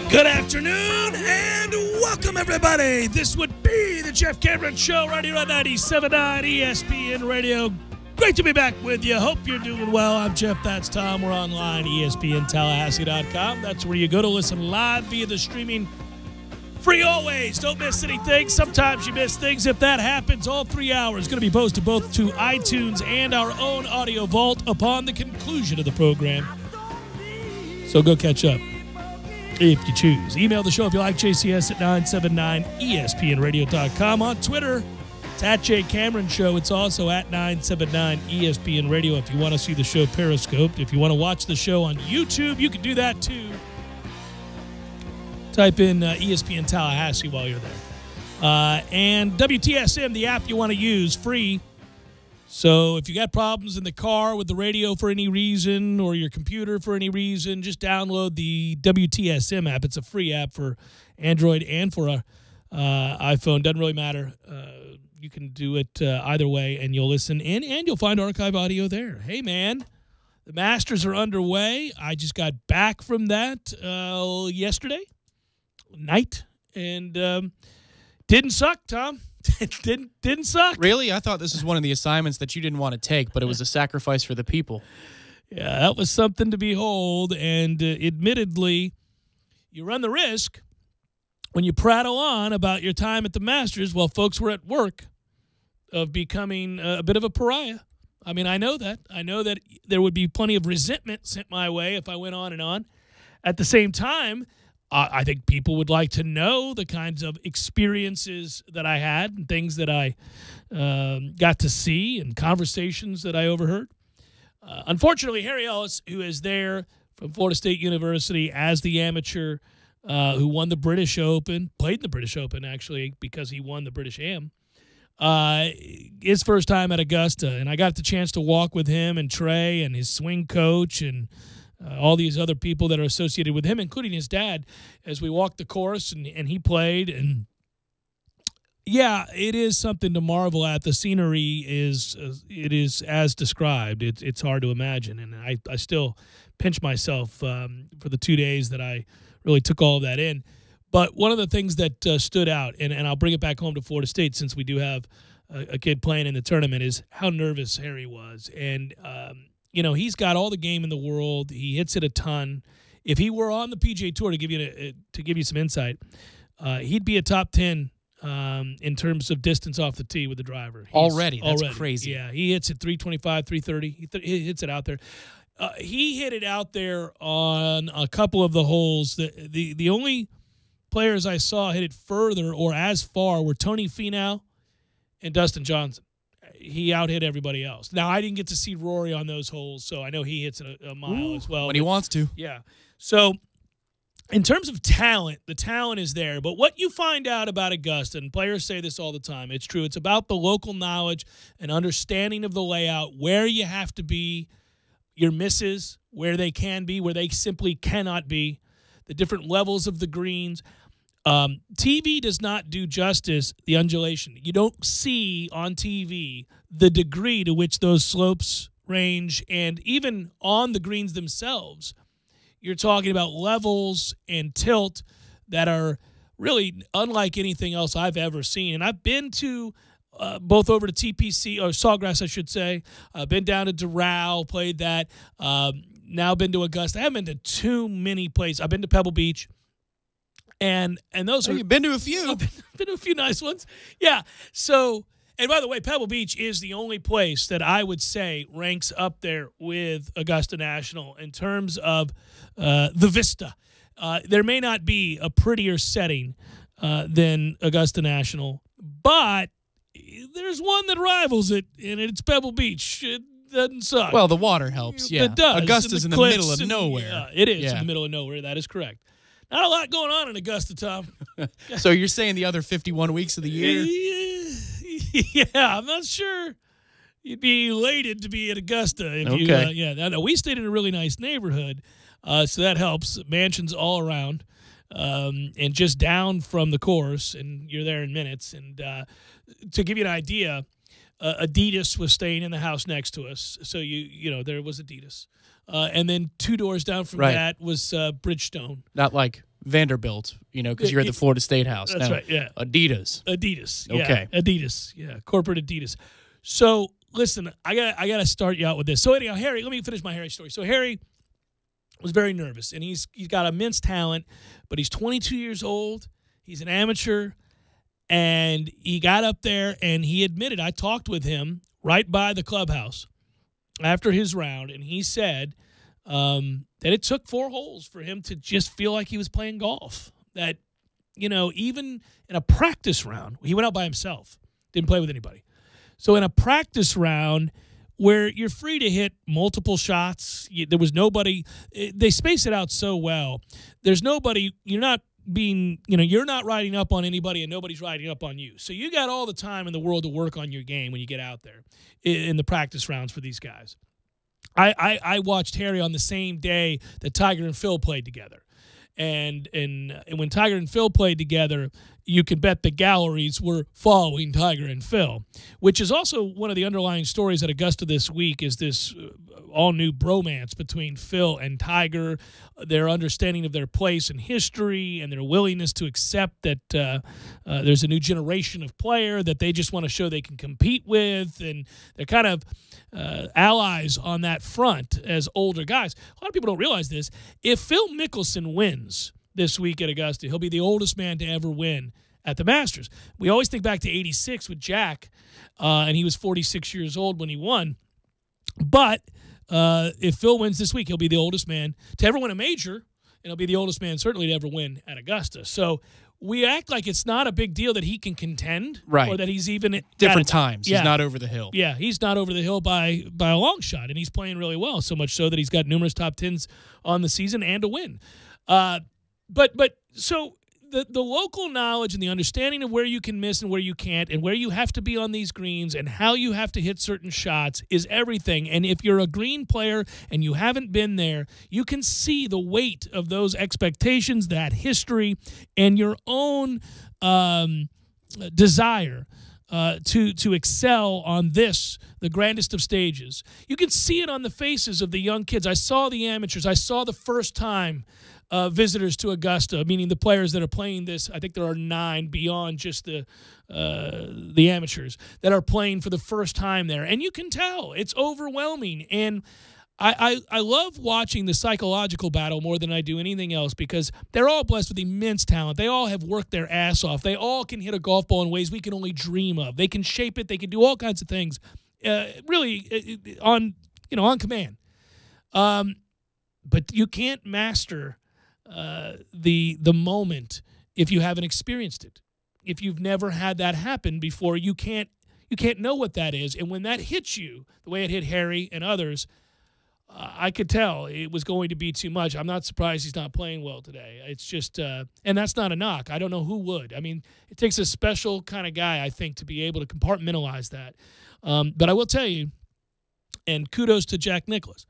Good afternoon and welcome, everybody. This would be the Jeff Cameron Show right here on 97.9 ESPN Radio. Great to be back with you. Hope you're doing well. I'm Jeff. That's Tom. We're online, ESPNTallahassee.com. That's where you go to listen live via the streaming. Free always. Don't miss anything. Sometimes you miss things. If that happens, all 3 hours going to be posted both to iTunes and our own audio vault upon the conclusion of the program. So go catch up if you choose. Email the show if you like, JCS at 979ESPNradio.com. On Twitter, it's at J Cameron Show. It's also at 979 ESPN Radio if you want to see the show periscoped. If you want to watch the show on YouTube, you can do that too. Type in ESPN Tallahassee while you're there. And WTSM, the app you want to use, free. So if you got problems in the car with the radio for any reason or your computer for any reason, just download the WTSM app. It's a free app for Android and for iPhone. Doesn't really matter. You can do it either way, and you'll listen in, and you'll find archive audio there. Hey, man, the Masters are underway. I just got back from that yesterday night, and didn't suck, Tom. It didn't suck. Really? I thought this was one of the assignments that you didn't want to take, but it was a sacrifice for the people. Yeah, that was something to behold, and admittedly, you run the risk when you prattle on about your time at the Masters while folks were at work of becoming a bit of a pariah. I mean, I know that. I know that there would be plenty of resentment sent my way if I went on and on. At the same time, I think people would like to know the kinds of experiences that I had and things that I got to see and conversations that I overheard. Unfortunately, Harry Ellis, who is there from Florida State University as the amateur who won the British Open, played in the British Open, actually, because he won the British Am, his first time at Augusta. And I got the chance to walk with him and Trey and his swing coach and all these other people that are associated with him, including his dad, as we walked the course and he played. And, yeah, it is something to marvel at. The scenery is as described. It's hard to imagine. And I still pinch myself for the 2 days that I really took all of that in. But one of the things that stood out, and I'll bring it back home to Florida State since we do have a kid playing in the tournament, is how nervous Harry was. And, you know, he's got all the game in the world. He hits it a ton. If he were on the PGA Tour, to give you some insight, he'd be a top 10 in terms of distance off the tee with the driver. Already? That's crazy. Yeah, he hits it 325, 330. He hits it out there. He hit it out there on a couple of the holes. The only players I saw hit it further or as far were Tony Finau and Dustin Johnson. He out-hit everybody else. Now, I didn't get to see Rory on those holes, so I know he hits a mile as well. When he wants to. Yeah. So, in terms of talent, the talent is there. But what you find out about Augusta, and players say this all the time, it's true, it's about the local knowledge and understanding of the layout, where you have to be, your misses, where they can be, where they simply cannot be, the different levels of the greens. TV does not do justice the undulation. You don't see on TV the degree to which those slopes range, and even on the greens themselves, you're talking about levels and tilt that are really unlike anything else I've ever seen. And I've been to both over to TPC, or Sawgrass, I should say. I've been down to Doral, played that. Now been to Augusta. I haven't been to too many places. I've been to Pebble Beach. And those are... You've been to a few. I've been to a few nice ones. Yeah. So, and by the way, Pebble Beach is the only place that I would say ranks up there with Augusta National in terms of the vista. There may not be a prettier setting than Augusta National, but there's one that rivals it, and it's Pebble Beach. It doesn't suck. Well, the water helps, yeah. It does. Augusta's in the middle of nowhere. Yeah, it is in the middle of nowhere. That is correct. Not a lot going on in Augusta, Tom. So you're saying the other 51 weeks of the year? Yeah, I'm not sure you'd be elated to be at Augusta. If okay. No, we stayed in a really nice neighborhood, so that helps. Mansions all around, and just down from the course, and you're there in minutes. And to give you an idea, Adidas was staying in the house next to us, so you know there was Adidas. And then 2 doors down from that was Bridgestone. Not like Vanderbilt, because you're at the Florida State house. That's now, right, yeah. Adidas. Yeah. Okay. Adidas. Yeah, corporate Adidas. So, listen, I got to start you out with this. So, anyhow, Harry, let me finish my Harry story. So, Harry was very nervous, and he's got immense talent, but he's 22 years old. He's an amateur, and he got up there, and he admitted, I talked with him right by the clubhouse after his round, and he said that it took 4 holes for him to just feel like he was playing golf. That, even in a practice round, he went out by himself, didn't play with anybody. So in a practice round where you're free to hit multiple shots, there was nobody. They space it out so well. There's nobody. You're not being, you're not riding up on anybody, and nobody's riding up on you. So you got all the time in the world to work on your game when you get out there in the practice rounds for these guys. I watched Harry on the same day that Tiger and Phil played together. And when Tiger and Phil played together, you could bet the galleries were following Tiger and Phil, which is also one of the underlying stories at Augusta this week, is this all-new bromance between Phil and Tiger, their understanding of their place in history and their willingness to accept that there's a new generation of player that they just want to show they can compete with, and they're kind of allies on that front as older guys. A lot of people don't realize this. If Phil Mickelson wins this week at Augusta, he'll be the oldest man to ever win at the Masters. We always think back to '86 with Jack, and he was 46 years old when he won. But if Phil wins this week, he'll be the oldest man to ever win a major, and he'll be the oldest man certainly to ever win at Augusta. So we act like it's not a big deal that he can contend, right, or that he's even different times. Yeah. He's not over the hill. Yeah, he's not over the hill by a long shot, and he's playing really well, so much so that he's got numerous top 10s on the season and a win. But so the local knowledge and the understanding of where you can miss and where you can't, and where you have to be on these greens and how you have to hit certain shots is everything. And if you're a green player and you haven't been there, you can see the weight of those expectations, that history, and your own desire to excel on this, the grandest of stages. You can see it on the faces of the young kids. I saw the amateurs. I saw the first-time visitors to Augusta, meaning the players that are playing this. I think there are 9 beyond just the amateurs that are playing for the first time there. And you can tell it's overwhelming. And I love watching the psychological battle more than I do anything else, because they're all blessed with immense talent. They all have worked their ass off. They all can hit a golf ball in ways we can only dream of. They can shape it. They can do all kinds of things, really on command. But you can't master the moment if you haven't experienced it. If you've never had that happen before, you can't know what that is. And when that hits you, the way it hit Harry and others, I could tell it was going to be too much. I'm not surprised he's not playing well today. It's just, and that's not a knock. I don't know who would. I mean, it takes a special kind of guy, I think, to be able to compartmentalize that. But I will tell you, and kudos to Jack Nicklaus,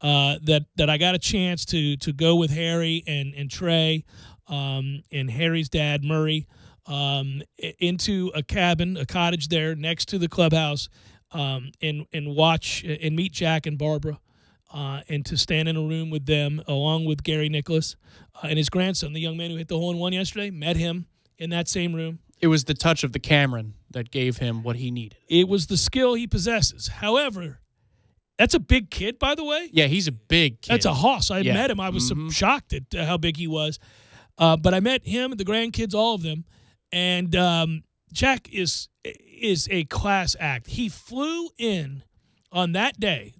that I got a chance to go with Harry and Trey and Harry's dad, Murray, into a cabin, a cottage there next to the clubhouse, and watch and meet Jack and Barbara, and to stand in a room with them along with Gary Nicklaus and his grandson, the young man who hit the hole-in-one yesterday. Met him in that same room. It was the touch of the Cameron that gave him what he needed. It was the skill he possesses. However, that's a big kid, by the way. Yeah, he's a big kid. That's a hoss. I met him. I was so shocked at how big he was. But I met him, the grandkids, all of them. And Jack is a class act. He flew in on that day,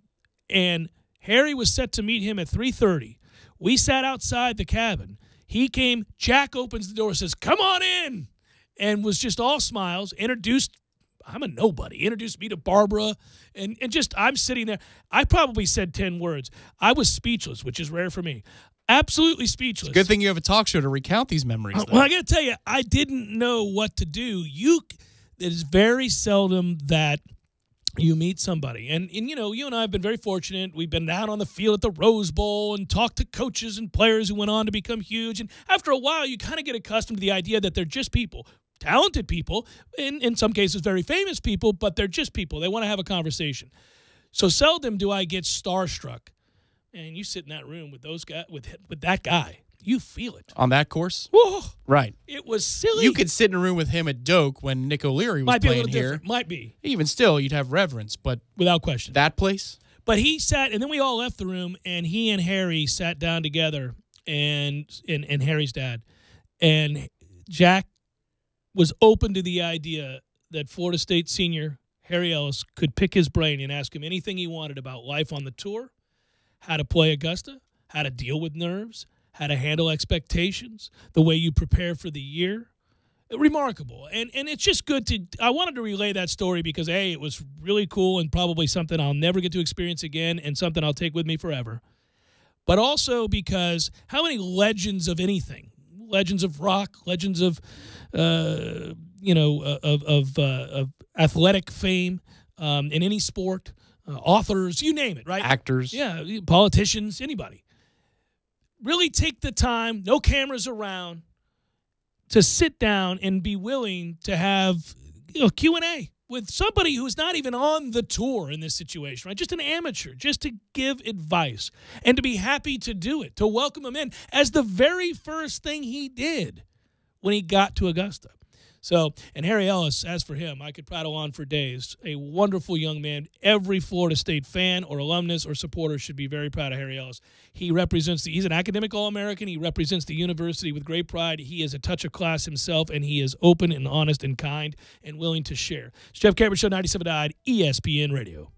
and Harry was set to meet him at 3:30. We sat outside the cabin. He came. Jack opens the door, says, "Come on in," and was just all smiles, introduced. I'm a nobody. Introduced me to Barbara, and just I'm sitting there. I probably said 10 words. I was speechless, which is rare for me. Absolutely speechless. It's a good thing you have a talk show to recount these memories. Well, I got to tell you, I didn't know what to do. It is very seldom that you meet somebody. And you and I have been very fortunate. We've been out on the field at the Rose Bowl and talked to coaches and players who went on to become huge. And after a while, you kind of get accustomed to the idea that they're just people. Talented people, in some cases very famous people, but they're just people. They want to have a conversation. So seldom do I get starstruck. And you sit in that room with those guys, with that guy, You feel it. On that course? Whoa, Right. it was silly. You could sit in a room with him at Doak when Nick O'Leary was Might be a playing little here. different. Might be. Even still, you'd have reverence, but Without question. that place? But he sat, and then we all left the room, and he and Harry sat down together, and Harry's dad. And Jack was open to the idea that Florida State senior Harry Ellis could pick his brain and ask him anything he wanted about life on the tour, how to play Augusta, how to deal with nerves, how to handle expectations, the way you prepare for the year. Remarkable. And it's just good to – I wanted to relay that story because, A, it was really cool and probably something I'll never get to experience again and something I'll take with me forever. But also because how many legends of anything, legends of rock, legends of, of athletic fame in any sport, authors, you name it, right? Actors. Yeah, politicians, anybody. Really take the time, no cameras around, to sit down and be willing to have Q&A with somebody who's not even on the tour in this situation, right? Just an amateur, just to give advice and to be happy to do it, to welcome him in as the very first thing he did when he got to Augusta. So, and Harry Ellis, as for him, I could prattle on for days. A wonderful young man. Every Florida State fan or alumnus or supporter should be very proud of Harry Ellis. He represents he's an academic All-American. He represents the university with great pride. He is a touch of class himself, and he is open and honest and kind and willing to share. It's Jeff Cameron Show, 97.9 ESPN Radio.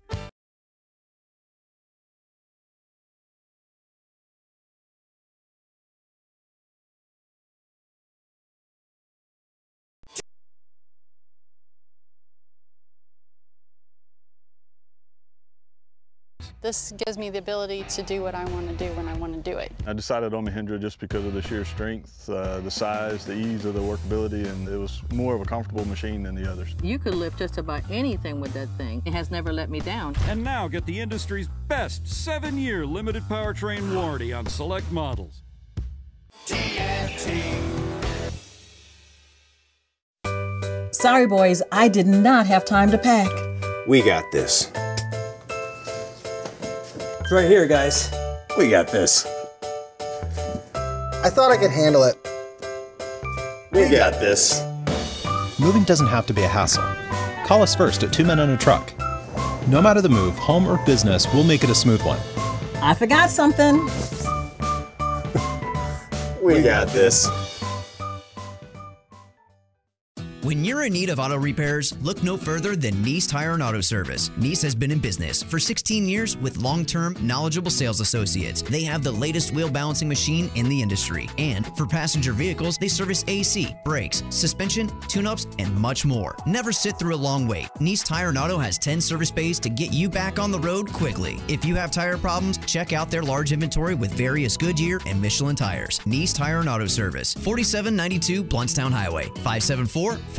This gives me the ability to do what I want to do when I want to do it. I decided on Mahindra just because of the sheer strength, the size, the ease of the workability, and it was more of a comfortable machine than the others. You could lift just about anything with that thing. It has never let me down. And now get the industry's best 7-year limited powertrain warranty on select models. TNT. Sorry, boys, I did not have time to pack. We got this. It's right here, guys. We got this. I thought I could handle it. We got this. Moving doesn't have to be a hassle. Call us first at 2 Men and a Truck. No matter the move, home or business, we'll make it a smooth one. I forgot something. We got this. When you're in need of auto repairs, look no further than Nice Tire and Auto Service. Nice has been in business for 16 years with long-term, knowledgeable sales associates. They have the latest wheel balancing machine in the industry. And for passenger vehicles, they service AC, brakes, suspension, tune-ups, and much more. Never sit through a long wait. Nice Tire and Auto has 10 service bays to get you back on the road quickly. If you have tire problems, check out their large inventory with various Goodyear and Michelin tires. Nice Tire and Auto Service, 4792 Bluntstown Highway, 574-4100.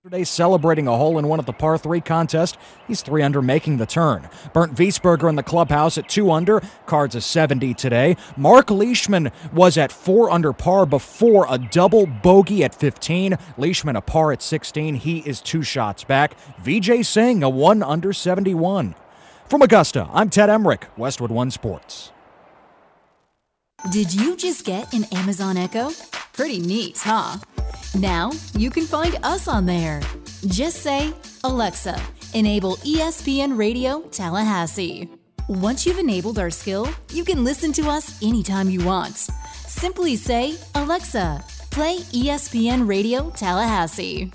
Today celebrating a hole-in-one at the par 3 contest. He's 3 under, making the turn. Bernd Wiesberger in the clubhouse at 2 under. Cards a 70 today. Mark Leishman was at 4 under par before a double bogey at 15. Leishman a par at 16. He is 2 shots back. Vijay Singh a 1 under 71. From Augusta, I'm Ted Emmerich, Westwood One Sports. Did you just get an Amazon Echo? Pretty neat, huh? Now you can find us on there. Just say, Alexa, enable ESPN Radio Tallahassee. Once you've enabled our skill, you can listen to us anytime you want. Simply say, Alexa, play ESPN Radio Tallahassee.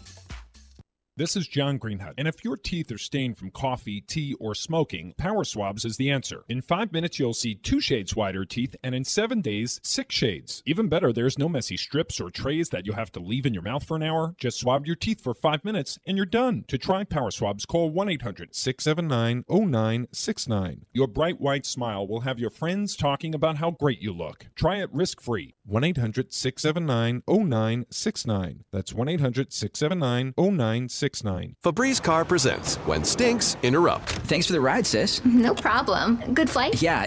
This is John Greenhut, and if your teeth are stained from coffee, tea, or smoking, Power Swabs is the answer. In 5 minutes, you'll see 2 shades whiter teeth, and in 7 days, 6 shades. Even better, there's no messy strips or trays that you'll have to leave in your mouth for an hour. Just swab your teeth for 5 minutes, and you're done. To try Power Swabs, call 1-800-679-0969. Your bright white smile will have your friends talking about how great you look. Try it risk-free. 1-800-679-0969. That's 1-800-679-0969. Febreze Car presents When Stinks Interrupt. Thanks for the ride, sis. No problem. Good flight? Yeah,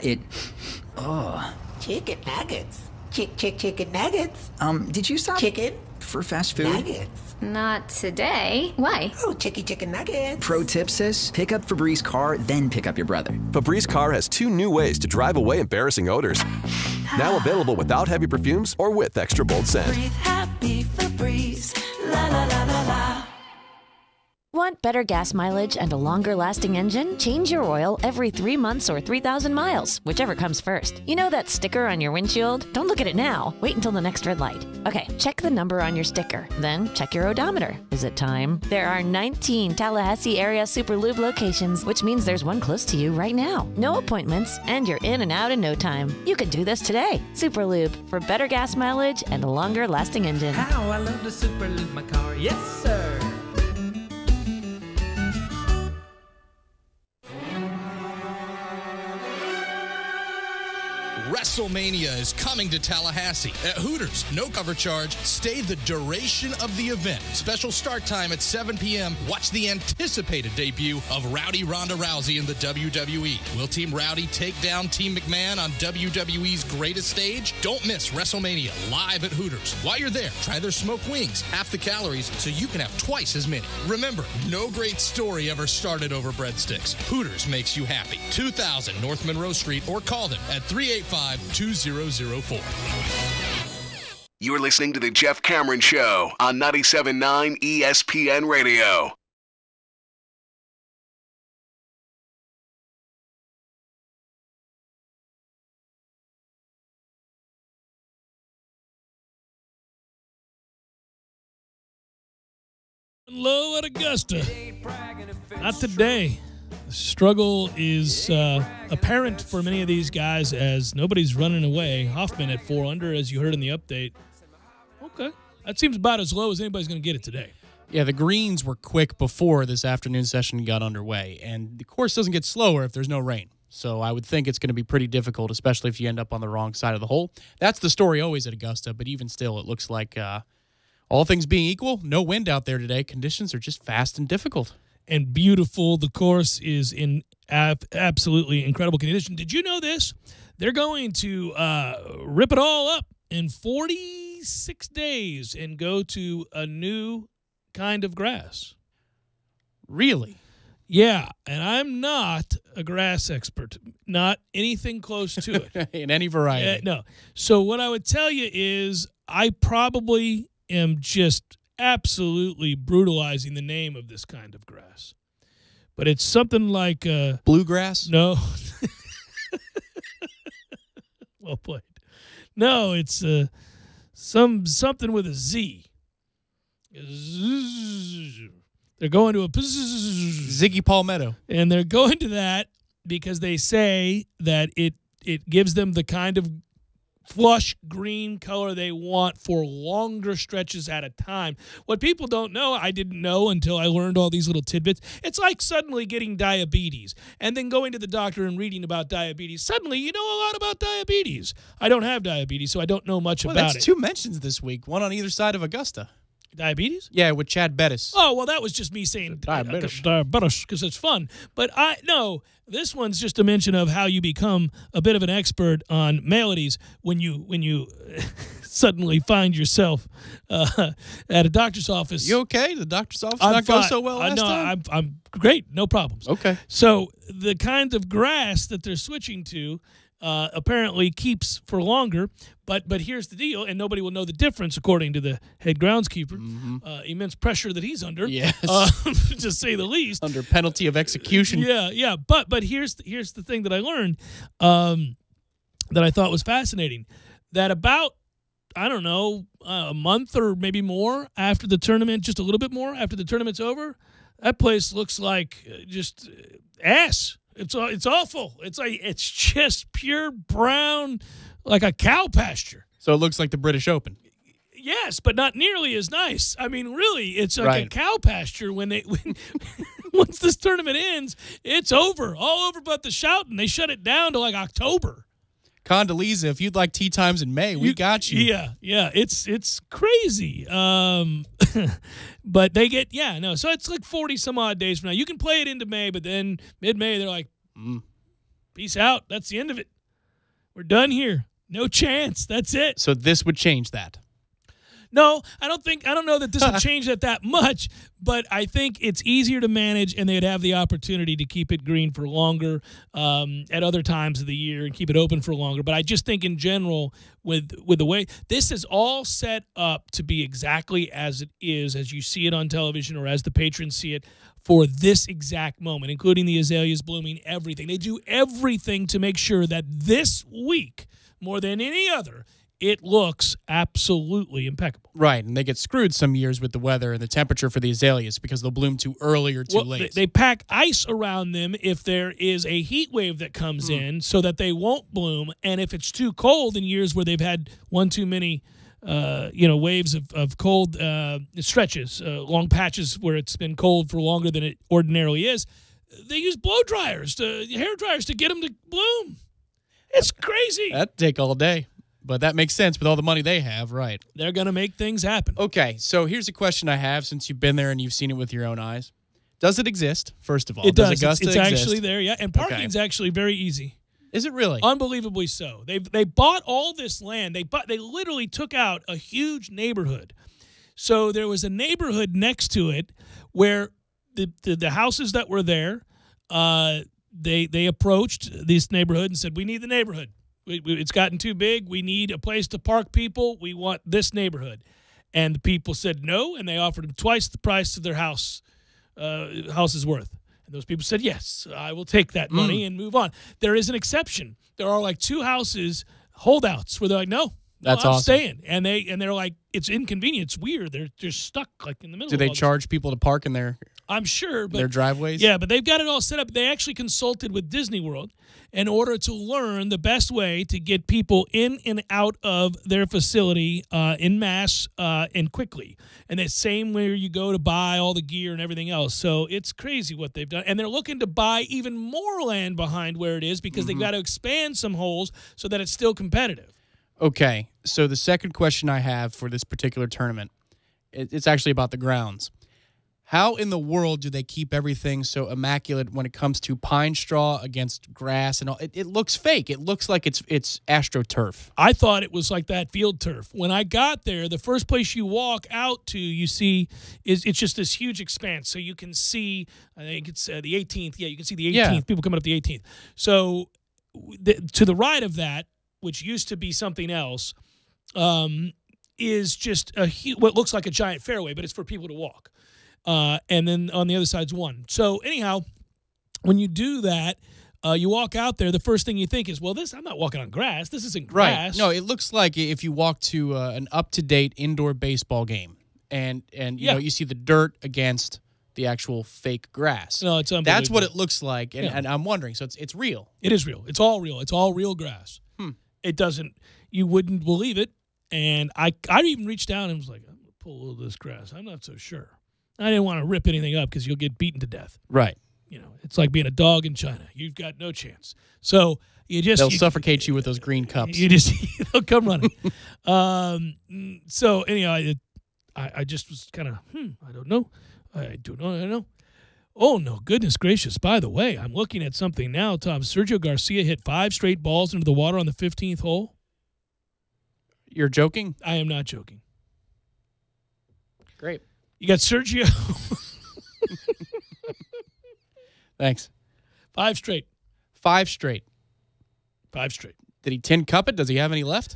Oh. Chicken nuggets. Chicken nuggets. Did you stop? Chicken. For fast food? Nuggets. Not today. Why? Oh, chicken nuggets. Pro tip, sis. Pick up Febreze Car, then pick up your brother. Febreze Car has 2 new ways to drive away embarrassing odors. Now available without heavy perfumes or with extra bold scent. Breathe happy Febreze. La la la la la. Want better gas mileage and a longer-lasting engine? Change your oil every 3 months or 3,000 miles, whichever comes first. You know that sticker on your windshield? Don't look at it now. Wait until the next red light. Okay, check the number on your sticker. Then check your odometer. Is it time? There are 19 Tallahassee area Super Lube locations, which means there's one close to you right now. No appointments, and you're in and out in no time. You can do this today. Super Lube, for better gas mileage and a longer-lasting engine. How I love to Super Lube my car. Yes, sir. WrestleMania is coming to Tallahassee. At Hooters, no cover charge. Stay the duration of the event. Special start time at 7 p.m. Watch the anticipated debut of Rowdy Ronda Rousey in the WWE. Will Team Rowdy take down Team McMahon on WWE's greatest stage? Don't miss WrestleMania live at Hooters. While you're there, try their smoked wings, half the calories, so you can have twice as many. Remember, no great story ever started over breadsticks. Hooters makes you happy. 2000 North Monroe Street, or call them at 385-2004. You're listening to The Jeff Cameron Show on 97.9 ESPN Radio. Low at Augusta. Not today. The struggle is apparent for many of these guys as nobody's running away. Hoffman at 4 under, as you heard in the update. Okay. That seems about as low as anybody's going to get it today. Yeah, the greens were quick before this afternoon session got underway, and the course doesn't get slower if there's no rain. So I would think it's going to be pretty difficult, especially if you end up on the wrong side of the hole. That's the story always at Augusta, but even still, it looks like all things being equal, no wind out there today. Conditions are just fast and difficult. And beautiful. The course is in absolutely incredible condition. Did you know this? They're going to rip it all up in 46 days and go to a new kind of grass. Really? Yeah, and I'm not a grass expert. Not anything close to it. In any variety. No. So what I would tell you is I probably am just absolutely brutalizing the name of this kind of grass. But it's something like bluegrass? No. Well played. No, it's something with a Z. They're going to a Ziggy Palmetto. And they're going to that because they say that it gives them the kind of flush green color they want for longer stretches at a time. What people don't know, I didn't know until I learned all these little tidbits. It's like suddenly getting diabetes and then going to the doctor and reading about diabetes. Suddenly, you know a lot about diabetes. I don't have diabetes, so I don't know much about it. That's 2 mentions this week, one on either side of Augusta. Diabetes? Yeah, with Chad Bettis. Oh, well, that was just me saying Diabetes because it's fun. But no, this one's just a mention of how you become a bit of an expert on maladies when you suddenly find yourself at a doctor's office. You okay? The doctor's office not go so well last time? I'm great. No problems. Okay. So the kind of grass that they're switching to apparently keeps for longer. But here's the deal, and nobody will know the difference, according to the head groundskeeper. Immense pressure that he's under, yes, to say the least. Under penalty of execution. Yeah. But here's the thing that I learned that I thought was fascinating. That about, I don't know, a month or maybe more after the tournament, just a little bit more after the tournament's over, that place looks like just ass. It's awful. It's just pure brown, like a cow pasture. So it looks like the British Open. Yes, but not nearly as nice. I mean, really, it's like a cow pasture when once this tournament ends, it's over. All over but the shouting. They shut it down to like October. Condoleezza, if you'd like tee times in May, we got you. Yeah, it's crazy. But they get, so it's like 40 some odd days from now. You can play it into May, but then mid-May they're like, peace out. That's the end of it. We're done here. No chance. That's it. So this would change that. No, I don't know that this would change that much, but I think it's easier to manage, and they'd have the opportunity to keep it green for longer at other times of the year and keep it open for longer. But I just think in general, with the way this is all set up to be exactly as it is, as you see it on television or as the patrons see it for this exact moment, including the azaleas blooming, everything. They do everything to make sure that this week, more than any other, it looks absolutely impeccable. Right, and they get screwed some years with the weather and the temperature for the azaleas because they'll bloom too early or too late. They pack ice around them if there is a heat wave that comes in so that they won't bloom. And if it's too cold in years where they've had one too many waves of cold stretches, long patches where it's been cold for longer than it ordinarily is, they use blow dryers, hair dryers to get them to bloom. It's crazy. That'd take all day. But that makes sense with all the money they have, right? They're going to make things happen. Okay, so here's a question I have since you've been there and you've seen it with your own eyes. Does it exist, first of all? It does. Augusta it's exist? Actually there, yeah. And parking's actually very easy. Is it really? Unbelievably so. They bought all this land. They literally took out a huge neighborhood. So there was a neighborhood next to it where the houses that were there, they approached this neighborhood and said, "We need the neighborhood. It's gotten too big. We need a place to park people. We want this neighborhood." And the people said no, and they offered them twice the price of their house is worth. And those people said, "Yes, I will take that money and move on." There is an exception. There are like two houses, holdouts, where they're like, "No, that's I'm awesome. staying." And they're like, it's inconvenient. It's weird. They're stuck like in the middle. Do they charge people to park in their? I'm sure, but their driveways. Yeah, but they've got it all set up. They actually consulted with Disney World in order to learn the best way to get people in and out of their facility en masse and quickly. And the same where you go to buy all the gear and everything else. So it's crazy what they've done. And they're looking to buy even more land behind where it is because they've got to expand some holes so that it's still competitive. Okay, so the second question I have for this particular tournament, it's actually about the grounds. How in the world do they keep everything so immaculate when it comes to pine straw against grass and all? It looks fake. It looks like it's AstroTurf. I thought it was like that field turf. When I got there, the first place you walk out to, you see, it's just this huge expanse. So you can see, I think it's the 18th. Yeah, you can see the 18th. Yeah. People coming up the 18th. So to the right of that, which used to be something else, is just what looks like a giant fairway, but it's for people to walk. And then on the other side's one. So anyhow, when you do that, you walk out there, the first thing you think is, well, I'm not walking on grass. This isn't grass. Right. No, it looks like if you walk to an up-to-date indoor baseball game and you know, you see the dirt against the actual fake grass. No, it's unbelievable. That's what it looks like, and I'm wondering, so it's real. It is real. It's all real. It's all real grass. It doesn't, you wouldn't believe it. And I even reached down and was like, I'm going to pull a little of this grass. I'm not so sure. I didn't want to rip anything up because you'll get beaten to death. Right. You know, it's like being a dog in China. You've got no chance. So they'll suffocate you with those green cups. They'll come running. So anyhow, I just was kind of, I don't know. I don't know. Oh, no, goodness gracious. By the way, I'm looking at something now, Tom. Sergio Garcia hit 5 straight balls into the water on the 15th hole. You're joking? I am not joking. Great. You got Sergio. Thanks. 5 straight. 5 straight. 5 straight. Did he tin cup it? Does he have any left?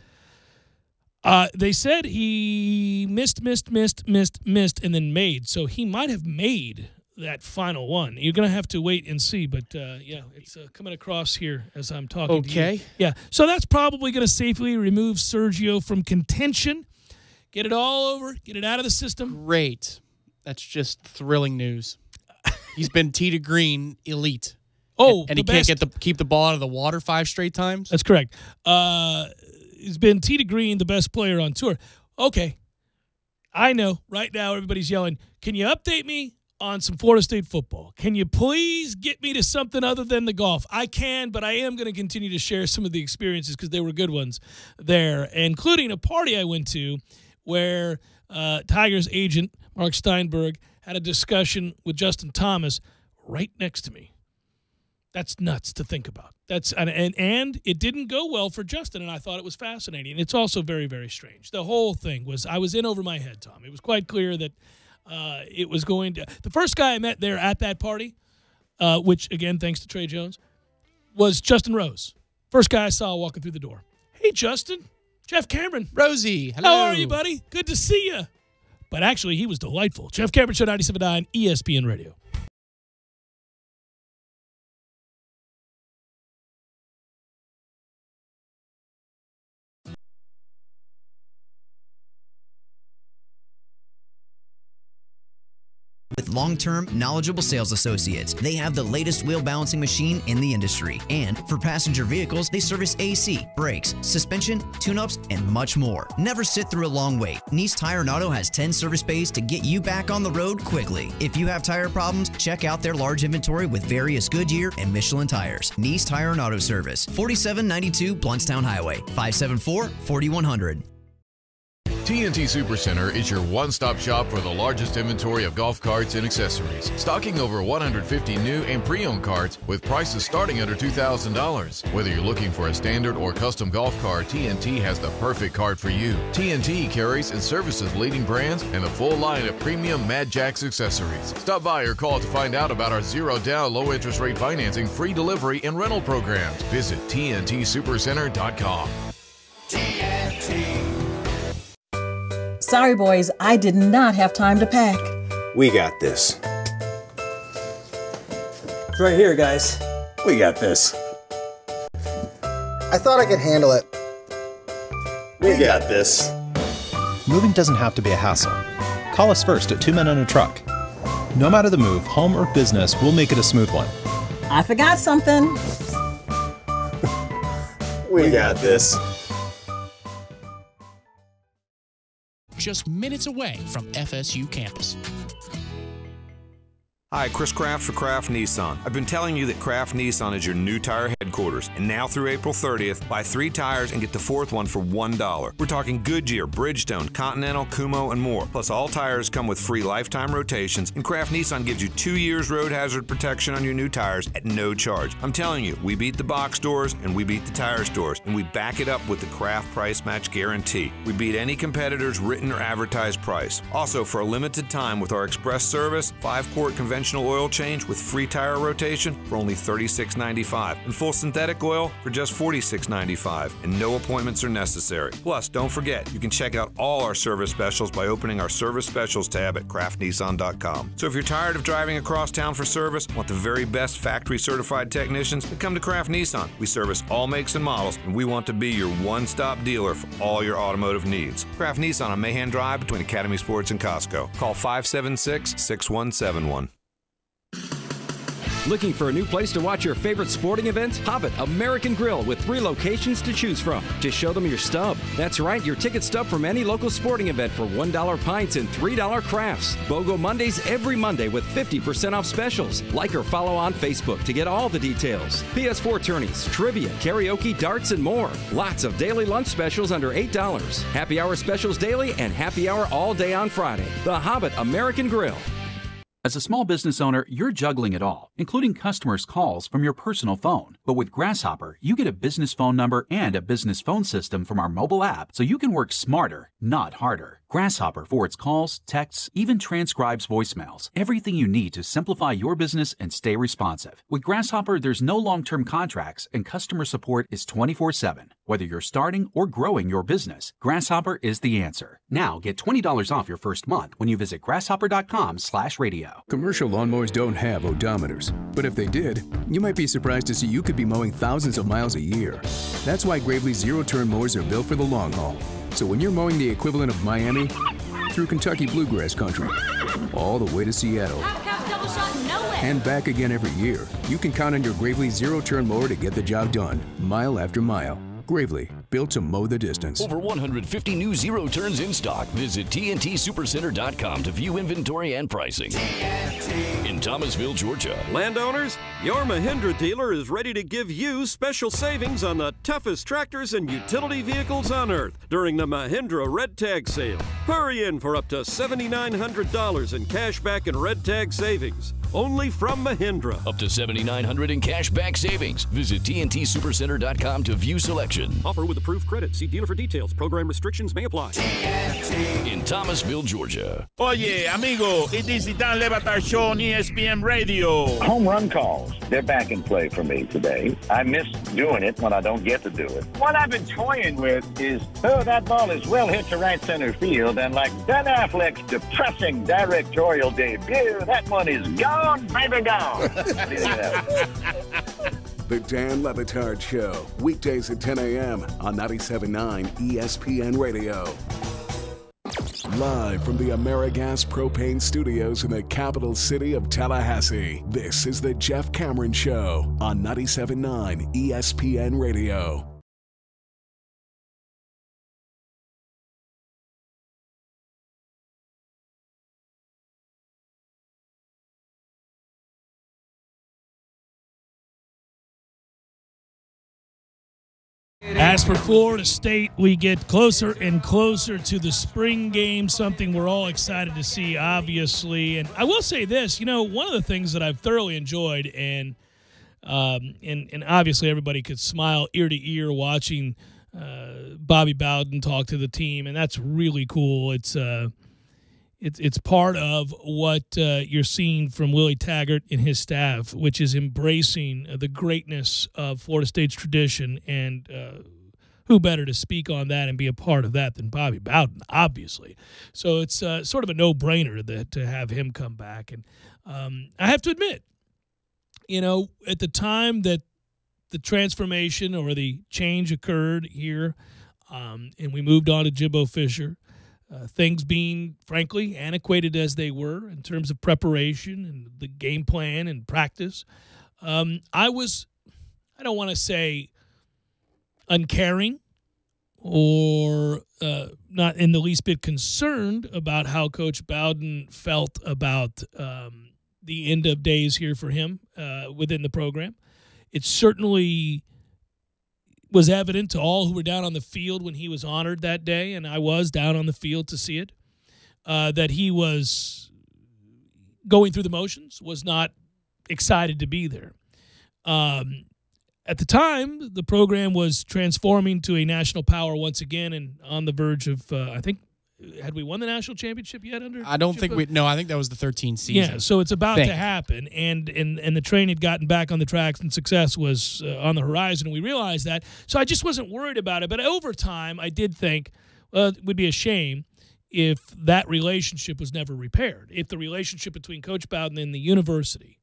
They said he missed, and then made. So he might have made that final one. You're going to have to wait and see. But, it's coming across here as I'm talking to you. Okay. Yeah. So that's probably going to safely remove Sergio from contention. Get it all over. Get it out of the system. Great. That's just thrilling news. He's been tee to green elite. Oh, and he can't keep the ball out of the water 5 straight times? That's correct. He's been tee to green, the best player on tour. Okay. I know. Right now, everybody's yelling, can you update me on some Florida State football? Can you please get me to something other than the golf? I can, but I am going to continue to share some of the experiences because they were good ones there, including a party I went to where Tigers agent Mark Steinberg had a discussion with Justin Thomas right next to me. That's nuts to think about. And it didn't go well for Justin, and I thought it was fascinating. It's also very, very strange. The whole thing was, I was in over my head, Tom. It was quite clear that it was going to. The first guy I met there at that party, which again, thanks to Trey Jones, was Justin Rose. First guy I saw walking through the door. Hey, Justin, Jeff Cameron, Rosie, hello. How are you, buddy? Good to see you. But actually, he was delightful. Jeff Cameron Show 97.9 ESPN Radio. With long-term, knowledgeable sales associates, they have the latest wheel balancing machine in the industry. And for passenger vehicles, they service AC, brakes, suspension, tune-ups, and much more. Never sit through a long wait. Nice Tire and Auto has 10 service bays to get you back on the road quickly. If you have tire problems, check out their large inventory with various Goodyear and Michelin tires. Nice Tire and Auto Service, 4792 Bluntstown Highway, 574-4100. TNT Supercenter is your one-stop shop for the largest inventory of golf carts and accessories, stocking over 150 new and pre-owned carts with prices starting under $2,000. Whether you're looking for a standard or custom golf cart, TNT has the perfect cart for you. TNT carries and services leading brands and a full line of premium Mad Jacks accessories. Stop by or call to find out about our zero-down, low-interest rate financing, free delivery, and rental programs. Visit TNTSupercenter.com. TNT. Sorry, boys, I did not have time to pack. We got this. It's right here, guys. We got this. I thought I could handle it. We got this. Moving doesn't have to be a hassle. Call us first at 2 Men and a Truck. No matter the move, home or business, we'll make it a smooth one. I forgot something. We got this. Just minutes away from FSU campus. Hi, Chris Kraft for Kraft Nissan. I've been telling you that Kraft Nissan is your new tire headquarters, and now through April 30th, buy 3 tires and get the 4th one for $1. We're talking Goodyear, Bridgestone, Continental, Kumho, and more. Plus, all tires come with free lifetime rotations, and Kraft Nissan gives you 2 years road hazard protection on your new tires at no charge. I'm telling you, we beat the box stores and we beat the tire stores, and we back it up with the Kraft Price Match Guarantee. We beat any competitor's written or advertised price. Also, for a limited time with our express service, 5-quart conventional oil change with free tire rotation for only $36.95 and full synthetic oil for just $46.95, and no appointments are necessary. Plus, don't forget, you can check out all our service specials by opening our service specials tab at craftnissan.com. So if you're tired of driving across town for service, want the very best factory certified technicians, then come to Kraft Nissan. We service all makes and models, and we want to be your one-stop dealer for all your automotive needs. Kraft Nissan on Mahan Drive between Academy Sports and Costco. Call 576-6171. Looking for a new place to watch your favorite sporting events? Hobbit American Grill with 3 locations to choose from. Just show them your stub. That's right, your ticket stub from any local sporting event for $1 pints and $3 crafts. BOGO Mondays every Monday with 50% off specials. Like or follow on Facebook to get all the details. PS4 tourneys, trivia, karaoke, darts, and more. Lots of daily lunch specials under $8. Happy hour specials daily and happy hour all day on Friday. The Hobbit American Grill. As a small business owner, you're juggling it all, including customers' calls from your personal phone. But with Grasshopper, you get a business phone number and a business phone system from our mobile app, so you can work smarter, not harder. Grasshopper forwards calls, texts, even transcribes voicemails. Everything you need to simplify your business and stay responsive. With Grasshopper, there's no long-term contracts, and customer support is 24/7. Whether you're starting or growing your business, Grasshopper is the answer. Now get $20 off your first month when you visit grasshopper.com/radio. Commercial lawnmowers don't have odometers, but if they did, you might be surprised to see you could be mowing thousands of miles a year. That's why Gravely zero-turn mowers are built for the long haul. So when you're mowing the equivalent of Miami through Kentucky bluegrass country, all the way to Seattle, and back again every year, you can count on your Gravely zero-turn mower to get the job done, mile after mile. Gravely, built to mow the distance. Over 150 new zero turns in stock. Visit TNTSupercenter.com to view inventory and pricing. TNT. In Thomasville, Georgia. Landowners, your Mahindra dealer is ready to give you special savings on the toughest tractors and utility vehicles on earth during the Mahindra Red Tag Sale. Hurry in for up to $7,900 in cash back and red tag savings. Only from Mahindra. Up to $7,900 in cash back savings. Visit TNTSupercenter.com to view selection. Offer with approved credit. See dealer for details. Program restrictions may apply. TNT. In Thomasville, Georgia. Oye, amigo, it is the Dan Le Batard Show on ESPN Radio. Home run calls. They're back in play for me today. I miss doing it when I don't get to do it. What I've been toying with is, that ball is well hit to right center field, and like Ben Affleck's depressing directorial debut, that one is gone, baby, gone. The Dan Le Batard Show, weekdays at 10 a.m. on 97.9 ESPN Radio. Live from the AmeriGas Propane Studios in the capital city of Tallahassee, this is the Jeff Cameron Show on 97.9 ESPN Radio. As for Florida State, we get closer and closer to the spring game, something we're all excited to see, obviously. And I will say this, one of the things that I've thoroughly enjoyed, and obviously everybody could smile ear to ear watching Bobby Bowden talk to the team, and that's really cool. It's part of what you're seeing from Willie Taggart and his staff, which is embracing the greatness of Florida State's tradition. And who better to speak on that and be a part of that than Bobby Bowden, obviously. So it's sort of a no-brainer to have him come back. And I have to admit, at the time that the transformation or the change occurred here and we moved on to Jimbo Fisher, things being, frankly, antiquated as they were in terms of preparation and the game plan and practice, I don't want to say uncaring or not in the least bit concerned about how Coach Bowden felt about the end of days here for him within the program. It certainly was evident to all who were down on the field when he was honored that day, and I was down on the field to see it, that he was going through the motions, was not excited to be there. At the time, the program was transforming to a national power once again and on the verge of, I think, had we won the national championship yet under? I don't think I think that was the 13th season. Yeah, so it's about to happen, and the train had gotten back on the tracks, and success was on the horizon, and we realized that. So I just wasn't worried about it, but over time, I did think, it would be a shame if that relationship was never repaired, if the relationship between Coach Bowden and the university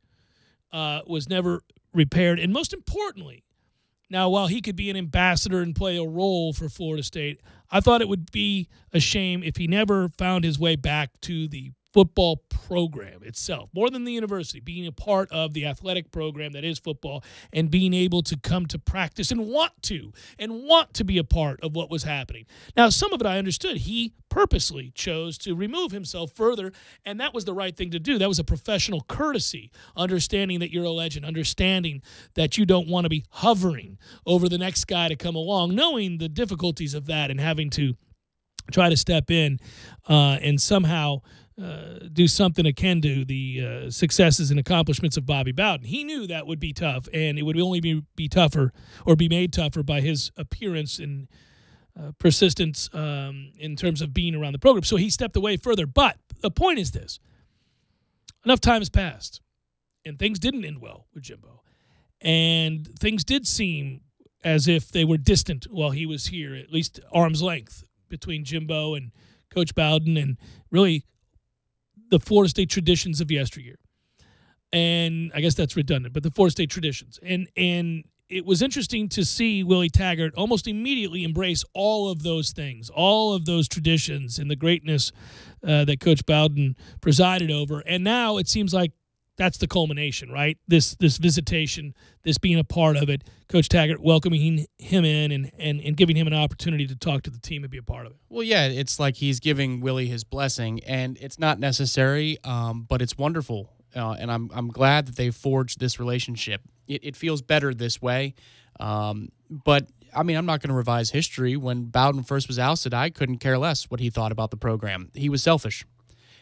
was never repaired, and most importantly, now, while he could be an ambassador and play a role for Florida State, I thought it would be a shame if he never found his way back to the football program itself, more than the university, being a part of the athletic program that is football and being able to come to practice and want to be a part of what was happening. Now, some of it I understood. He purposely chose to remove himself further, and that was the right thing to do. That was a professional courtesy, understanding that you're a legend, understanding that you don't want to be hovering over the next guy to come along, knowing the difficulties of that and having to try to step in and somehow do something akin to the successes and accomplishments of Bobby Bowden. He knew that would be tough, and it would only be tougher or be made tougher by his appearance and persistence in terms of being around the program. So he stepped away further. But the point is this. Enough time has passed, and things didn't end well with Jimbo. And things did seem as if they were distant while he was here, at least arm's length between Jimbo and Coach Bowden and really the Florida State traditions of yesteryear. And I guess that's redundant, but the Florida State traditions. And it was interesting to see Willie Taggart almost immediately embrace all of those things, all of those traditions and the greatness that Coach Bowden presided over. And now it seems like that's the culmination, right? This visitation, this being a part of it, Coach Taggart welcoming him in and giving him an opportunity to talk to the team and be a part of it. Well, yeah, it's like he's giving Willie his blessing, and it's not necessary, but it's wonderful. And I'm glad that they forged this relationship. It feels better this way. But, I mean, I'm not going to revise history. When Bowden first was ousted, I couldn't care less what he thought about the program. He was selfish.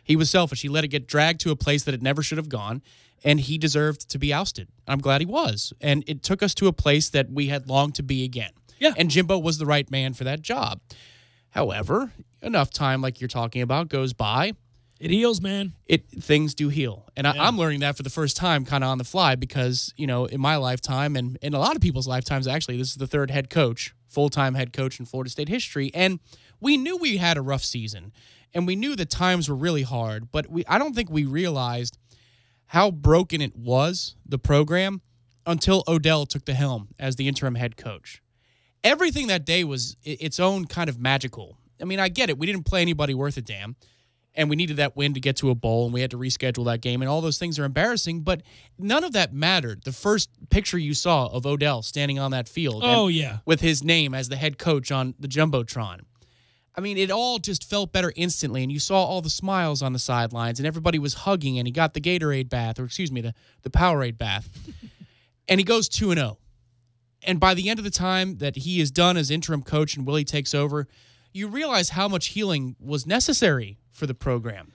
He was selfish. He let it get dragged to a place that it never should have gone, and he deserved to be ousted. I'm glad he was. And it took us to a place that we had longed to be again. Yeah. And Jimbo was the right man for that job. However, enough time, like you're talking about, goes by. It heals, man. Things do heal. And I'm learning that for the first time kind of on the fly because, you know, in my lifetime and in a lot of people's lifetimes, actually, this is the third head coach, full-time head coach in Florida State history. And we knew we had a rough season. And we knew the times were really hard, but I don't think we realized how broken it was, the program, until Odell took the helm as the interim head coach. Everything that day was its own kind of magical. I mean, I get it. We didn't play anybody worth a damn, and we needed that win to get to a bowl, and we had to reschedule that game, and all those things are embarrassing, but none of that mattered. The first picture you saw of Odell standing on that field with his name as the head coach on the Jumbotron. I mean, it all just felt better instantly, and you saw all the smiles on the sidelines, and everybody was hugging, and he got the Gatorade bath, or excuse me, the Powerade bath, and he goes 2-0. And by the end of the time that he is done as interim coach and Willie takes over, you realize how much healing was necessary for the program.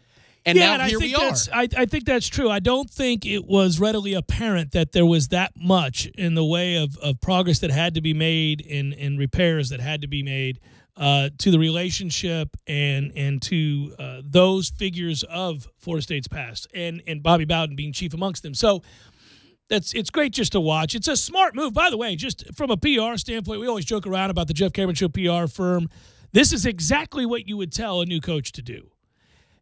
And now here we are. I think that's true. I don't think it was readily apparent that there was that much in the way of progress that had to be made and repairs that had to be made to the relationship and to those figures of Florida State's past and Bobby Bowden being chief amongst them. So it's great just to watch. It's a smart move, by the way, just from a PR standpoint. We always joke around about the Jeff Cameron Show PR firm. This is exactly what you would tell a new coach to do.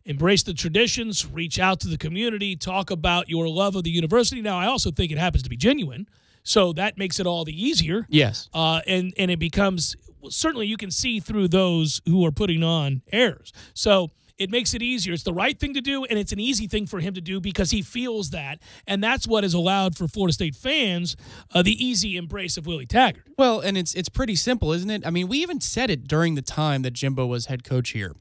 Embrace the traditions, reach out to the community, talk about your love of the university. Now, I also think it happens to be genuine, so that makes it all the easier. Yes. And it becomes – certainly you can see through those who are putting on airs. So it makes it easier. It's the right thing to do, and it's an easy thing for him to do because he feels that, and that's what has allowed for Florida State fans the easy embrace of Willie Taggart. Well, and it's pretty simple, isn't it? I mean, we even said it during the time that Jimbo was head coach here.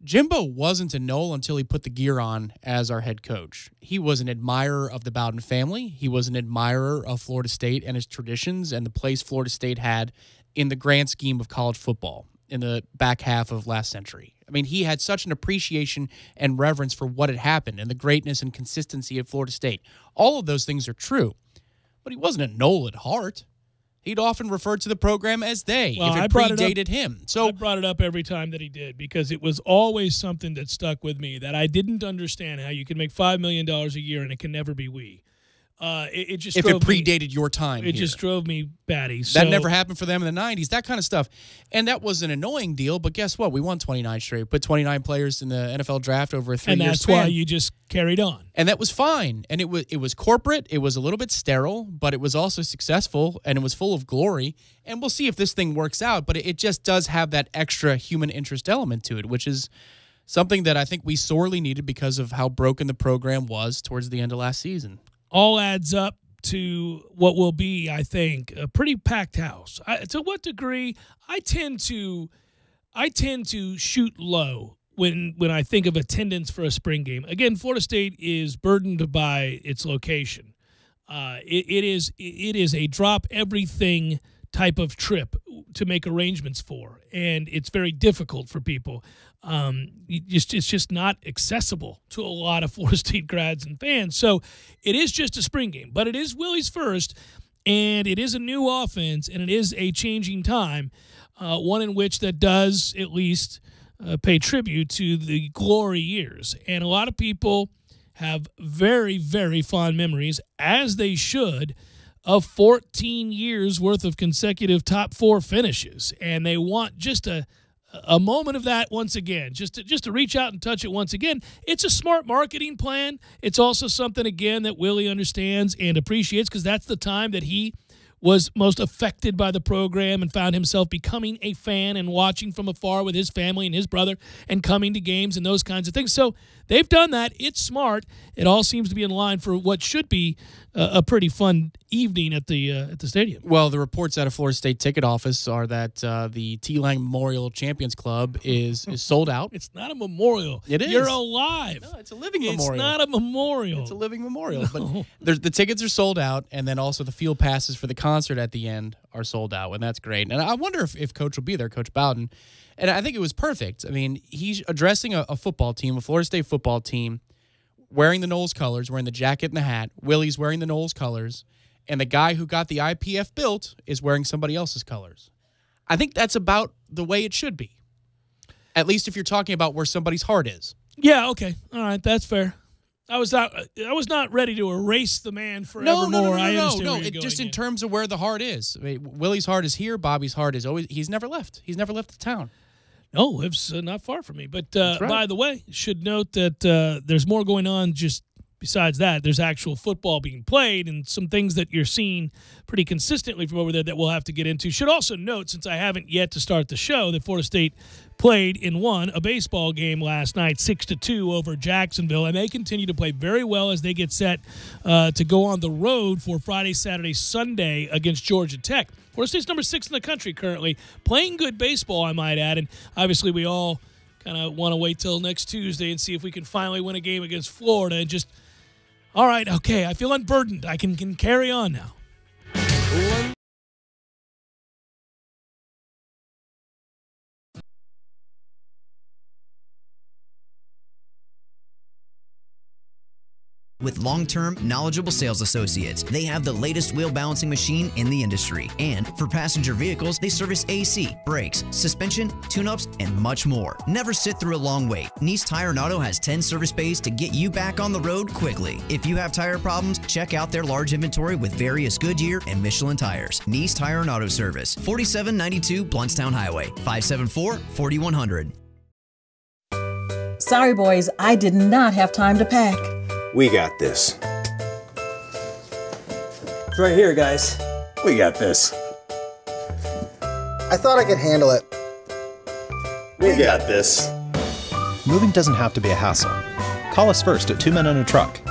Jimbo wasn't a Nole until he put the gear on as our head coach. He was an admirer of the Bowden family. He was an admirer of Florida State and its traditions and the place Florida State had in the grand scheme of college football in the back half of last century. I mean, he had such an appreciation and reverence for what had happened and the greatness and consistency of Florida State. All of those things are true, but he wasn't a Nole at heart. He'd often referred to the program as they, if it predated him. So I brought it up every time that he did because it was always something that stuck with me, that I didn't understand how you can make $5 million a year and it can never be we. It just if it predated your time It just drove me batty. That never happened for them in the 90s, that kind of stuff. And that was an annoying deal, but guess what? We won 29 straight, put 29 players in the NFL draft over a 3-year span. And that's why you just carried on. And that was fine. And it was corporate. It was a little bit sterile, but it was also successful, and it was full of glory. And we'll see if this thing works out, but it just does have that extra human interest element to it, which is something that I think we sorely needed because of how broken the program was towards the end of last season. All adds up to what will be, I think, a pretty packed house. To what degree? I tend to shoot low when I think of attendance for a spring game. Again, Florida State is burdened by its location. It is a drop everything type of trip to make arrangements for, and it's very difficult for people. It's just not accessible to a lot of Florida State grads and fans. So it is just a spring game, but it is Willie's first, and it is a new offense, and it is a changing time, one in which that does at least pay tribute to the glory years. And a lot of people have very, very fond memories, as they should, of 14 years worth of consecutive top 4 finishes, and they want just a moment of that once again, just to reach out and touch it once again. It's a smart marketing plan. It's also something, again, that Willie understands and appreciates, because that's the time that he was most affected by the program and found himself becoming a fan and watching from afar with his family and his brother and coming to games and those kinds of things. So they've done that. It's smart. It all seems to be in line for what should be a pretty fun evening at the stadium. Well, the reports out of Florida State ticket office are that the T. Lang Memorial Champions Club is sold out. It's not a memorial. It is. You're alive. No, it's a living memorial. It's not a memorial. It's a living memorial. No. But the tickets are sold out, and then also the field passes for the concert at the end are sold out, and that's great. And I wonder if Coach will be there, Coach Bowden. And I think it was perfect. I mean, he's addressing a football team, a Florida State football team, wearing the Noles colors, wearing the jacket and the hat. Willie's wearing the Noles colors. And the guy who got the IPF built is wearing somebody else's colors. I think that's about the way it should be. At least if you're talking about where somebody's heart is. Yeah, okay. All right, that's fair. I was not ready to erase the man forevermore. No. Just in terms of where the heart is. I mean, Willie's heart is here. Bobby's heart is always. He's never left. He's never left the town. No, lives not far from me. But right. By the way, should note that there's more going on just besides that. There's actual football being played and some things that you're seeing pretty consistently from over there that we'll have to get into. Should also note, since I haven't yet to start the show, that Florida State played and won a baseball game last night, 6-2 over Jacksonville, and they continue to play very well as they get set to go on the road for Friday, Saturday, Sunday against Georgia Tech. Florida State's number 6 in the country currently, playing good baseball, I might add, and obviously we all kind of want to wait till next Tuesday and see if we can finally win a game against Florida and just, all right, okay, I feel unburdened. I can carry on now. With long-term, knowledgeable sales associates, they have the latest wheel balancing machine in the industry. And for passenger vehicles, they service AC, brakes, suspension, tune-ups, and much more. Never sit through a long wait. Nice Tire and Auto has 10 service bays to get you back on the road quickly. If you have tire problems, check out their large inventory with various Goodyear and Michelin tires. Nice Tire and Auto Service, 4792 Bluntstown Highway, 574-4100. Sorry, boys, I did not have time to pack. We got this. It's right here, guys. We got this. I thought I could handle it. We got this. Moving doesn't have to be a hassle. Call us first at 2 Men and a Truck.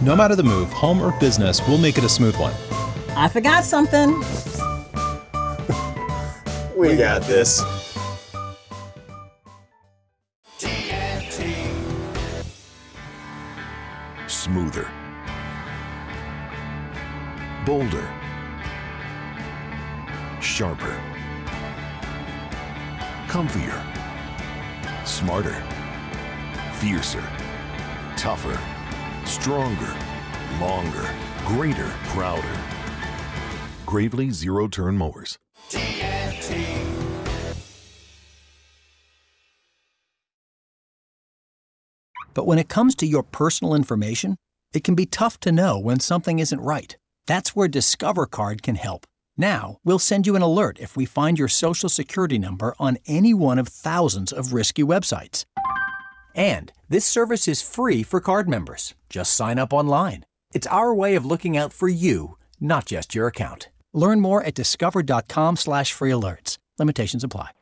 No matter the move, home or business, we'll make it a smooth one. I forgot something. We got this. Smoother, bolder, sharper, comfier, smarter, fiercer, tougher, stronger, longer, greater, prouder. Gravely Zero-Turn Mowers. TNT. But when it comes to your personal information, it can be tough to know when something isn't right. That's where Discover Card can help. Now, we'll send you an alert if we find your Social Security number on any one of thousands of risky websites. And this service is free for card members. Just sign up online. It's our way of looking out for you, not just your account. Learn more at discover.com/free alerts. Limitations apply.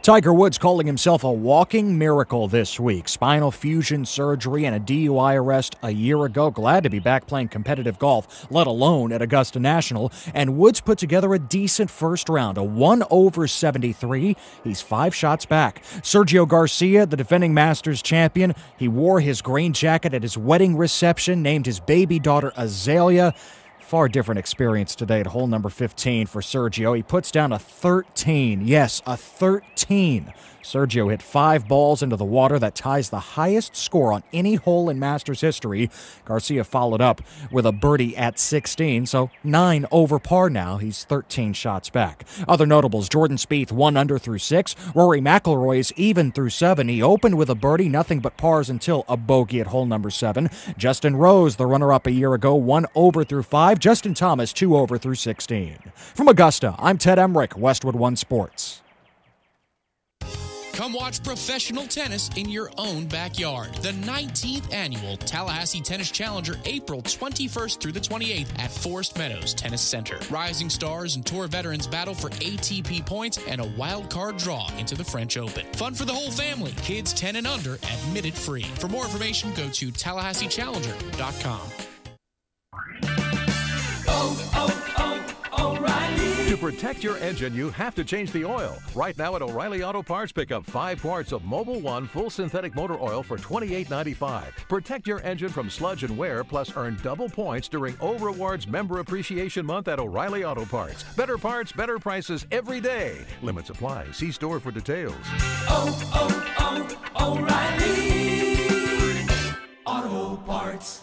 Tiger Woods calling himself a walking miracle this week. Spinal fusion surgery and a DUI arrest a year ago. Glad to be back playing competitive golf, let alone at Augusta National. And Woods put together a decent first round, a 1/73. He's 5 shots back. Sergio Garcia, the defending Masters champion, he wore his green jacket at his wedding reception, named his baby daughter Azalea. Far different experience today at hole number 15 for Sergio. He puts down a 13. Yes, a 13. Sergio hit 5 balls into the water. That ties the highest score on any hole in Masters history. Garcia followed up with a birdie at 16, so 9 over par now. He's 13 shots back. Other notables, Jordan Spieth 1 under through 6. Rory McIlroy's even through 7. He opened with a birdie, nothing but pars until a bogey at hole number 7. Justin Rose, the runner-up a year ago, 1 over through 5. Justin Thomas, 2 over through 16. From Augusta, I'm Ted Emmerich, Westwood One Sports. Come watch professional tennis in your own backyard. The 19th annual Tallahassee Tennis Challenger, April 21st through the 28th at Forest Meadows Tennis Center. Rising stars and tour veterans battle for ATP points and a wild card draw into the French Open. Fun for the whole family. Kids 10 and under, admitted free. For more information, go to TallahasseeChallenger.com. O'Reilly. To protect your engine, you have to change the oil. Right now at O'Reilly Auto Parts, pick up 5 quarts of Mobil 1 full synthetic motor oil for $28.95. Protect your engine from sludge and wear, plus earn double points during O Rewards Member Appreciation Month at O'Reilly Auto Parts. Better parts, better prices every day. Limits apply. See store for details. O'Reilly Auto Parts.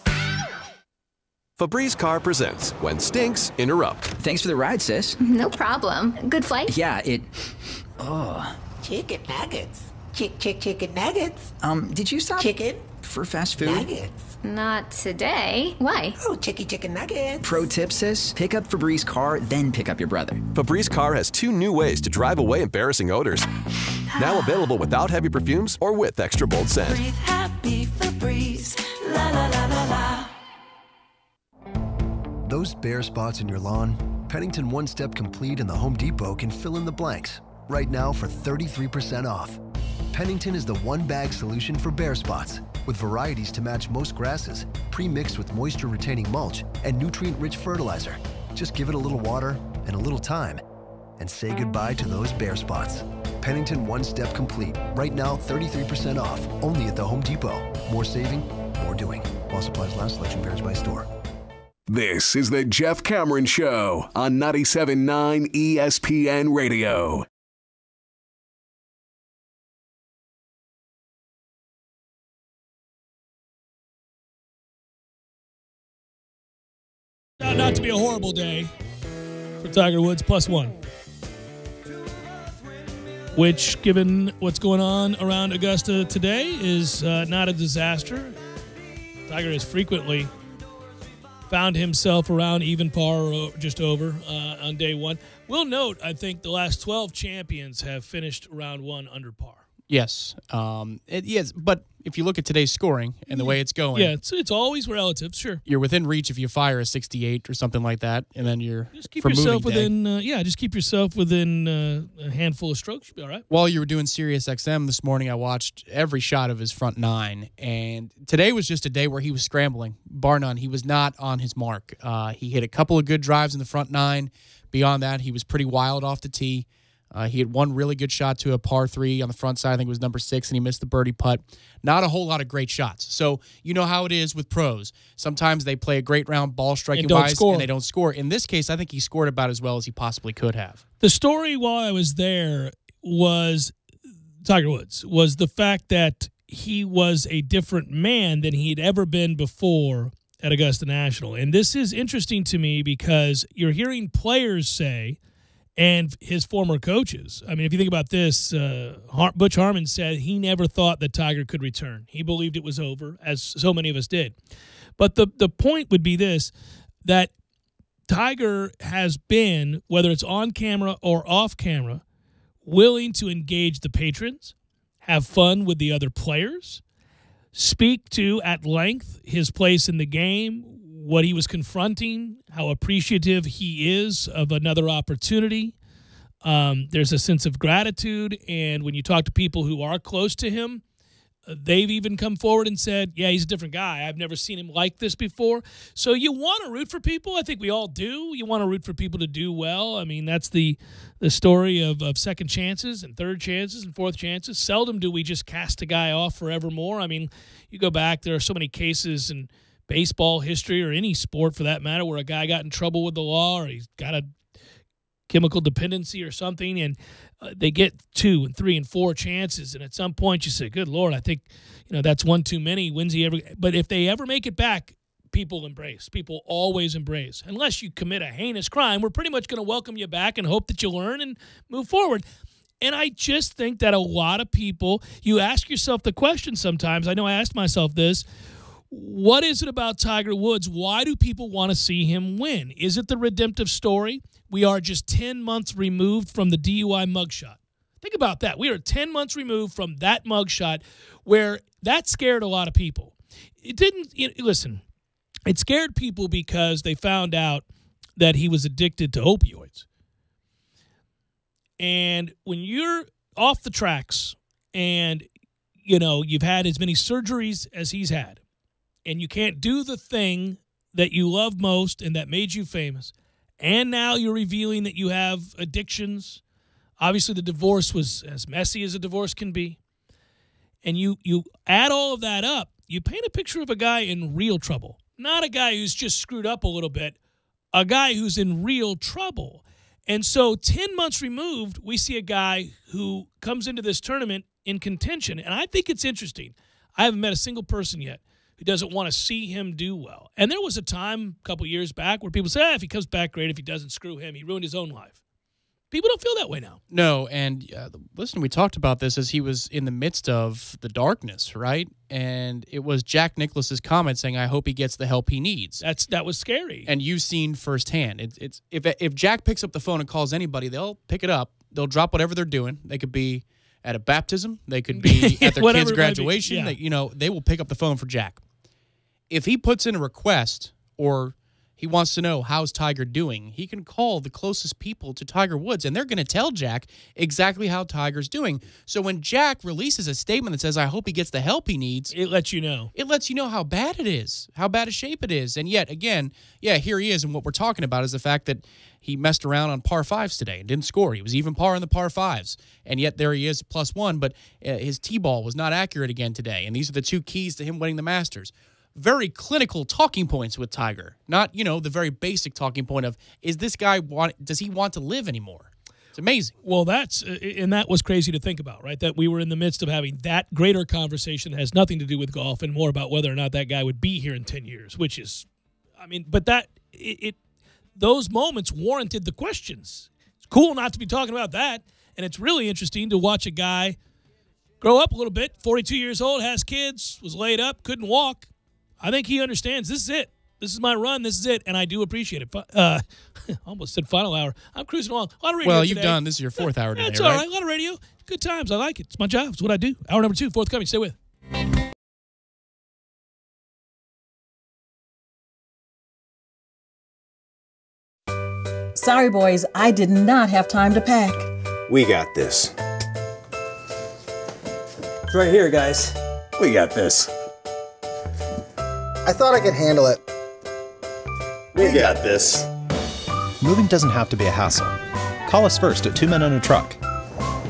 Febreze Car presents When Stinks Interrupt. Thanks for the ride, sis. No problem. Good flight? Yeah, Oh. Chicken nuggets. Chicken nuggets. Did you stop? Chicken. For fast food? Nuggets. Not today. Why? Oh, chicken nuggets. Pro tip, sis. Pick up Febreze Car, then pick up your brother. Febreze Car has 2 new ways to drive away embarrassing odors. Now available without heavy perfumes or with extra bold scent. Breathe happy Febreze. La la la la la. Those bare spots in your lawn, Pennington One Step Complete and the Home Depot can fill in the blanks. Right now for 33% off. Pennington is the one-bag solution for bare spots, with varieties to match most grasses, pre-mixed with moisture-retaining mulch and nutrient-rich fertilizer. Just give it a little water and a little time, and say goodbye to those bare spots. Pennington One Step Complete. Right now, 33% off. Only at the Home Depot. More saving, more doing. While supplies last, selection varies by store. This is the Jeff Cameron Show on 97.9 ESPN Radio. Not to be a horrible day for Tiger Woods, +1. Which, given what's going on around Augusta today, is not a disaster. Tiger has frequently found himself around even par or just over on day 1. We'll note, I think, the last 12 champions have finished round 1 under par. Yes. Yes, but if you look at today's scoring and the way it's going. Yeah, it's always relative, sure. You're within reach if you fire a 68 or something like that, and then you're just keep yourself within. Just keep yourself within a handful of strokes. You'll be all right. While you were doing Sirius XM this morning, I watched every shot of his front 9, and today was just a day where he was scrambling, bar none. He was not on his mark. He hit a couple of good drives in the front 9. Beyond that, he was pretty wild off the tee. He had one really good shot to a par 3 on the front side. I think it was number 6, and he missed the birdie putt. Not a whole lot of great shots. So you know how it is with pros. Sometimes they play a great round ball striking wise, and they don't score. In this case, I think he scored about as well as he possibly could have. The story while I was there was Tiger Woods, was the fact that he was a different man than he'd ever been before at Augusta National. And this is interesting to me because you're hearing players say, and his former coaches. I mean, if you think about this, Butch Harmon said he never thought that Tiger could return. He believed it was over, as so many of us did. But the point would be this, that Tiger has been, whether it's on camera or off camera, willing to engage the patrons, have fun with the other players, speak to at length his place in the game, what he was confronting, how appreciative he is of another opportunity. There's a sense of gratitude, and when you talk to people who are close to him, they've even come forward and said, yeah, he's a different guy. I've never seen him like this before. So you want to root for people. I think we all do. You want to root for people to do well. I mean, that's the story of second chances and third chances and fourth chances. Seldom do we just cast a guy off forevermore. I mean, you go back, there are so many cases in baseball history or any sport for that matter where a guy got in trouble with the law or he's got a chemical dependency or something, and they get 2 and 3 and 4 chances, and at some point you say, good Lord, I think that's one too many. When's he ever? But if they ever make it back, people embrace. People always embrace. Unless you commit a heinous crime, we're pretty much going to welcome you back and hope that you learn and move forward. And I just think that a lot of people, you ask yourself the question sometimes, I know I asked myself this, what is it about Tiger Woods? Why do people want to see him win? Is it the redemptive story? We are just 10 months removed from the DUI mugshot. Think about that. We are 10 months removed from that mugshot where that scared a lot of people. It didn't, listen, it scared people because they found out that he was addicted to opioids. And when you're off the tracks and, you've had as many surgeries as he's had, and you can't do the thing that you love most and that made you famous, and now you're revealing that you have addictions. Obviously, the divorce was as messy as a divorce can be. And you add all of that up, you paint a picture of a guy in real trouble. Not a guy who's just screwed up a little bit, a guy who's in real trouble. And so 10 months removed, we see a guy who comes into this tournament in contention. And I think it's interesting. I haven't met a single person yet who doesn't want to see him do well. And there was a time a couple years back where people say, if he comes back, great. If he doesn't, screw him. He ruined his own life. People don't feel that way now. No, and listen, we talked about this as he was in the midst of the darkness, right? And it was Jack Nicklaus's comment saying, I hope he gets the help he needs. That was scary. And you've seen firsthand. It's if Jack picks up the phone and calls anybody, they'll pick it up. They'll drop whatever they're doing. They could be at a baptism. They could be at their kid's graduation. Yeah. They will pick up the phone for Jack. If he puts in a request or he wants to know how's Tiger doing, he can call the closest people to Tiger Woods, and they're going to tell Jack exactly how Tiger's doing. So when Jack releases a statement that says, I hope he gets the help he needs, it lets you know. It lets you know how bad it is, how bad a shape it is. And yet, again, here he is, and what we're talking about is the fact that he messed around on par 5s today and didn't score. He was even par on the par 5s, and yet there he is, +1, but his tee-ball was not accurate again today, and these are the 2 keys to him winning the Masters. Very clinical talking points with Tiger, not, the very basic talking point of, is this guy does he want to live anymore? It's amazing. Well, that was crazy to think about, right? That we were in the midst of having that greater conversation that has nothing to do with golf and more about whether or not that guy would be here in 10 years, which is, those moments warranted the questions. It's cool not to be talking about that, and it's really interesting to watch a guy grow up a little bit, 42 years old, has kids, was laid up, couldn't walk. I think he understands this is it. This is my run. This is it, and I do appreciate it. Almost said final hour. I'm cruising along. A lot of radio Well, today. you've done. This is your 4th hour today, That's right? all right. A lot of radio. Good times. I like it. It's my job. It's what I do. Hour number 2, forthcoming. Stay with. Sorry, boys, I did not have time to pack. We got this. It's right here, guys. We got this. I thought I could handle it. We got this. Moving doesn't have to be a hassle. Call us first at 2 Men and a Truck.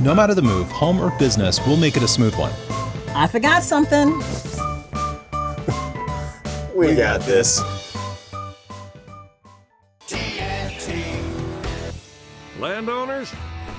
No matter the move, home or business, we'll make it a smooth one. I forgot something. We got this. Landowners,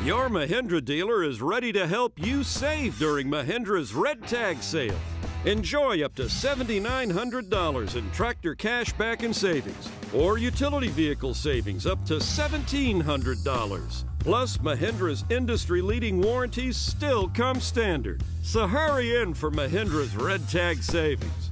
your Mahindra dealer is ready to help you save during Mahindra's Red Tag Sale. Enjoy up to $7,900 in tractor cash back and savings, or utility vehicle savings up to $1,700. Plus, Mahindra's industry-leading warranties still come standard. So hurry in for Mahindra's Red Tag Savings.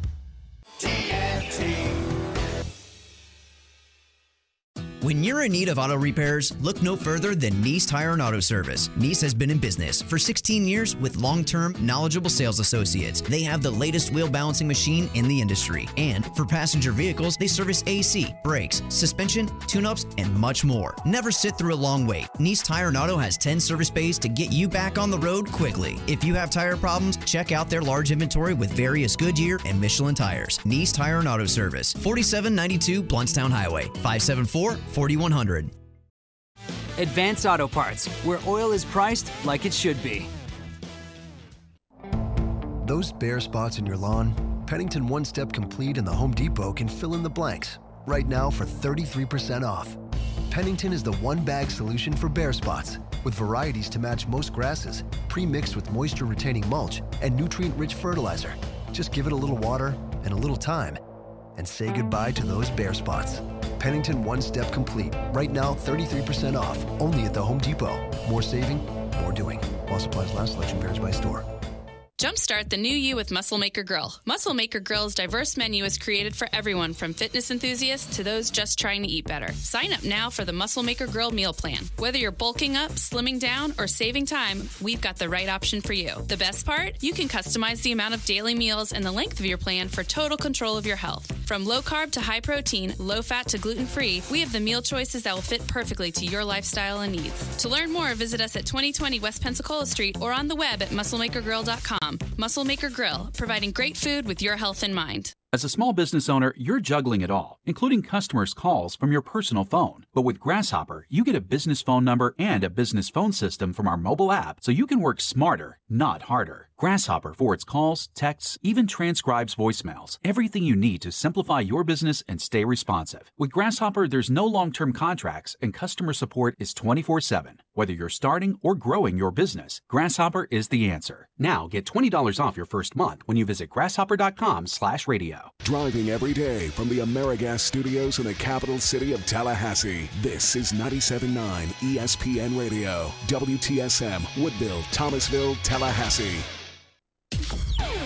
When you're in need of auto repairs, look no further than Nice Tire and Auto Service. Nice has been in business for 16 years with long-term, knowledgeable sales associates. They have the latest wheel balancing machine in the industry. And for passenger vehicles, they service AC, brakes, suspension, tune-ups, and much more. Never sit through a long wait. Nice Tire and Auto has 10 service bays to get you back on the road quickly. If you have tire problems, check out their large inventory with various Goodyear and Michelin tires. Nice Tire and Auto Service, 4792 Bluntstown Highway, 574-4100. Advance Auto Parts, where oil is priced like it should be. Those bare spots in your lawn, Pennington One Step Complete and the Home Depot can fill in the blanks. Right now for 33% off. Pennington is the one-bag solution for bare spots, with varieties to match most grasses, pre-mixed with moisture-retaining mulch and nutrient-rich fertilizer. Just give it a little water and a little time, and say goodbye to those bare spots. Pennington One Step Complete. Right now, 33% off. Only at the Home Depot. More saving, more doing. While supplies last, selection varies by store. Jumpstart the new you with Muscle Maker Grill. Muscle Maker Grill's diverse menu is created for everyone from fitness enthusiasts to those just trying to eat better. Sign up now for the Muscle Maker Grill meal plan. Whether you're bulking up, slimming down, or saving time, we've got the right option for you. The best part? You can customize the amount of daily meals and the length of your plan for total control of your health. From low carb to high protein, low fat to gluten free, we have the meal choices that will fit perfectly to your lifestyle and needs. To learn more, visit us at 2020 West Pensacola Street or on the web at musclemakergrill.com. Muscle Maker Grill, providing great food with your health in mind. As a small business owner, you're juggling it all, including customers' calls from your personal phone. But with Grasshopper, you get a business phone number and a business phone system from our mobile app, so you can work smarter, not harder. Grasshopper forwards calls, texts, even transcribes voicemails. Everything you need to simplify your business and stay responsive. With Grasshopper, there's no long-term contracts, and customer support is 24/7. Whether you're starting or growing your business, Grasshopper is the answer. Now get $20 off your first month when you visit grasshopper.com/radio. Driving every day from the AmeriGas studios in the capital city of Tallahassee, this is 97.9 ESPN Radio, WTSM, Woodville, Thomasville, Tallahassee.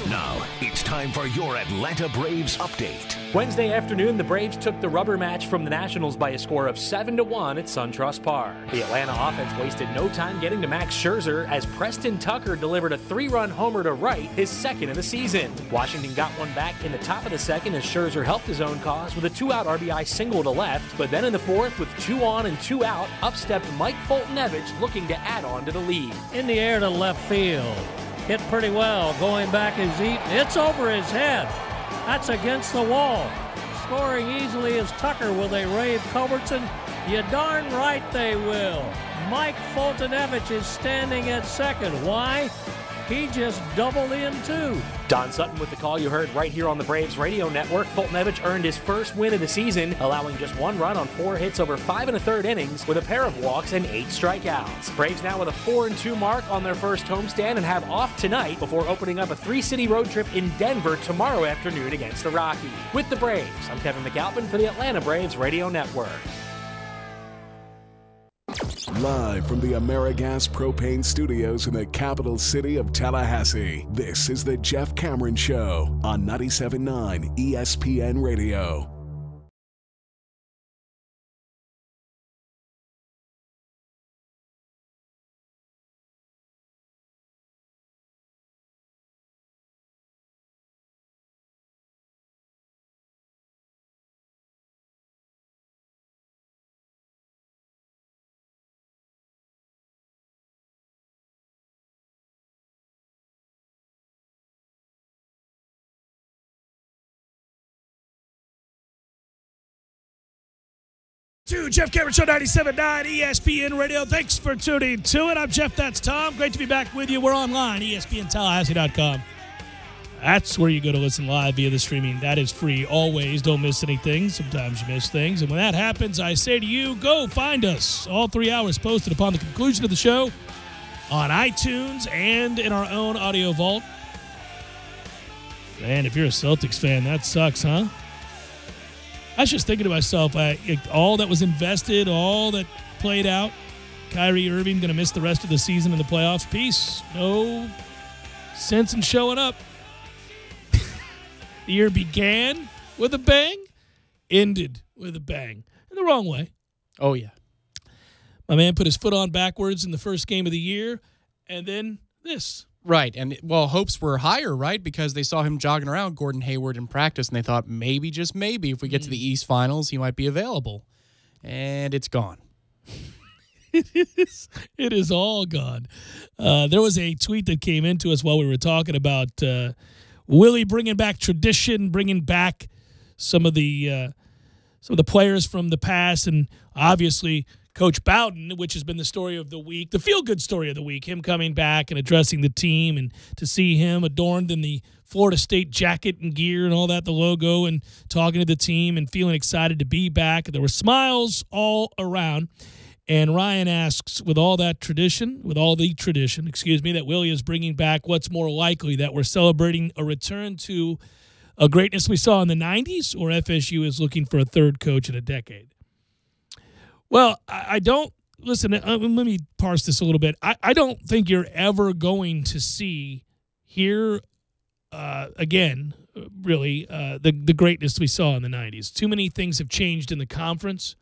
Now, it's time for your Atlanta Braves update. Wednesday afternoon, the Braves took the rubber match from the Nationals by a score of 7-1 at SunTrust Park. The Atlanta offense wasted no time getting to Max Scherzer as Preston Tucker delivered a 3-run homer to right, his second of the season. Washington got one back in the top of the second as Scherzer helped his own cause with a 2-out RBI single to left, but then in the fourth, with 2 on and 2 out, up stepped Mike Foltynewicz looking to add on to the lead. In the air to left field. Hit pretty well. Going back is Eaton. It's over his head. That's against the wall. Scoring easily is Tucker. Will they rave Culbertson? You darn right they will. Mike Foltynewicz is standing at second. Why? He just doubled in too. Don Sutton with the call you heard right here on the Braves radio network. Foltynewicz earned his first win of the season, allowing just 1 run on 4 hits over 5 1/3 innings with a pair of walks and 8 strikeouts. Braves now with a 4-2 mark on their first homestand and have off tonight before opening up a 3-city road trip in Denver tomorrow afternoon against the Rockies. With the Braves, I'm Kevin McAlpin for the Atlanta Braves radio network. Live from the AmeriGas Propane Studios in the capital city of Tallahassee, this is the Jeff Cameron Show on 97.9 ESPN Radio. To Jeff Cameron Show, 97.9 ESPN Radio. Thanks for tuning to it. I'm Jeff, that's Tom. Great to be back with you. We're online, ESPNTallahassee.com. That's where you go to listen live via the streaming. That is free always. Don't miss anything. Sometimes you miss things. And when that happens, I say to you, go find us. All 3 hours posted upon the conclusion of the show on iTunes and in our own audio vault. Man, if you're a Celtics fan, that sucks, huh? I was just thinking to myself, all that was invested, all that played out, Kyrie Irving going to miss the rest of the season in the playoffs. Peace. No sense in showing up. The year began with a bang, ended with a bang. In the wrong way. Oh, yeah. My man put his foot on backwards in the first game of the year, and then this. Right, and, well, hopes were higher, right, because they saw him jogging around Gordon Hayward in practice, and they thought maybe, just maybe, if we get to the East Finals, he might be available. And it's gone. It is all gone. There was a tweet that came into us while we were talking about Willie bringing back tradition, bringing back some of the players from the past, and obviously Coach Bowden, which has been the story of the week, the feel-good story of the week, him coming back and addressing the team, and to see him adorned in the Florida State jacket and gear and all that, the logo, and talking to the team and feeling excited to be back. There were smiles all around. And Ryan asks, with all the tradition that Willie is bringing back, what's more likely, that we're celebrating a return to a greatness we saw in the 90s, or FSU is looking for a third coach in a decade? Well, I don't – listen, let me parse this a little bit. I don't think you're ever going to see here again, really, the greatness we saw in the 90s. Too many things have changed in the conference.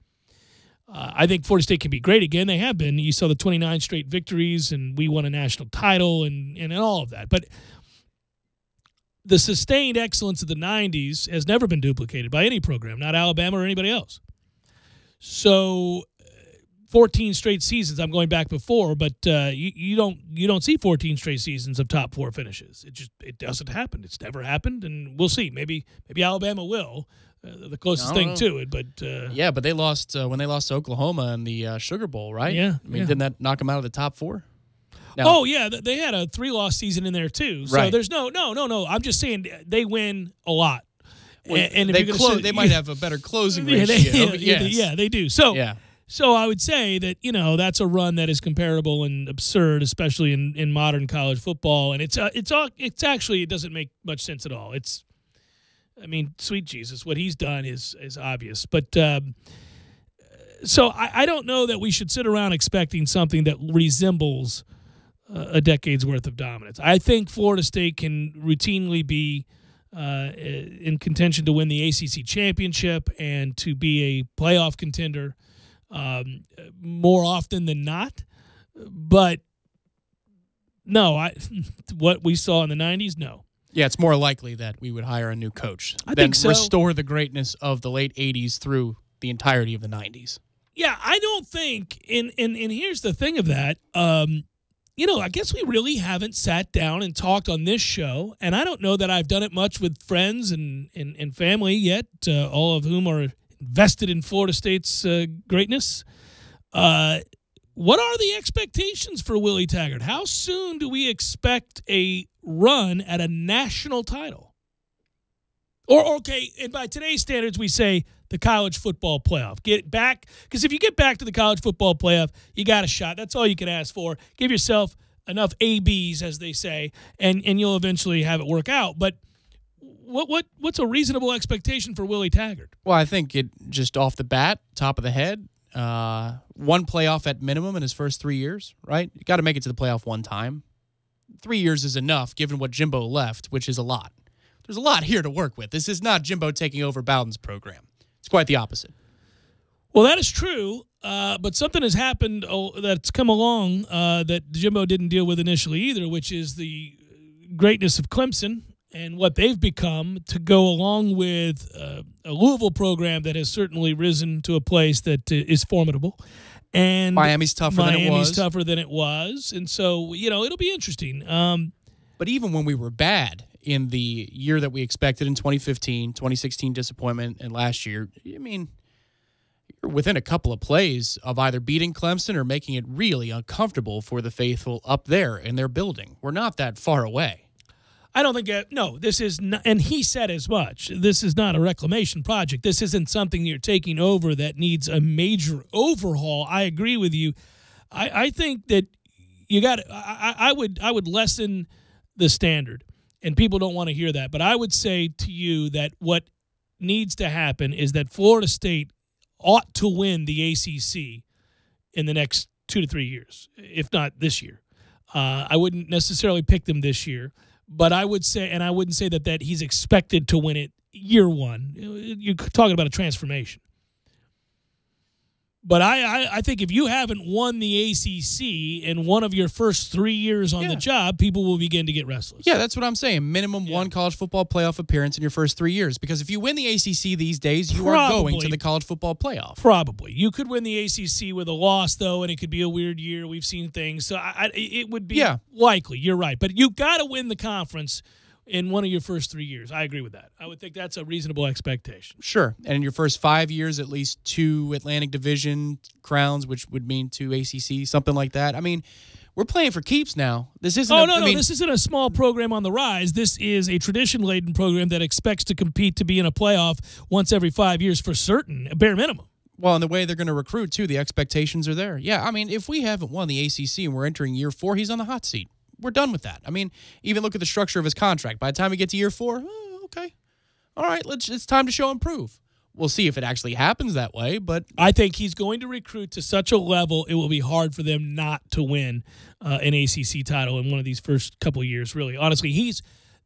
I think Florida State can be great again. They have been. You saw the 29 straight victories, and we won a national title and all of that. But the sustained excellence of the 90s has never been duplicated by any program, not Alabama or anybody else. So 14 straight seasons, I'm going back before, but you don't see 14 straight seasons of top four finishes. It doesn't happen. It's never happened, and we'll see. Maybe Alabama will. The closest thing to it, but yeah, but they lost when they lost to Oklahoma in the Sugar Bowl, right? Yeah, I mean, didn't that knock them out of the top four? Oh yeah, they had a 3-loss season in there too. So right. There's no. I'm just saying they win a lot, and if they might have a better closing ratio. Yeah, they do. So I would say that that's a run that is comparable and absurd, especially in modern college football, and it's actually, it doesn't make much sense at all. I mean, sweet Jesus, what he's done is obvious. But so I don't know that we should sit around expecting something that resembles a decade's worth of dominance. I think Florida State can routinely be in contention to win the ACC championship and to be a playoff contender more often than not. But no, what we saw in the 90s, no. Yeah, it's more likely that we would hire a new coach than restore the greatness of the late 80s through the entirety of the 90s. Yeah, I don't think, and here's the thing of that, I guess we really haven't sat down and talked on this show, and I don't know that I've done it much with friends and family yet, all of whom are invested in Florida State's greatness. What are the expectations for Willie Taggart? How soon do we expect a run at a national title? Or, okay, and by today's standards, we say the college football playoff. Get back, because if you get back to the college football playoff, you got a shot. That's all you can ask for. Give yourself enough ABs, as they say, and you'll eventually have it work out. But what's a reasonable expectation for Willie Taggart? Well, I think it just off the bat, top of the head, one playoff at minimum in his first 3 years, right? You got to make it to the playoff one time. 3 years is enough, given what Jimbo left, which is a lot. There's a lot here to work with. This is not Jimbo taking over Bowden's program. It's quite the opposite. Well, that is true, but something has happened that's come along that Jimbo didn't deal with initially either, which is the greatness of Clemson and what they've become, to go along with a Louisville program that has certainly risen to a place that is formidable. And Miami's tougher than it was. And so, it'll be interesting. But even when we were bad in the year that we expected in 2015, 2016 disappointment, and last year, I mean, you're within a couple of plays of either beating Clemson or making it really uncomfortable for the faithful up there in their building. We're not that far away. I don't think this is not, and he said as much. This is not a reclamation project. This isn't something you're taking over that needs a major overhaul. I agree with you. I think that you got. I would lessen the standard, and people don't want to hear that. But I would say to you that what needs to happen is that Florida State ought to win the ACC in the next 2 to 3 years, if not this year. I wouldn't necessarily pick them this year. But I would say, and I wouldn't say that he's expected to win it year one. You're talking about a transformation. But I think if you haven't won the ACC in one of your first 3 years on the job, people will begin to get restless. Yeah, that's what I'm saying. Minimum one college football playoff appearance in your first 3 years. Because if you win the ACC these days, you are going to the college football playoff. Probably. You could win the ACC with a loss, though, and it could be a weird year. We've seen things. So it would be likely. You're right. But you've got to win the conference in one of your first 3 years. I agree with that. I would think that's a reasonable expectation. Sure. And in your first 5 years, at least 2 Atlantic Division crowns, which would mean 2 ACC, something like that. I mean, we're playing for keeps now. This isn't this isn't a small program on the rise. This is a tradition-laden program that expects to compete to be in a playoff once every 5 years for certain, a bare minimum. Well, and the way they're going to recruit, too, the expectations are there. Yeah, I mean, if we haven't won the ACC and we're entering year 4, he's on the hot seat. We're done with that. I mean, even look at the structure of his contract. By the time we get to year 4, okay. All right, it's time to show and prove. We'll see if it actually happens that way, but I think he's going to recruit to such a level it will be hard for them not to win an ACC title in one of these first couple of years, really. Honestly,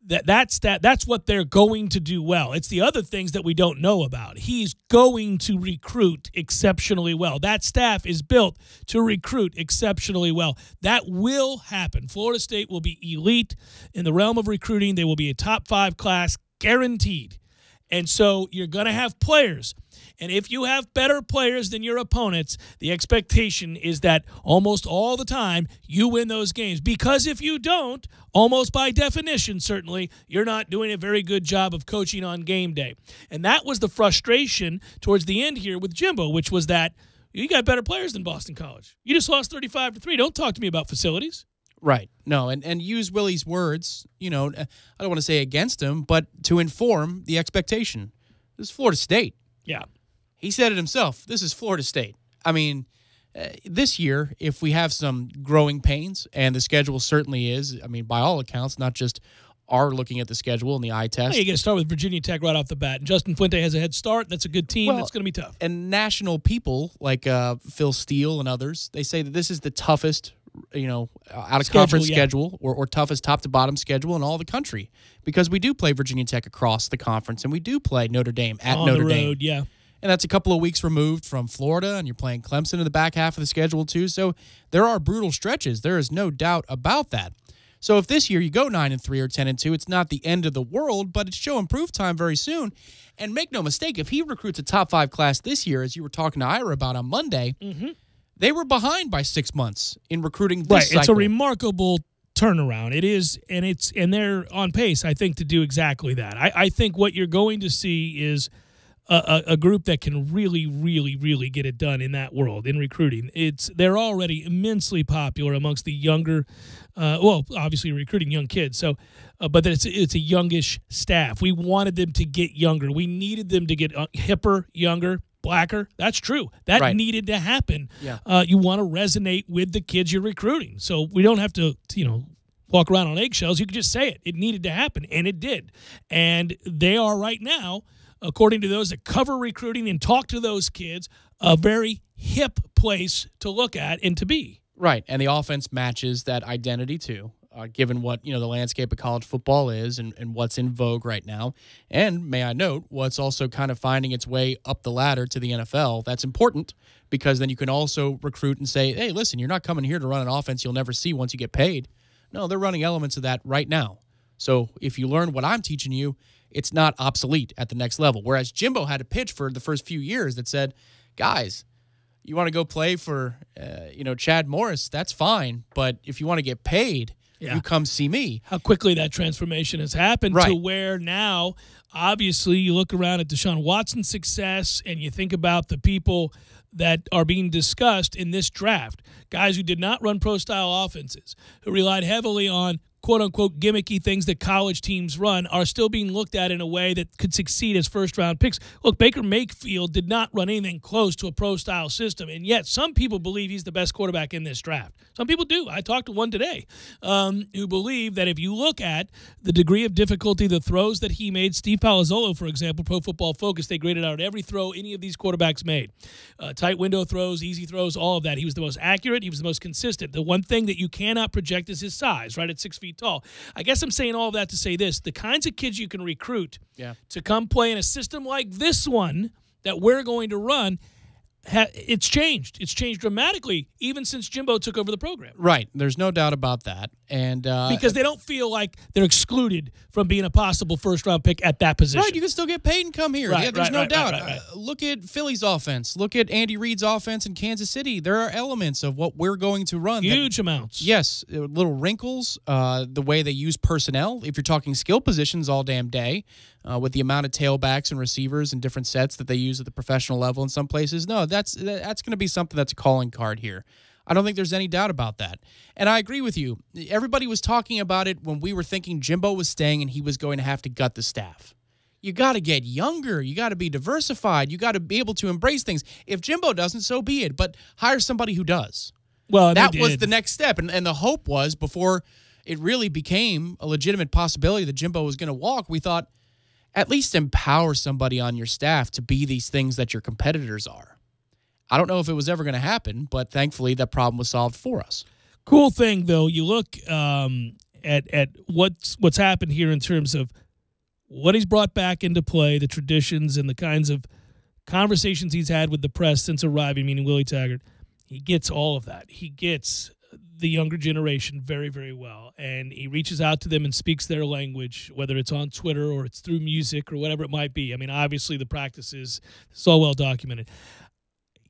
that's what they're going to do well. It's the other things that we don't know about. He's going to recruit exceptionally well. That staff is built to recruit exceptionally well. That will happen. Florida State will be elite in the realm of recruiting. They will be a top 5 class, guaranteed. And so you're going to have players. And if you have better players than your opponents, the expectation is that almost all the time you win those games. Because if you don't, almost by definition, certainly, you're not doing a very good job of coaching on game day. And that was the frustration towards the end here with Jimbo, which was that you got better players than Boston College. You just lost 35-3. Don't talk to me about facilities. Right. No, and use Willie's words, I don't want to say against him, but to inform the expectation. This is Florida State. Yeah. He said it himself. This is Florida State. I mean, this year, if we have some growing pains, and the schedule certainly is, I mean, by all accounts, not just our looking at the schedule and the eye test. Well, you got to start with Virginia Tech right off the bat. And Justin Fuente has a head start. That's a good team. That's going to be tough. And national people like Phil Steele and others, they say that this is the toughest out-of-conference schedule or toughest top-to-bottom schedule in all the country, because we do play Virginia Tech across the conference, and we do play Notre Dame at Notre Dame. Yeah. And that's a couple of weeks removed from Florida, and you're playing Clemson in the back half of the schedule too. So there are brutal stretches. There is no doubt about that. So if this year you go 9-3 or 10-2, it's not the end of the world, but it's show and prove time very soon. And make no mistake, if he recruits a top 5 class this year, as you were talking to Ira about on Monday, they were behind by 6 months in recruiting this cycle. It's a remarkable turnaround. It is, and they're on pace, I think, to do exactly that. I think what you're going to see is a group that can really, really, really get it done in that world, in recruiting. They're already immensely popular amongst the younger, obviously recruiting young kids. So, but it's a youngish staff. We wanted them to get younger. We needed them to get hipper, younger, blacker. That's true. That needed to happen. Yeah. You want to resonate with the kids you're recruiting. So we don't have to, walk around on eggshells. You can just say it. It needed to happen, and it did. And they are right now, according to those that cover recruiting and talk to those kids, a very hip place to look at and to be. Right, and the offense matches that identity too, given what the landscape of college football is and what's in vogue right now. And may I note, what's also kind of finding its way up the ladder to the NFL. That's important because then you can also recruit and say, hey, listen, you're not coming here to run an offense you'll never see once you get paid. No, they're running elements of that right now. So if you learn what I'm teaching you, it's not obsolete at the next level. Whereas Jimbo had a pitch for the first few years that said, guys, you want to go play for, Chad Morris, that's fine. But if you want to get paid, you come see me. How quickly that transformation has happened to where now, obviously, you look around at Deshaun Watson's success and you think about the people that are being discussed in this draft. Guys who did not run pro-style offenses, who relied heavily on quote-unquote gimmicky things that college teams run, are still being looked at in a way that could succeed as first-round picks. Look, Baker Mayfield did not run anything close to a pro-style system, and yet some people believe he's the best quarterback in this draft. Some people do. I talked to one today who believe that if you look at the degree of difficulty, the throws that he made, Steve Palazzolo, for example, Pro Football Focus, they graded out every throw any of these quarterbacks made. Tight window throws, easy throws, all of that. He was the most accurate. He was the most consistent. The one thing that you cannot project is his size, right, at 6 feet tall. I guess I'm saying all of that to say this. The kinds of kids you can recruit to come play in a system like this one that we're going to run it's changed. It's changed dramatically even since Jimbo took over the program. Right. There's no doubt about that. And because they don't feel like they're excluded from being a possible first-round pick at that position. Right, you can still get paid and come here. Right, yeah, there's no doubt. Right. Look at Philly's offense. Look at Andy Reid's offense in Kansas City. There are elements of what we're going to run. Huge amounts. Yes, little wrinkles. The way they use personnel. If you're talking skill positions all damn day, with the amount of tailbacks and receivers and different sets that they use at the professional level in some places, no, that's going to be something that's a calling card here. I don't think there's any doubt about that. And I agree with you. Everybody was talking about it when we were thinking Jimbo was staying and he was going to have to gut the staff. You got to get younger. You got to be diversified. You got to be able to embrace things. If Jimbo doesn't, so be it. But hire somebody who does. Well, that was the next step. And the hope was, before it really became a legitimate possibility that Jimbo was going to walk, we thought, at least empower somebody on your staff to be these things that your competitors are. I don't know if it was ever going to happen, but thankfully that problem was solved for us. Cool thing, though, you look at what's happened here in terms of what he's brought back into play, the traditions and the kinds of conversations he's had with the press since arriving, meaning Willie Taggart. He gets all of that. He gets the younger generation very, very well, and he reaches out to them and speaks their language, whether it's on Twitter or it's through music or whatever it might be. I mean, obviously the practice is so well documented.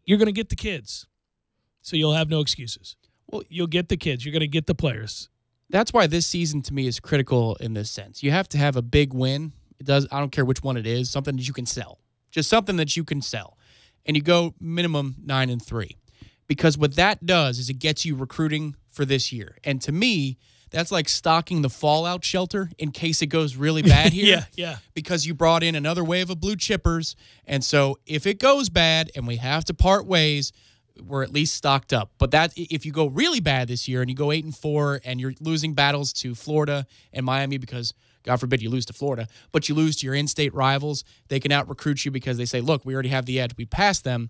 You're going to get the kids, so you'll have no excuses. Well, you'll get the kids. You're going to get the players. That's why this season to me is critical in this sense. You have to have a big win. It does. I don't care which one it is. Something that you can sell. Just something that you can sell. And you go minimum 9-3. Because what that does is it gets you recruiting for this year. And to me, that's like stocking the fallout shelter in case it goes really bad here. Yeah. Because you brought in another wave of blue chippers. And so if it goes bad and we have to part ways, we're at least stocked up. But that if you go really bad this year and you go 8-4 and you're losing battles to Florida and Miami because, God forbid, you lose to Florida, but you lose to your in-state rivals, they can out-recruit you because they say, look, we already have the edge. We passed them.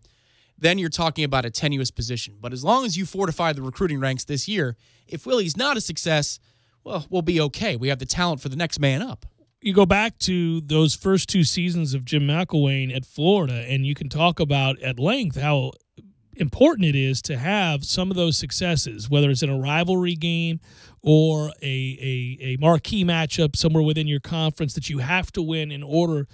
Then you're talking about a tenuous position. But as long as you fortify the recruiting ranks this year, if Willie's not a success, well, we'll be okay. We have the talent for the next man up. You go back to those first 2 seasons of Jim McElwain at Florida, and you can talk about at length how important it is to have some of those successes, whether it's in a rivalry game or a marquee matchup somewhere within your conference that you have to win in order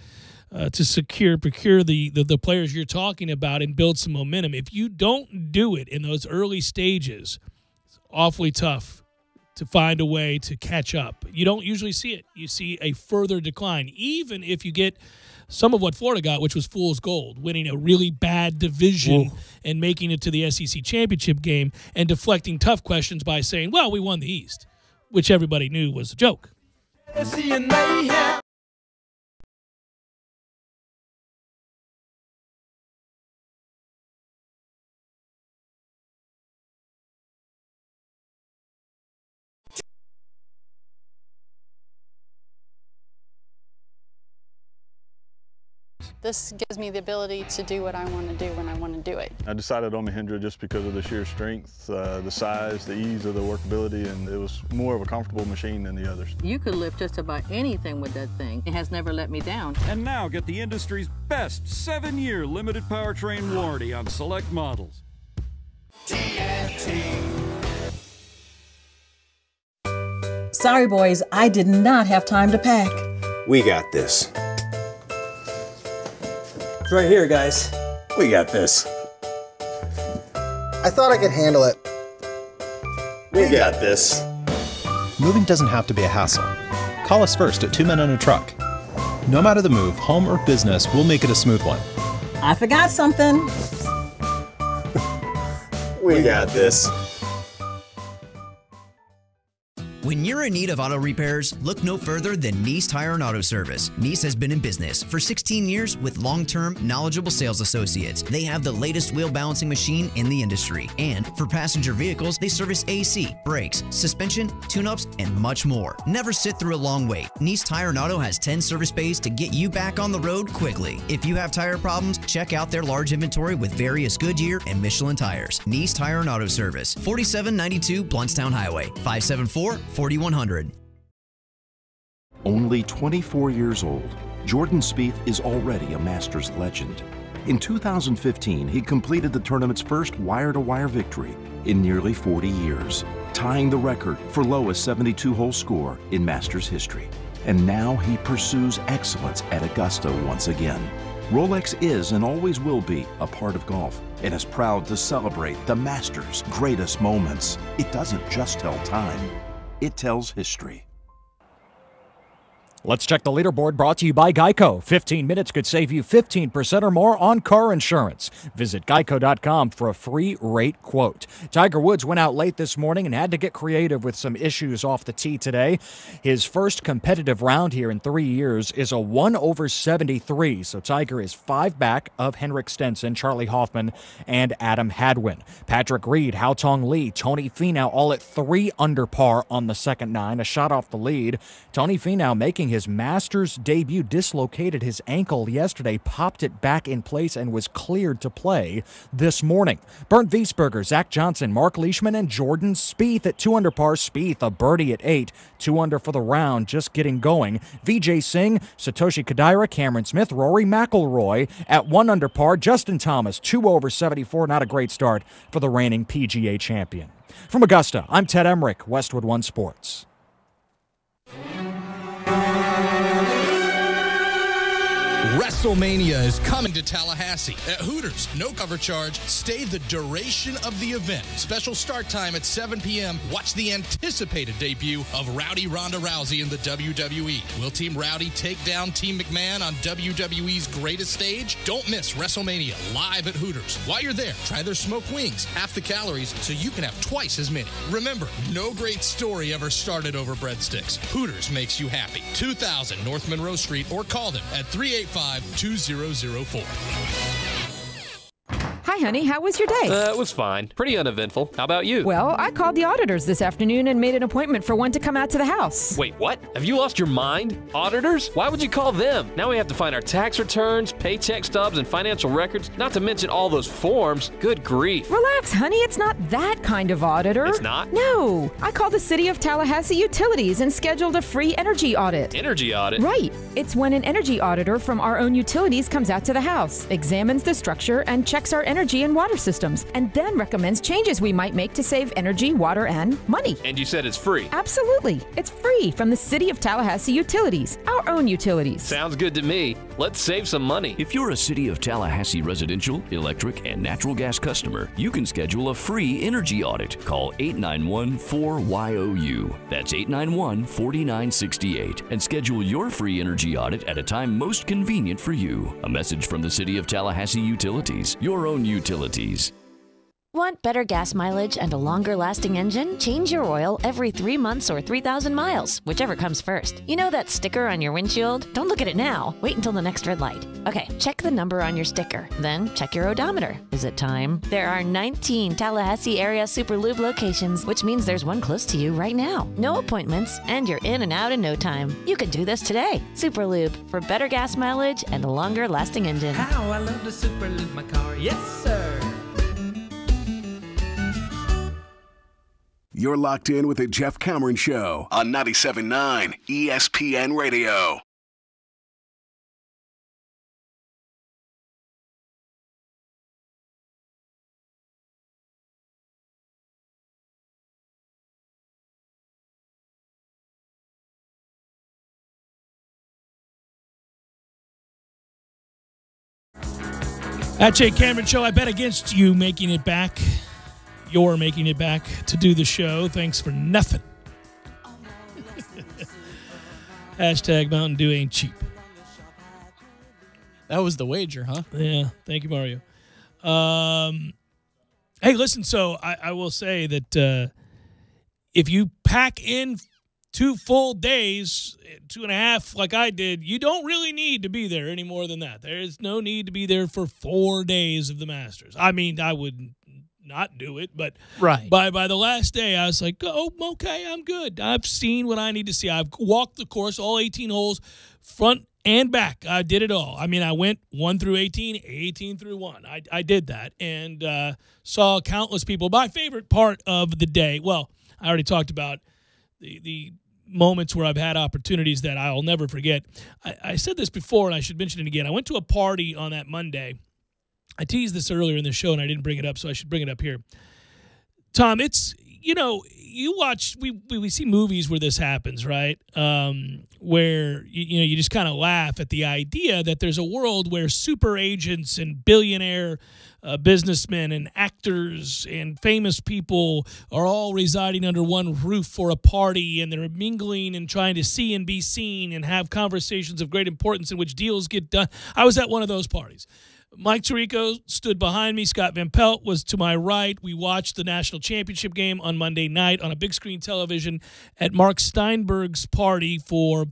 to procure the players you're talking about and build some momentum. If you don't do it in those early stages, it's awfully tough to find a way to catch up. You don't usually see it. You see a further decline, even if you get some of what Florida got, which was fool's gold, winning a really bad division and making it to the SEC championship game and deflecting tough questions by saying, well, we won the East, which everybody knew was a joke. This gives me the ability to do what I want to do when I want to do it. I decided on Mahindra just because of the sheer strength, the size, the ease of the workability, and it was more of a comfortable machine than the others. You could lift just about anything with that thing. It has never let me down. And now get the industry's best 7-year limited powertrain warranty on select models. TNT. Sorry, boys, I did not have time to pack. We got this. It's right here, guys. We got this. I thought I could handle it. We got this. Moving doesn't have to be a hassle. Call us first at 2 Men and a Truck. No matter the move, home or business, we'll make it a smooth one. I forgot something. We got this. When you're in need of auto repairs, look no further than Nice Tire and Auto Service. Nice has been in business for 16 years with long-term, knowledgeable sales associates. They have the latest wheel balancing machine in the industry. And for passenger vehicles, they service AC, brakes, suspension, tune-ups, and much more. Never sit through a long wait. Nice Tire and Auto has 10 service bays to get you back on the road quickly. If you have tire problems, check out their large inventory with various Goodyear and Michelin tires. Nice Tire and Auto Service, 4792 Bluntstown Highway, 574-4100. Only 24 years old, Jordan Spieth is already a Masters legend. In 2015, he completed the tournament's first wire-to-wire victory in nearly 40 years, tying the record for lowest 72-hole score in Masters history. And now he pursues excellence at Augusta once again. Rolex is and always will be a part of golf and is proud to celebrate the Masters' greatest moments. It doesn't just tell time, it tells history. Let's check the leaderboard, brought to you by Geico. 15 minutes could save you 15% or more on car insurance. Visit geico.com for a free rate quote. Tiger Woods went out late this morning and had to get creative with some issues off the tee today. His first competitive round here in 3 years is a 1/73, so Tiger is 5 back of Henrik Stenson, Charlie Hoffman, and Adam Hadwin. Patrick Reed, Haotong Li, Tony Finau all at 3 under par on the second 9, a shot off the lead. Tony Finau making his Masters debut, dislocated his ankle yesterday, popped it back in place, and was cleared to play this morning. Bernd Wiesberger, Zach Johnson, Mark Leishman, and Jordan Spieth at 2 under par. Spieth a birdie at 8, 2 under for the round, just getting going. Vijay Singh, Satoshi Kodaira, Cameron Smith, Rory McIlroy at 1 under par. Justin Thomas 2/74, not a great start for the reigning PGA champion. From Augusta, I'm Ted Emmerich, Westwood One Sports. WrestleMania is coming to Tallahassee. At Hooters, no cover charge. Stay the duration of the event. Special start time at 7 p.m. Watch the anticipated debut of Rowdy Ronda Rousey in the WWE. Will Team Rowdy take down Team McMahon on WWE's greatest stage? Don't miss WrestleMania live at Hooters. While you're there, try their smoked wings, half the calories, so you can have twice as many. Remember, no great story ever started over breadsticks. Hooters makes you happy. 2000 North Monroe Street, or call them at 385-2004. Hi, honey. How was your day? It was fine. Pretty uneventful. How about you? Well, I called the auditors this afternoon and made an appointment for one to come out to the house. Wait, what? Have you lost your mind? Auditors? Why would you call them? Now we have to find our tax returns, paycheck stubs, and financial records, not to mention all those forms. Good grief. Relax, honey. It's not that kind of auditor. It's not? No. I called the City of Tallahassee Utilities and scheduled a free energy audit. Energy audit? Right. It's when an energy auditor from our own utilities comes out to the house, examines the structure, and checks our energy and water systems, and then recommends changes we might make to save energy, water, and money. And you said it's free? Absolutely. It's free from the City of Tallahassee Utilities, our own utilities. Sounds good to me. Let's save some money. If you're a City of Tallahassee residential, electric, and natural gas customer, you can schedule a free energy audit. Call 891-4YOU. That's 891-4968. And schedule your free energy audit at a time most convenient for you. A message from the City of Tallahassee Utilities, your own utilities. Want better gas mileage and a longer-lasting engine? Change your oil every 3 months or 3,000 miles, whichever comes first. You know that sticker on your windshield? Don't look at it now. Wait until the next red light. Okay, check the number on your sticker. Then check your odometer. Is it time? There are 19 Tallahassee area Super Lube locations, which means there's one close to you right now. No appointments, and you're in and out in no time. You can do this today. Super Lube, for better gas mileage and a longer-lasting engine. How I love to Super Lube my car. Yes, sir. You're locked in with the Jeff Cameron Show on 97.9 ESPN Radio. At Jay Cameron Show, I bet against you making it back. You're making it back to do the show. Thanks for nothing. Hashtag Mountain Dew ain't cheap. That was the wager, huh? Yeah. Thank you, Mario. Hey, listen, so I will say that if you pack in 2 full days, 2.5 like I did, you don't really need to be there any more than that. There is no need to be there for 4 days of the Masters. I mean, I would not do it, but right. by the last day, I was like, oh, okay, I'm good. I've seen what I need to see. I've walked the course, all 18 holes, front and back. I did it all. I mean, I went 1 through 18, 18 through 1. I did that and saw countless people. My favorite part of the day, well, I already talked about the moments where I've had opportunities that I'll never forget. I said this before, and I should mention it again. I went to a party on that Monday I teased this earlier in the show, and I didn't bring it up, so I should bring it up here. Tom, it's, you watch, we see movies where this happens, right? Where, you just kind of laugh at the idea that there's a world where super agents and billionaire businessmen and actors and famous people are all residing under one roof for a party, and they're mingling and trying to see and be seen and have conversations of great importance in which deals get done. I was at one of those parties. Mike Tirico stood behind me. Scott Van Pelt was to my right. We watched the national championship game on Monday night on a big screen television at Mark Steinberg's party for,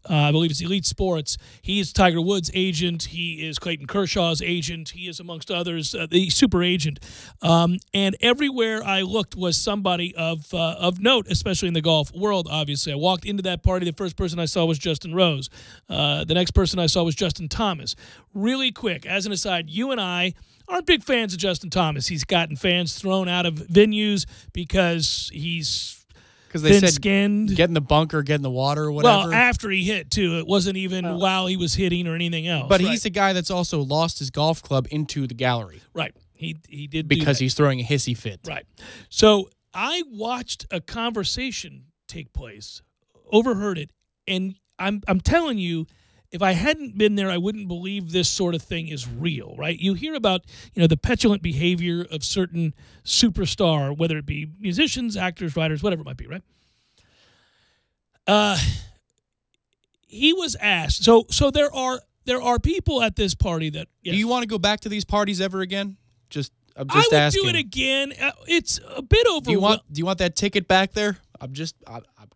I believe it's Elite Sports. He is Tiger Woods' agent. He is Clayton Kershaw's agent. He is, amongst others, the super agent. And everywhere I looked was somebody of note, especially in the golf world, obviously. I walked into that party. The first person I saw was Justin Rose. The next person I saw was Justin Thomas. Really quick, as an aside, you and I aren't big fans of Justin Thomas. He's gotten fans thrown out of venues because he's thin-skinned. Get in the bunker, get in the water, or whatever. Well, after he hit, too. It wasn't even while he was hitting or anything else. But he's the guy that's also lost his golf club into the gallery. Right. He did because he's throwing a hissy fit. Right. So I watched a conversation take place, overheard it, and I'm telling you, if I hadn't been there, I wouldn't believe this sort of thing is real, right? You hear about, the petulant behavior of certain superstar, whether it be musicians, actors, writers, whatever it might be, right? He was asked. So there are people at this party that. Yes. Do you want to go back to these parties ever again? I'm just asking. I would do it again. It's a bit overwhelming. Do you want that ticket back there? I'm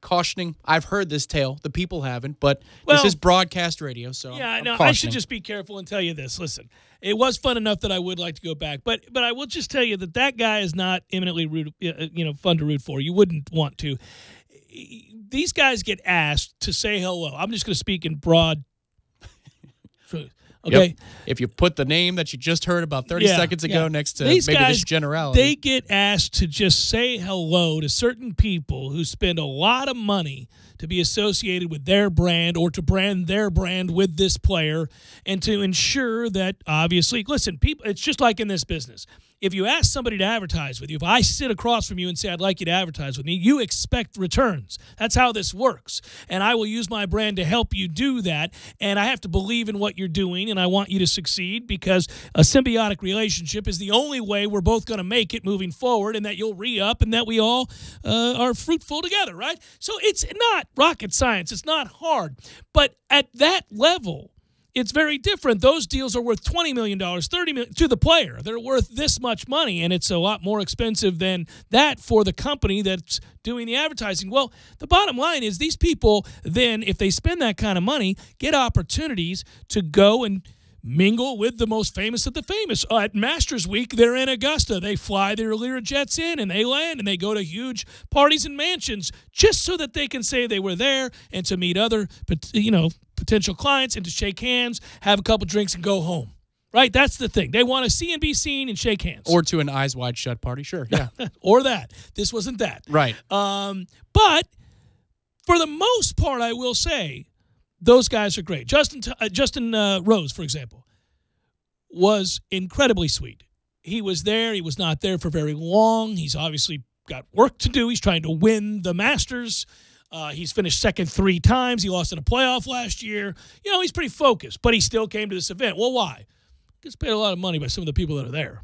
cautioning. I've heard this tale. The people haven't, but this is broadcast radio, so I'm cautioning. I should just be careful and tell you this. Listen, it was fun enough that I would like to go back, but I will just tell you that guy is not eminently fun to root for. You wouldn't want to. These guys get asked to say hello. I'm just going to speak in broad truth. Okay. Yep. If you put the name that you just heard about 30 seconds ago next to these maybe guys, this generality. They get asked to just say hello to certain people who spend a lot of money to be associated with their brand or to brand their brand with this player and to ensure that, obviously, listen, people, it's just like in this business. If you ask somebody to advertise with you, if I sit across from you and say, I'd like you to advertise with me, you expect returns. That's how this works. And I will use my brand to help you do that. And I have to believe in what you're doing, and I want you to succeed because a symbiotic relationship is the only way we're both going to make it moving forward, and that you'll re-up and that we all are fruitful together, right? So it's not rocket science. It's not hard. But at that level, it's very different. Those deals are worth $20 million, $30 million to the player. They're worth this much money, and it's a lot more expensive than that for the company that's doing the advertising. Well, the bottom line is these people then, if they spend that kind of money, get opportunities to go and mingle with the most famous of the famous. At Masters Week, they're in Augusta. They fly their Learjets in, and they land, and they go to huge parties and mansions just so that they can say they were there and to meet other, potential clients and to shake hands, have a couple drinks, and go home. Right? That's the thing. They want to see and be seen and shake hands. Or to an Eyes Wide Shut party, sure. Yeah. Or that. This wasn't that. Right. But for the most part, I will say, those guys are great. Justin Rose, for example, was incredibly sweet. He was there. He was not there for very long. He's obviously got work to do. He's trying to win the Masters. He's finished second 3 times. He lost in a playoff last year. He's pretty focused, but he still came to this event. Well, why? He gets paid a lot of money by some of the people that are there.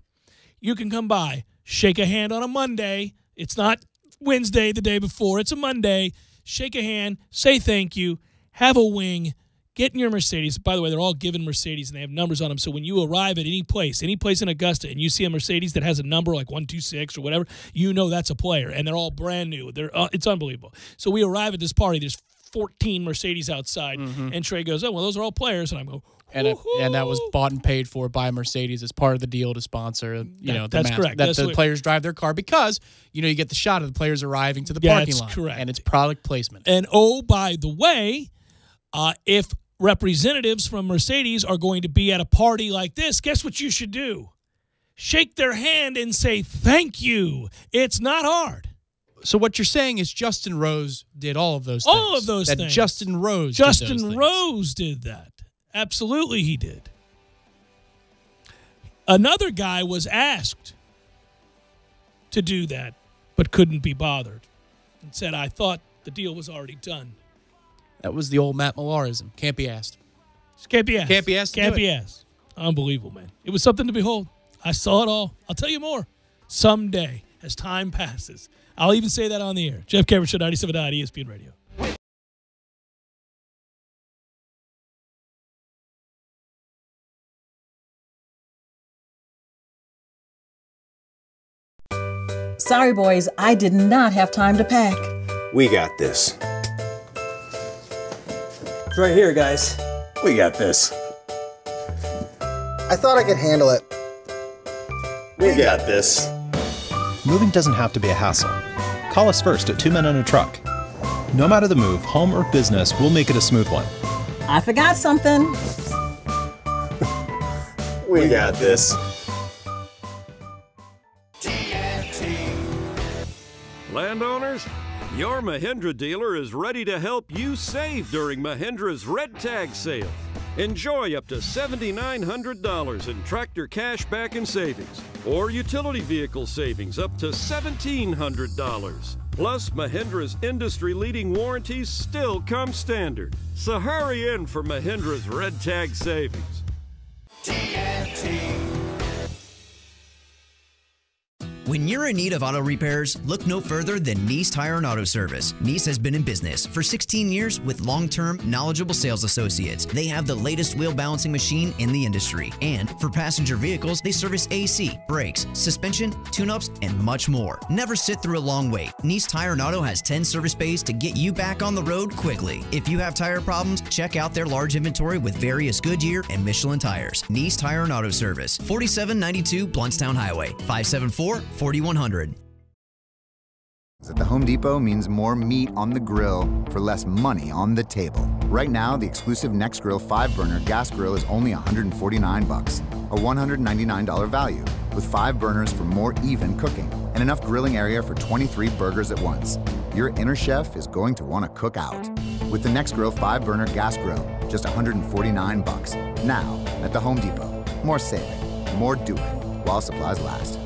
You can come by, shake a hand on a Monday. It's not Wednesday the day before. It's a Monday. Shake a hand, say thank you, have a wing, get in your Mercedes. By the way, they're all given Mercedes, and they have numbers on them. So when you arrive at any place in Augusta, and you see a Mercedes that has a number like 126 or whatever, that's a player, and they're all brand new. It's unbelievable. So we arrive at this party. There's 14 Mercedes outside, and Trey goes, "Oh, well, those are all players," and I'm going, and that was bought and paid for by Mercedes as part of the deal to sponsor, that's correct. That the players drive their car because, you get the shot of the players arriving to the parking lot. That's correct. And it's product placement. And, oh, by the way, if representatives from Mercedes are going to be at a party like this, guess what you should do? Shake their hand and say thank you. It's not hard. So what you're saying is Justin Rose did all of those things. All of those things. Justin Rose Rose did that. Absolutely he did. Another guy was asked to do that, but couldn't be bothered and said, I thought the deal was already done. That was the old Matt Millarism. Can't be asked. Just can't be asked. Can't be asked. Can't be asked. Unbelievable, man. It was something to behold. I saw it all. I'll tell you more someday as time passes. I'll even say that on the air. Jeff Cameron Show, 97.9 ESPN Radio. Sorry, boys, I did not have time to pack. We got this. It's right here, guys. We got this. I thought I could handle it. We got this. Moving doesn't have to be a hassle. Call us first at 2 Men and a Truck. No matter the move, home or business, we'll make it a smooth one. I forgot something. We got this. Landowners, your Mahindra dealer is ready to help you save during Mahindra's Red Tag Sale. Enjoy up to $7,900 in tractor cash back and savings, or utility vehicle savings up to $1,700. Plus, Mahindra's industry-leading warranties still come standard. So hurry in for Mahindra's Red Tag Savings. When you're in need of auto repairs, look no further than Nice Tire and Auto Service. Nice has been in business for 16 years with long-term, knowledgeable sales associates. They have the latest wheel balancing machine in the industry. And for passenger vehicles, they service AC, brakes, suspension, tune-ups, and much more. Never sit through a long wait. Nice Tire and Auto has 10 service bays to get you back on the road quickly. If you have tire problems, check out their large inventory with various Goodyear and Michelin tires. Nice Tire and Auto Service, 4792 Bluntstown Highway, 574-4100. At the Home Depot means more meat on the grill for less money on the table. Right now, the exclusive NextGrill 5-burner gas grill is only $149, a $199 value, with 5 burners for more even cooking and enough grilling area for 23 burgers at once. Your inner chef is going to want to cook out. With the NextGrill 5-burner gas grill, just $149. Now, at the Home Depot. More saving, more doing, while supplies last.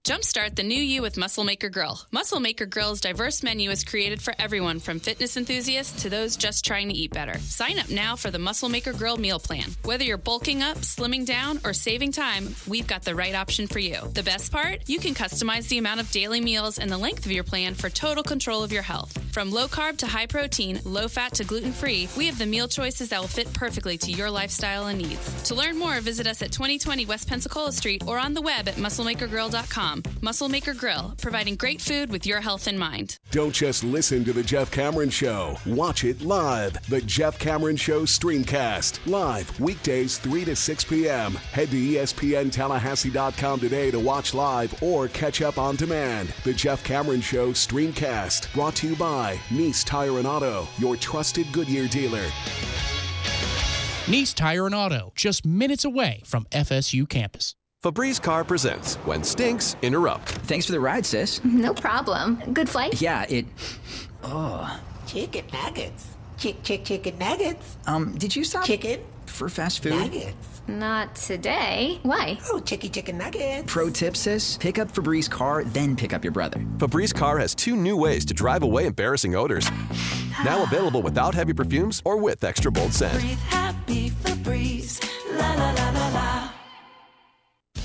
Jumpstart the new you with Muscle Maker Grill. Muscle Maker Grill's diverse menu is created for everyone from fitness enthusiasts to those just trying to eat better. Sign up now for the Muscle Maker Grill meal plan. Whether you're bulking up, slimming down, or saving time, we've got the right option for you. The best part? You can customize the amount of daily meals and the length of your plan for total control of your health. From low carb to high protein, low fat to gluten free, we have the meal choices that will fit perfectly to your lifestyle and needs. To learn more, visit us at 2020 West Pensacola Street or on the web at musclemakergrill.com. Muscle Maker Grill, providing great food with your health in mind. Don't just listen to The Jeff Cameron Show. Watch it live. The Jeff Cameron Show Streamcast. Live weekdays 3 to 6 p.m. Head to ESPNTallahassee.com today to watch live or catch up on demand. The Jeff Cameron Show Streamcast. Brought to you by Nice Tire and Auto, your trusted Goodyear dealer. Nice Tire and Auto, just minutes away from FSU campus. Febreze Car presents When Stinks Interrupt. Thanks for the ride, sis. No problem. Good flight? Yeah, Oh. Chicken nuggets. Chicken nuggets. Did you stop? Chicken. For fast food? Nuggets. Not today. Why? Oh, chicken nuggets. Pro tip, sis. Pick up Febreze Car, then pick up your brother. Febreze Car has 2 new ways to drive away embarrassing odors. Now available without heavy perfumes or with extra bold scent. Breathe happy Febreze. La la la la la.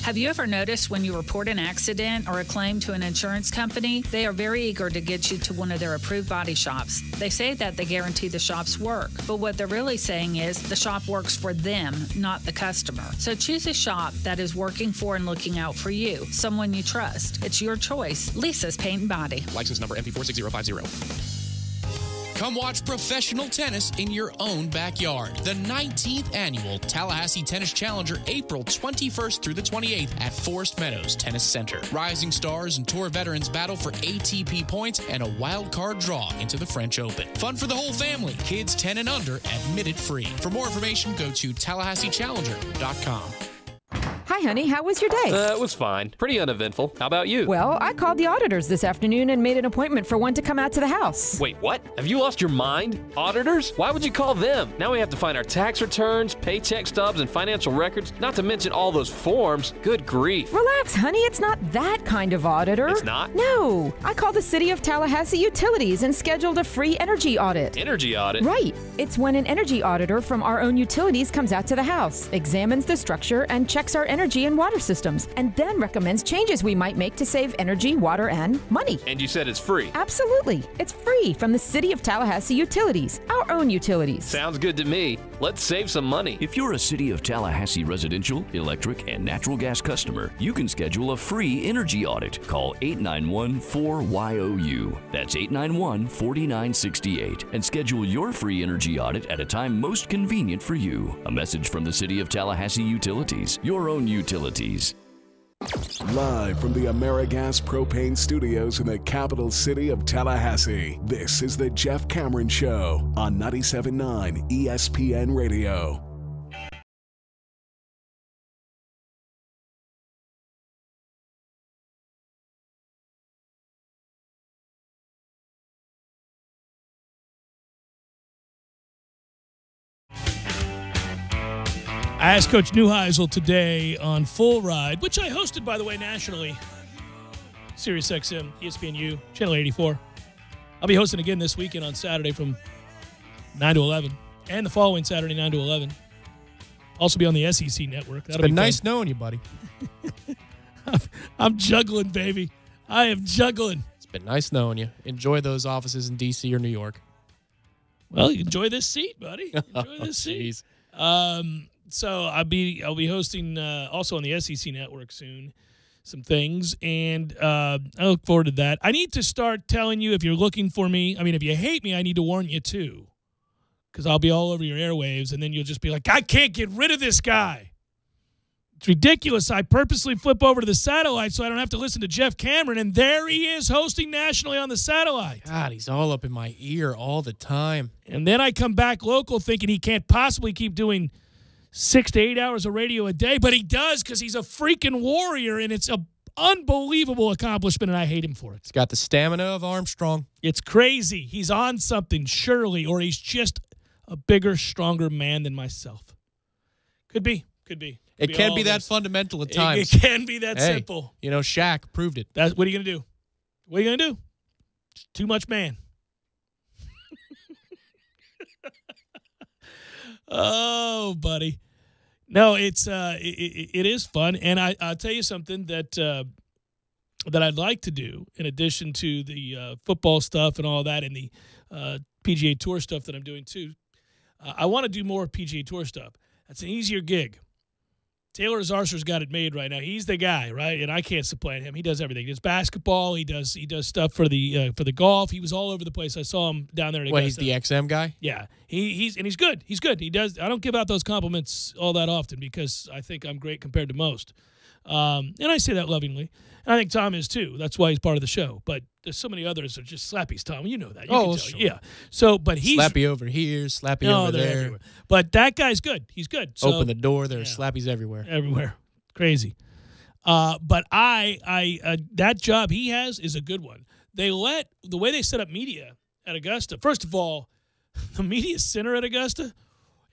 Have you ever noticed when you report an accident or a claim to an insurance company, they are very eager to get you to one of their approved body shops. They say that they guarantee the shops work, but what they're really saying is the shop works for them, not the customer. So choose a shop that is working for and looking out for you, someone you trust. It's your choice. Lisa's Paint and Body. License number MP46050. Come watch professional tennis in your own backyard. The 19th annual Tallahassee Tennis Challenger, April 21st through the 28th at Forest Meadows Tennis Center. Rising stars and tour veterans battle for ATP points and a wild card draw into the French Open. Fun for the whole family. Kids 10 and under admitted free. For more information, go to TallahasseeChallenger.com. Hi, Hi, honey. How was your day? It was fine. Pretty uneventful. How about you? Well, I called the auditors this afternoon and made an appointment for one to come out to the house. Wait, what? Have you lost your mind? Auditors? Why would you call them? Now we have to find our tax returns, paycheck stubs, and financial records, not to mention all those forms. Good grief. Relax, honey. It's not that kind of auditor. It's not? No. I called the City of Tallahassee Utilities and scheduled a free energy audit. Energy audit? Right. It's when an energy auditor from our own utilities comes out to the house, examines the structure, and checks our energy and water systems, and then recommends changes we might make to save energy, water, and money. And you said it's free? Absolutely. It's free from the City of Tallahassee Utilities, our own utilities. Sounds good to me. Let's save some money. If you're a City of Tallahassee residential, electric, and natural gas customer, you can schedule a free energy audit. Call 891-4YOU. That's 891-4968. And schedule your free energy audit at a time most convenient for you. A message from the City of Tallahassee Utilities, your own utilities. Live from the AmeriGas Propane Studios in the capital city of Tallahassee, this is the Jeff Cameron Show on 97.9 ESPN Radio. I asked Coach Neuheisel today on Full Ride, which I hosted, by the way, nationally. Sirius XM, ESPNU, Channel 84. I'll be hosting again this weekend on Saturday from 9 to 11, and the following Saturday, 9 to 11. Also be on the SEC network. It's been nice knowing you, buddy. I'm juggling, baby. I am juggling. It's been nice knowing you. Enjoy those offices in D.C. or New York. Well, enjoy this seat, buddy. Enjoy this seat. So I'll be hosting also on the SEC network soon some things, and I look forward to that. I need to start telling you if you're looking for me. I mean, if you hate me, I need to warn you too, because I'll be all over your airwaves, and then you'll just be like, I can't get rid of this guy. It's ridiculous. I purposely flip over to the satellite so I don't have to listen to Jeff Cameron, and there he is hosting nationally on the satellite. God, he's all up in my ear all the time. And then I come back local thinking he can't possibly keep doing 6 to 8 hours of radio a day, but he does because he's a freaking warrior, and it's an unbelievable accomplishment, and I hate him for it. He's got the stamina of Armstrong. It's crazy. He's on something, surely, or he's just a bigger, stronger man than myself. Could be. It can be that fundamental at times. It can be that simple. You know, Shaq proved it. What are you going to do? What are you going to do? Too much man. Oh, buddy. No, it is fun, and I'll tell you something that I'd like to do in addition to the football stuff and all that, and the PGA Tour stuff that I'm doing too. I want to do more PGA Tour stuff. That's an easier gig. Taylor Zarcer's got it made right now. He's the guy, right? And I can't supplant him. He does everything. He does basketball. He does stuff for the golf. He was all over the place. I saw him down there at Augusta. He's the XM guy? Yeah. He's good. He's good. He does. I don't give out those compliments all that often because I think I'm great compared to most. And I say that lovingly. And I think Tom is too. That's why he's part of the show. But there's so many others that are just slappies, Tom. You know that. You can tell. Sure. Yeah. So, but he's slappy over here, slappy over there. Everywhere. But that guy's good. He's good. So, open the door. There's slappies everywhere. Everywhere. Crazy. But that job he has is a good one. The way they set up media at Augusta, first of all, the media center at Augusta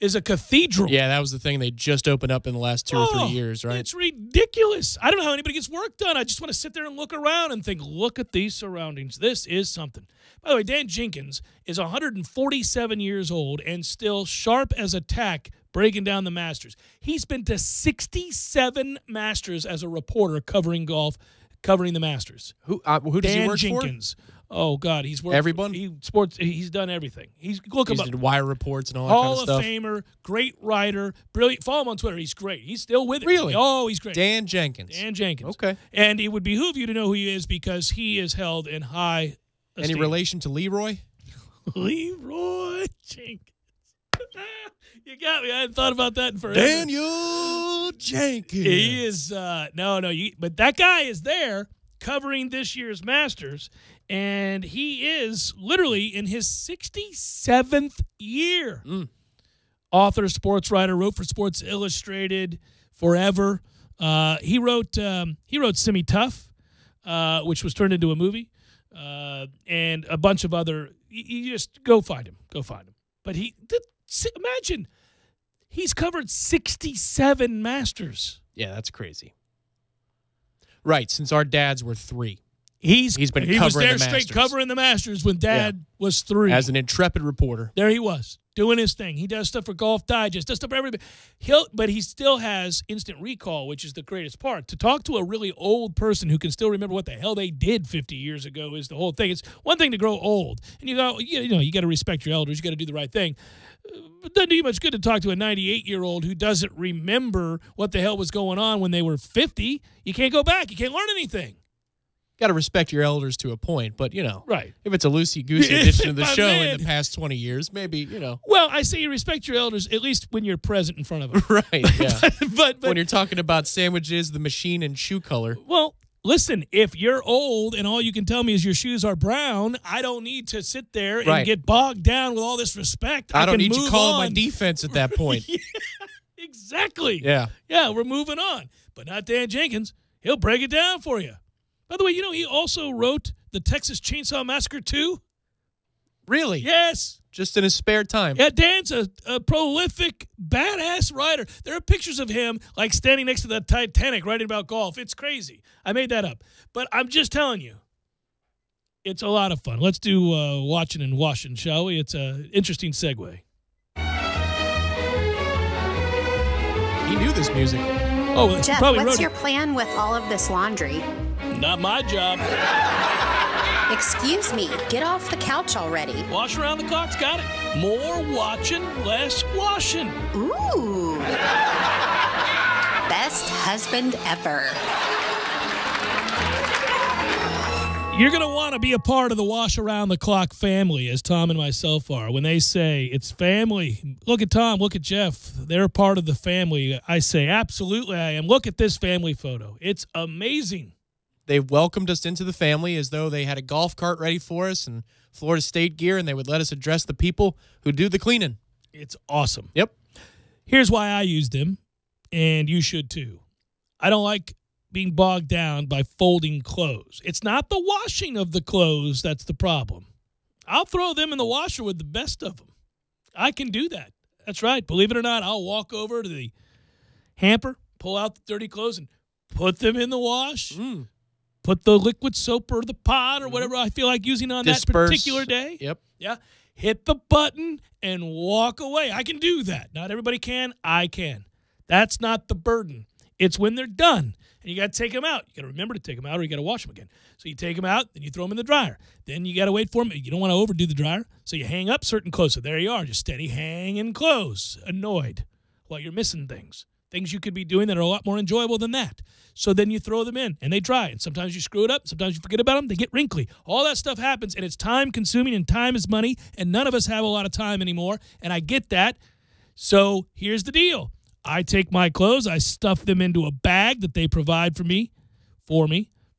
is a cathedral. Yeah, that was the thing. They just opened up in the last 2 or 3 years, right? It's ridiculous. I don't know how anybody gets work done. I just want to sit there and look around and think, look at these surroundings. This is something. By the way, Dan Jenkins is 147 years old and still sharp as a tack breaking down the Masters. He's been to 67 Masters as a reporter covering golf, covering the Masters. Who does he work Jenkins. for? Oh God, he's worked everyone. He's done everything. He's did wire reports and all that kind of stuff. Hall of Famer, great writer, brilliant. Follow him on Twitter. He's great. He's still with it. Really? Oh, he's great. Dan Jenkins. Okay. And it would behoove you to know who he is because he is held in high esteem. Any relation to Leroy? Leroy Jenkins. You got me. I hadn't thought about that in forever. Daniel Jenkins. He is but that guy is there covering this year's Masters, and he is literally in his 67th year. Author, sports writer, wrote for Sports Illustrated forever. He wrote Semi Tough, which was turned into a movie, and a bunch of other. You just go find him. But imagine he's covered 67 Masters. Yeah, that's crazy. Right, since our dads were 3. He was there the straight covering the Masters when Dad was 3. As an intrepid reporter. There he was, doing his thing. He does stuff for Golf Digest, does stuff for everybody. But he still has instant recall, which is the greatest part. To talk to a really old person who can still remember what the hell they did 50 years ago is the whole thing. It's one thing to grow old, and you got to respect your elders. You got to do the right thing. It doesn't do you much good to talk to a 98-year-old who doesn't remember what the hell was going on when they were 50. You can't go back. You can't learn anything. Got to respect your elders to a point, but, right. If it's a loosey-goosey addition to the show in the past 20 years, maybe, Well, I say you respect your elders, at least when you're present in front of them. Right, yeah. but when you're talking about sandwiches, the machine, and shoe color. Well, listen, if you're old and all you can tell me is your shoes are brown, I don't need to sit there and get bogged down with all this respect. I don't need you calling my defense at that point. Yeah, exactly. Yeah. Yeah, we're moving on. But not Dan Jenkins. He'll break it down for you. By the way, he also wrote the Texas Chainsaw Massacre 2. Really? Yes. Just in his spare time. Yeah, Dan's a prolific, badass writer. There are pictures of him, like, standing next to the Titanic writing about golf. It's crazy. I made that up. But I'm just telling you, it's a lot of fun. Let's do watching and washing, shall we? It's an interesting segue. He knew this music. Oh, Jeff, probably what's wrote your plan with all of this laundry? Not my job. Excuse me, get off the couch already. Wash around the clock's got it. More watching, less washing. Ooh. Best husband ever. You're going to want to be a part of the Wash Around the Clock family, as Tom and myself are. When they say it's family, look at Tom, look at Jeff. They're part of the family. I say, absolutely I am. Look at this family photo. It's amazing. They welcomed us into the family as though they had a golf cart ready for us and Florida State gear, and they would let us address the people who do the cleaning. It's awesome. Yep. Here's why I use them, and you should too. I don't like being bogged down by folding clothes. It's not the washing of the clothes that's the problem. I'll throw them in the washer with the best of them. I can do that. That's right. Believe it or not, I'll walk over to the hamper, pull out the dirty clothes, and put them in the wash. Put the liquid soap or the pot or whatever I feel like using on that particular day. Yep. Yeah. Hit the button and walk away. I can do that. Not everybody can. I can. That's not the burden. It's when they're done. And you got to take them out. You got to remember to take them out or you got to wash them again. So you take them out, then you throw them in the dryer. Then you got to wait for them. You don't want to overdo the dryer. So you hang up certain clothes. So there you are, just steady hanging clothes, annoyed while you're missing things. Things you could be doing that are a lot more enjoyable than that. So then you throw them in, and they dry. And sometimes you screw it up. Sometimes you forget about them. They get wrinkly. All that stuff happens, and it's time-consuming, and time is money, and none of us have a lot of time anymore, and I get that. So here's the deal. I take my clothes. I stuff them into a bag that they provide for me,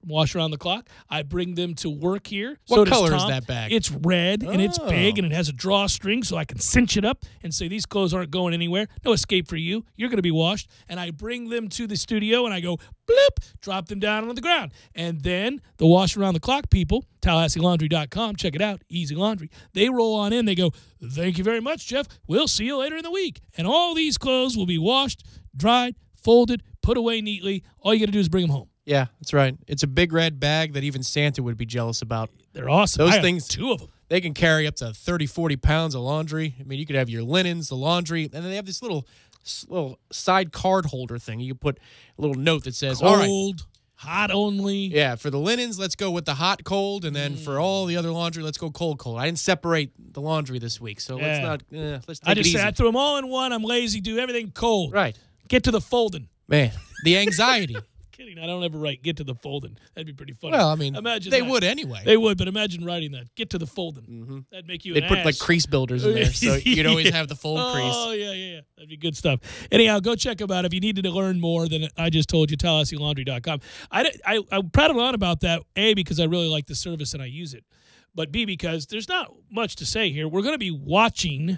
Wash Around the Clock. I bring them to work here. What color is that bag? It's red, and it's big, and it has a drawstring, so I can cinch it up and say, these clothes aren't going anywhere. No escape for you. You're going to be washed. And I bring them to the studio, and I go, bloop, drop them down on the ground. And then the Wash Around the Clock people, TallahasseeLaundry.com, check it out, Easy Laundry. They roll on in. They go, thank you very much, Jeff. We'll see you later in the week. And all these clothes will be washed, dried, folded, put away neatly. All you got to do is bring them home. Yeah, that's right. It's a big red bag that even Santa would be jealous about. They're awesome. Those I have things, 2 of them. They can carry up to 30, 40 pounds of laundry. I mean, you could have your linens, the laundry, and then they have this little side card holder thing. You can put a little note that says, cold, all right, hot only. Yeah, for the linens, let's go with the hot, cold, and then for all the other laundry, let's go cold, cold. I didn't separate the laundry this week, so let's take I it just easy. said I threw them all in one. I'm lazy. Do everything cold. Right. Get to the folding. Man, the anxiety. Kidding. I don't ever write get to the folding. That'd be pretty funny. Well, I mean, imagine they that. would anyway. They would, but imagine writing that. Get to the folding. That'd make you They'd an put ass. like crease builders in there, so you'd always have the fold crease. Oh, yeah. That'd be good stuff. Anyhow, go check them out. If you needed to learn more than I just told you, TallahasseeLaundry.com. I'm prattling on about that, A, because I really like the service and I use it, but B, because there's not much to say here. We're going to be watching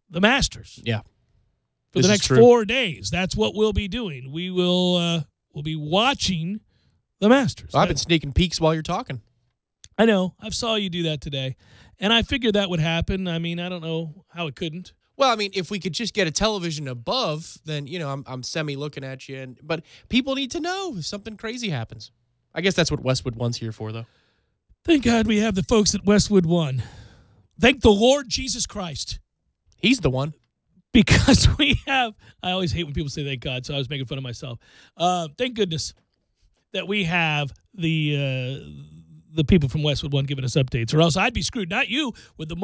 the Masters. Yeah. for the next 4 days. That's what we'll be doing. We will we'll be watching the Masters. I've been sneaking peeks while you're talking. I know. I saw you do that today, and I figured that would happen. I mean, I don't know how it couldn't. Well, I mean, if we could just get a television above, then, I'm semi-looking at you. But people need to know if something crazy happens. I guess that's what Westwood One's here for, though. Thank God we have the folks at Westwood One. Thank the Lord Jesus Christ. He's the one. Because we have, I always hate when people say thank God, so I was making fun of myself. Thank goodness that we have the people from Westwood One giving us updates, or else I'd be screwed. Not you with the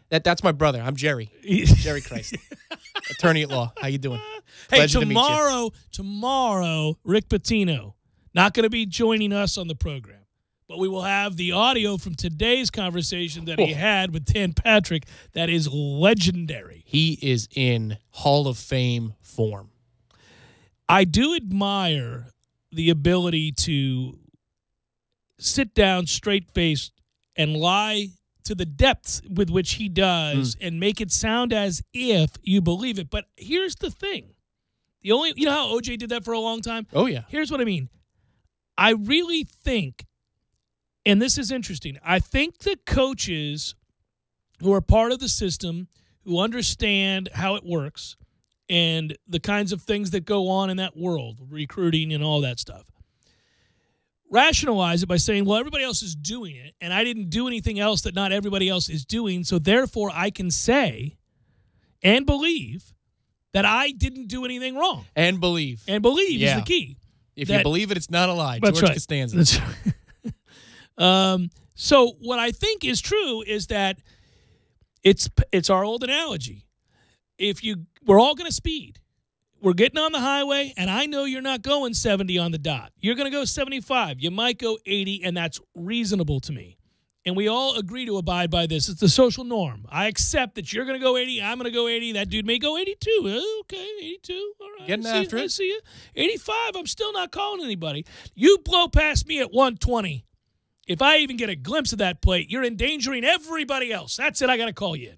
That's my brother. I'm Jerry. Jerry Christ. Attorney at law. How you doing? Hey, Pleasure to meet you. tomorrow, Rick Pitino, not going to be joining us on the program, but we will have the audio from today's conversation that he had with Dan Patrick. That is legendary. He is in Hall of Fame form. I do admire the ability to sit down straight-faced and lie to the depths with which he does and make it sound as if you believe it. But here's the thing. You know how OJ did that for a long time? Oh, yeah. Here's what I mean. I really think, and this is interesting, I think the coaches who are part of the system, who understand how it works and the kinds of things that go on in that world, recruiting and all that stuff, rationalize it by saying, well, everybody else is doing it, and I didn't do anything else that not everybody else is doing, so therefore I can say and believe that I didn't do anything wrong. And believe. And believe is the key. If you believe it, it's not a lie. That's George right. Costanza. That's right. So what I think is true is that it's our old analogy. We're all going to speed. We're getting on the highway, and I know you're not going 70 on the dot. You're going to go 75. You might go 80, and that's reasonable to me. And we all agree to abide by this. It's the social norm. I accept that you're going to go 80. I'm going to go 80. That dude may go 82. Okay, 82. All right. Getting after it. I see you. 85. I'm still not calling anybody. You blow past me at 120. If I even get a glimpse of that plate, you're endangering everybody else. That's it. I got to call you in.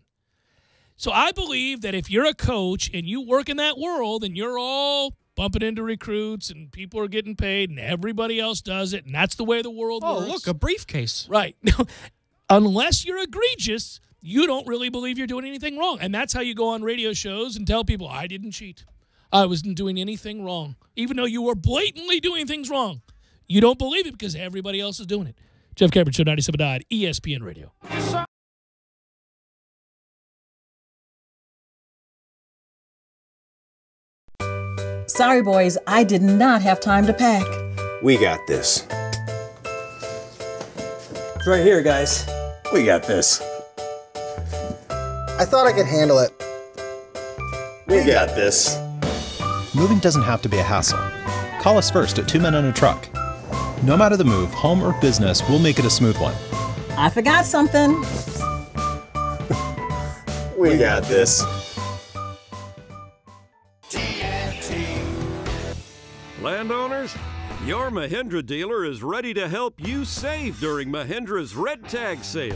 So I believe that if you're a coach and you work in that world and you're all bumping into recruits and people are getting paid and everybody else does it, and that's the way the world works. Oh, look, a briefcase. Right. Unless you're egregious, you don't really believe you're doing anything wrong. And that's how you go on radio shows and tell people, I didn't cheat. I wasn't doing anything wrong. Even though you were blatantly doing things wrong. You don't believe it because everybody else is doing it. Jeff Cameron, Show 97.9, ESPN Radio. Sorry, boys, I did not have time to pack. We got this. It's right here, guys. We got this. I thought I could handle it. We got this. Moving doesn't have to be a hassle. Call us first at 2 Men and a Truck. No matter the move, home or business, we'll make it a smooth one. I forgot something. We got this. Landowners, your Mahindra dealer is ready to help you save during Mahindra's Red Tag sale.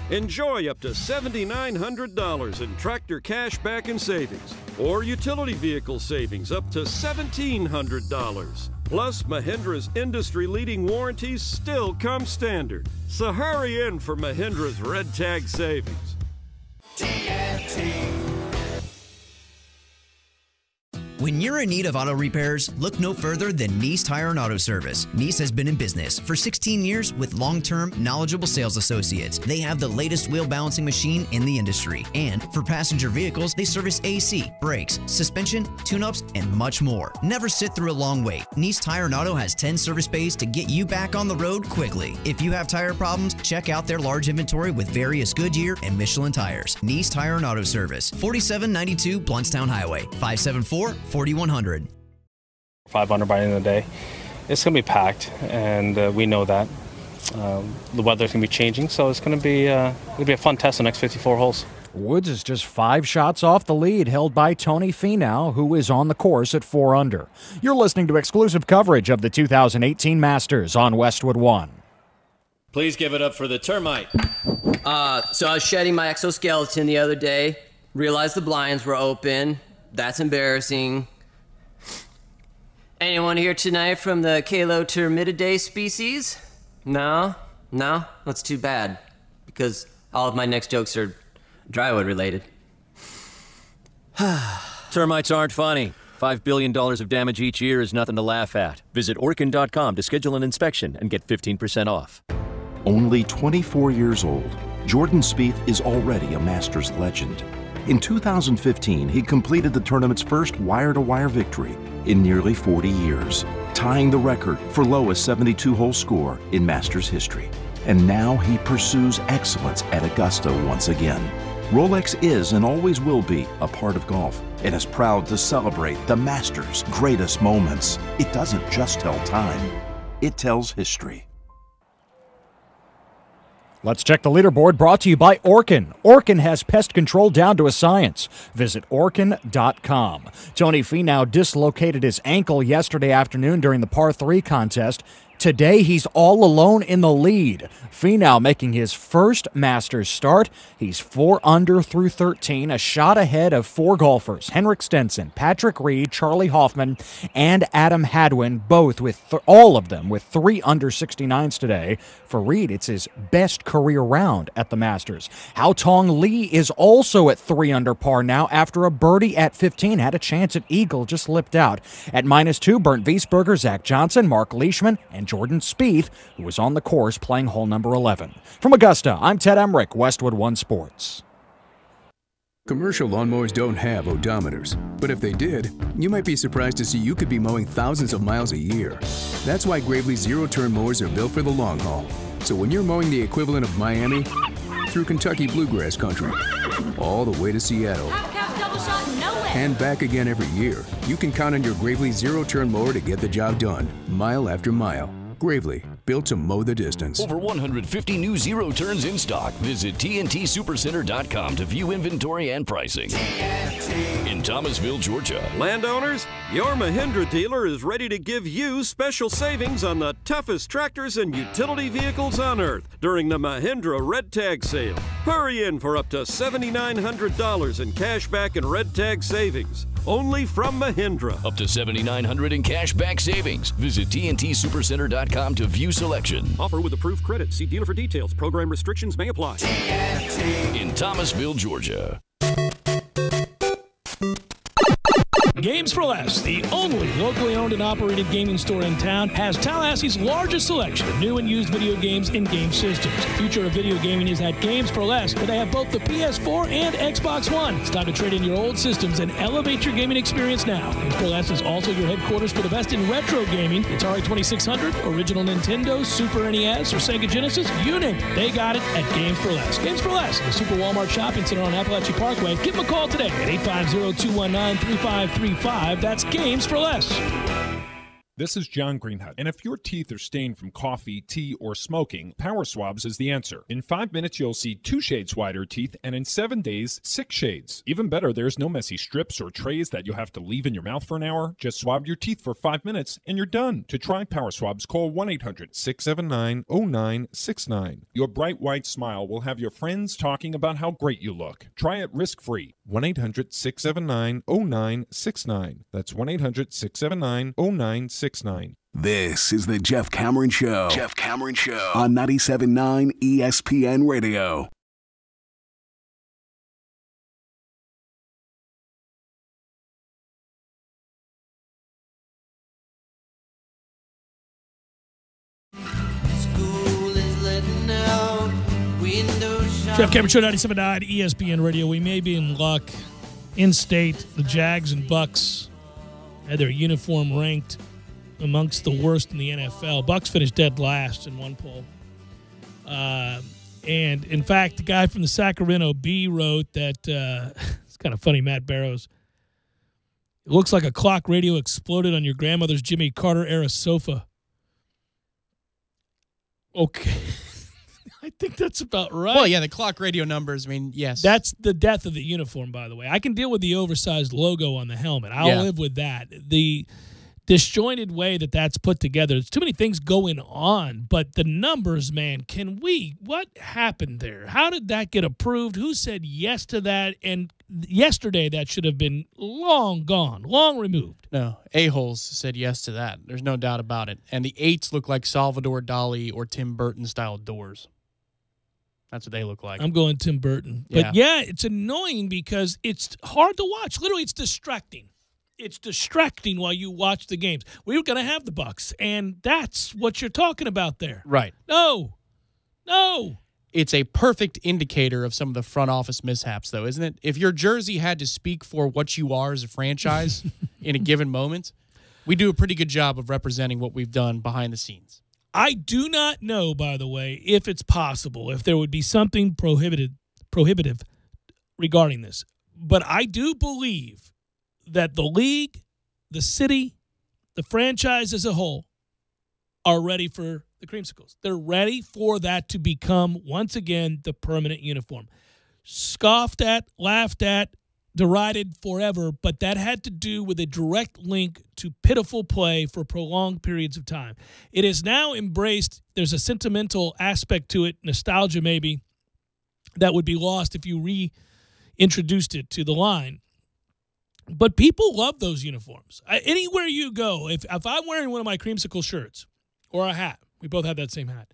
Enjoy up to $7,900 in tractor cash back and savings, or utility vehicle savings up to $1,700. Plus, Mahindra's industry-leading warranties still come standard. So hurry in for Mahindra's Red Tag savings. When you're in need of auto repairs, look no further than Nice Tire and Auto Service. Nice has been in business for 16 years with long-term, knowledgeable sales associates. They have the latest wheel balancing machine in the industry. And for passenger vehicles, they service AC, brakes, suspension, tune-ups, and much more. Never sit through a long wait. Nice Tire and Auto has 10 service bays to get you back on the road quickly. If you have tire problems, check out their large inventory with various Goodyear and Michelin tires. Nice Tire and Auto Service, 4792 Bluntstown Highway, 574-4100. 500 by the end of the day. It's going to be packed, and we know that. The weather's going to be changing, so it's going to be a fun test the next 54 holes. Woods is just 5 shots off the lead held by Tony Finau, who is on the course at 4 under. You're listening to exclusive coverage of the 2018 Masters on Westwood One. Please give it up for the termite. So I was shedding my exoskeleton the other day, Realized the blinds were open. That's embarrassing. Anyone here tonight from the Calotermidae species? No? No? That's too bad. Because all of my next jokes are drywood related. Termites aren't funny. $5 billion of damage each year is nothing to laugh at. Visit Orkin.com to schedule an inspection and get 15% off. Only 24 years old, Jordan Spieth is already a Masters legend. In 2015, he completed the tournament's first wire-to-wire victory in nearly 40 years, tying the record for lowest 72-hole score in Masters history. And now he pursues excellence at Augusta once again. Rolex is and always will be a part of golf and is proud to celebrate the Masters' greatest moments. It doesn't just tell time, it tells history. Let's check the leaderboard, brought to you by Orkin. Orkin has pest control down to a science. Visit Orkin.com. Tony Finau dislocated his ankle yesterday afternoon during the par 3 contest. Today, he's all alone in the lead. Finau making his first Masters start. He's 4 under through 13, a shot ahead of 4 golfers: Henrik Stenson, Patrick Reed, Charlie Hoffman, and Adam Hadwin, both with all of them with 3 under 69s today. For Reed, it's his best career round at the Masters. Hao Tong Lee is also at 3 under par now after a birdie at 15. Had a chance at eagle, just lipped out. At -2, Bernd Wiesberger, Zach Johnson, Mark Leishman, and Jordan Spieth, who was on the course playing hole number 11. From Augusta, I'm Ted Emmerich, Westwood One Sports. Commercial lawnmowers don't have odometers, but if they did, you might be surprised to see you could be mowing thousands of miles a year. That's why Gravely zero-turn mowers are built for the long haul. So when you're mowing the equivalent of Miami through Kentucky bluegrass country, all the way to Seattle, and back again every year, you can count on your Gravely zero-turn mower to get the job done, mile after mile. Gravely, built to mow the distance. Over 150 new zero turns in stock. Visit TNTSupercenter.com to view inventory and pricing. In Thomasville, Georgia. Landowners, your Mahindra dealer is ready to give you special savings on the toughest tractors and utility vehicles on earth during the Mahindra Red Tag Sale. Hurry in for up to $7,900 in cash back and red tag savings. Only from Mahindra. Up to $7,900 in cash back savings. Visit TNTSupercenter.com to view selection. Offer with approved credit. See dealer for details. Program restrictions may apply. In Thomasville, Georgia. Games for Less, the only locally owned and operated gaming store in town, has Tallahassee's largest selection of new and used video games and game systems. The future of video gaming is at Games for Less, where they have both the PS4 and Xbox One. It's time to trade in your old systems and elevate your gaming experience now. Games for Less is also your headquarters for the best in retro gaming. Atari 2600, original Nintendo, Super NES, or Sega Genesis, you name it. They got it at Games for Less. Games for Less, the Super Walmart Shopping Center on Appalachian Parkway. Give them a call today at 850-219-3535. That's Games for Less. This is John Greenhut, and if your teeth are stained from coffee, tea, or smoking, Power Swabs is the answer. In 5 minutes, you'll see 2 shades whiter teeth, and in 7 days, 6 shades. Even better, there's no messy strips or trays that you'll have to leave in your mouth for an hour. Just swab your teeth for 5 minutes, and you're done. To try Power Swabs, call 1-800-679-0969. Your bright white smile will have your friends talking about how great you look. Try it risk-free. 1-800-679-0969. That's 1-800-679-0969. This is the Jeff Cameron Show. Jeff Cameron Show on 97.9 ESPN Radio. Jeff Cameron Show, 97.9 ESPN Radio. We may be in luck. In state, the Jags and Bucks had their uniform ranked amongst the worst in the NFL. Bucks finished dead last in one poll. And, in fact, the guy from the Sacramento Bee wrote that, it's kind of funny, Matt Barrows, it looks like a clock radio exploded on your grandmother's Jimmy Carter-era sofa. Okay. I think that's about right. Well, yeah, the clock radio numbers, I mean, yes. That's the death of the uniform, by the way. I can deal with the oversized logo on the helmet. I'll live with that. The disjointed way that that's put together. There's too many things going on, but the numbers, man, what happened there? How did that get approved? Who said yes to that? And yesterday that should have been long gone, long removed. No, a-holes said yes to that. There's no doubt about it. And the 8s look like Salvador Dali or Tim Burton style doors. That's what they look like. I'm going Tim Burton. But yeah, it's annoying because it's hard to watch. Literally, it's distracting. It's distracting while you watch the games. We were going to have the Bucks, and that's what you're talking about there. Right. No. It's a perfect indicator of some of the front office mishaps, though, isn't it? If your jersey had to speak for what you are as a franchise in a given moment, we do a pretty good job of representing what we've done behind the scenes. I do not know, by the way, if it's possible, if there would be something prohibitive regarding this. But I do believe that the league, the city, the franchise as a whole are ready for the creamsicles. They're ready for that to become, once again, the permanent uniform. Scoffed at, laughed at, derided forever, but that had to do with a direct link to pitiful play for prolonged periods of time. It is now embraced. There's a sentimental aspect to it, nostalgia maybe, that would be lost if you reintroduced it to the line. But people love those uniforms. Anywhere you go, if I'm wearing one of my creamsicle shirts or a hat, we both have that same hat,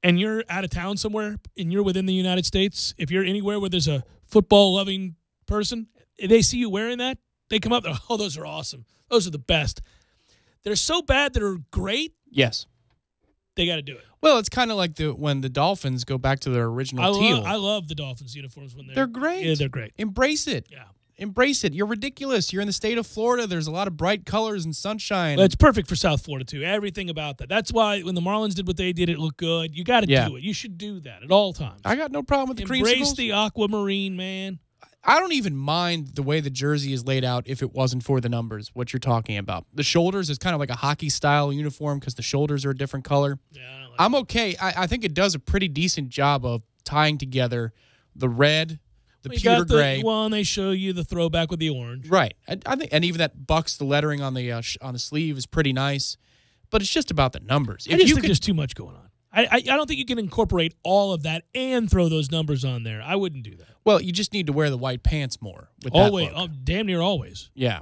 and you're out of town somewhere and you're within the United States, if you're anywhere where there's a football-loving person, they see you wearing that, they come up, oh, those are awesome. Those are the best. They're so bad that are great. Yes. They got to do it. Well, it's kind of like when the Dolphins go back to their original teal. I love the Dolphins uniforms when they're great. Yeah, they're great. Embrace it. Yeah. Embrace it. You're ridiculous. You're in the state of Florida. There's a lot of bright colors and sunshine. Well, it's perfect for South Florida, too. Everything about that. That's why when the Marlins did what they did, it looked good. You got to do it. You should do that at all times. I got no problem with the creamsicles. Embrace the aquamarine, man. I don't even mind the way the jersey is laid out if it wasn't for the numbers, what you're talking about. The shoulders is kind of like a hockey-style uniform because the shoulders are a different color. Yeah, I'm okay. I think it does a pretty decent job of tying together the red, the pewter gray. Well, and they show you the throwback with the orange. Right. I think, and even that Bucks, the lettering on the sleeve is pretty nice. But it's just about the numbers. I just think there's too much going on. I don't think you can incorporate all of that and throw those numbers on there. I wouldn't do that. Well, you just need to wear the white pants more. With always, that look. Damn near always. Yeah.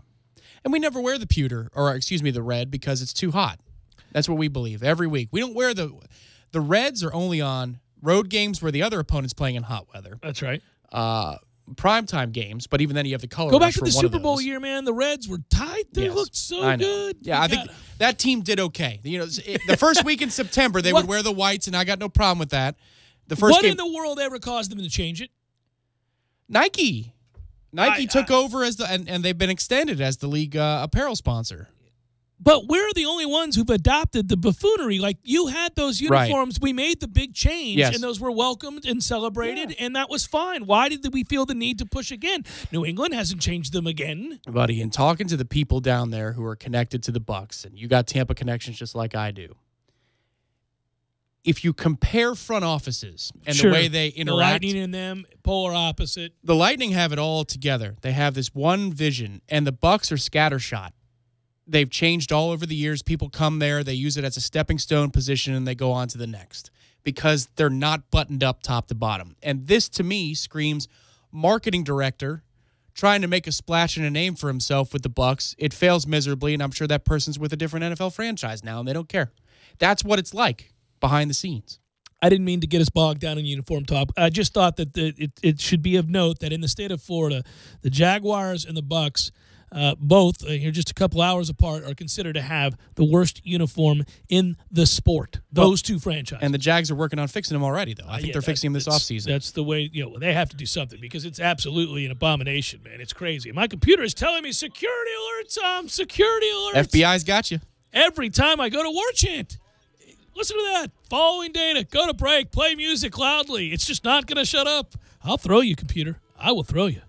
And we never wear the pewter, or excuse me, the red, because it's too hot. That's what we believe every week. We don't wear the reds are only on road games where the other opponent's playing in hot weather. That's right. Primetime games, but even then you have the color. Go back to the Super Bowl year, man. The Reds were tight. They looked so good. Yeah, I think that team did okay. You know, the first week in September they would wear the whites, and I got no problem with that. The first what game, in the world ever caused them to change it? Nike took over as and they've been extended as the league apparel sponsor. But we're the only ones who've adopted the buffoonery. Like, you had those uniforms. Right. We made the big change, and those were welcomed and celebrated, and that was fine. Why did we feel the need to push again? New England hasn't changed them again. Buddy, and talking to the people down there who are connected to the Bucks, and you got Tampa connections just like I do, if you compare front offices and the way they interact. The Lightning and them, polar opposite. The Lightning have it all together. They have this one vision, and the Bucks are scattershot. They've changed all over the years. People come there, they use it as a stepping stone position, and they go on to the next because they're not buttoned up top to bottom. And this, to me, screams marketing director trying to make a splash and a name for himself with the Bucks. It fails miserably, and I'm sure that person's with a different NFL franchise now, and they don't care. That's what it's like behind the scenes. I didn't mean to get us bogged down in uniform talk. I just thought that it should be of note that in the state of Florida, the Jaguars and the Bucks, both here just a couple hours apart, are considered to have the worst uniform in the sport. Those two franchises. And the Jags are working on fixing them already, though. I think they're fixing them this offseason. That's the way, they have to do something because it's absolutely an abomination, man. It's crazy. My computer is telling me security alerts, security alerts. FBI's got you. Every time I go to War Chant. Listen to that. Following data. Go to break. Play music loudly. It's just not going to shut up. I'll throw you, computer. I will throw you.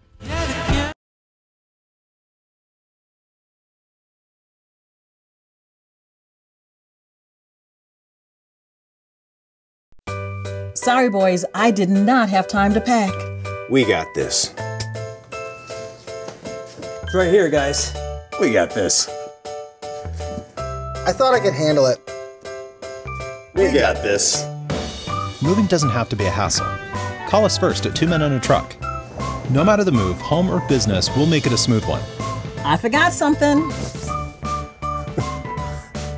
Sorry, boys, I did not have time to pack. We got this. It's right here, guys. We got this. I thought I could handle it. We got this. Moving doesn't have to be a hassle. Call us first at 2 Men and a Truck. No matter the move, home or business, we'll make it a smooth one. I forgot something.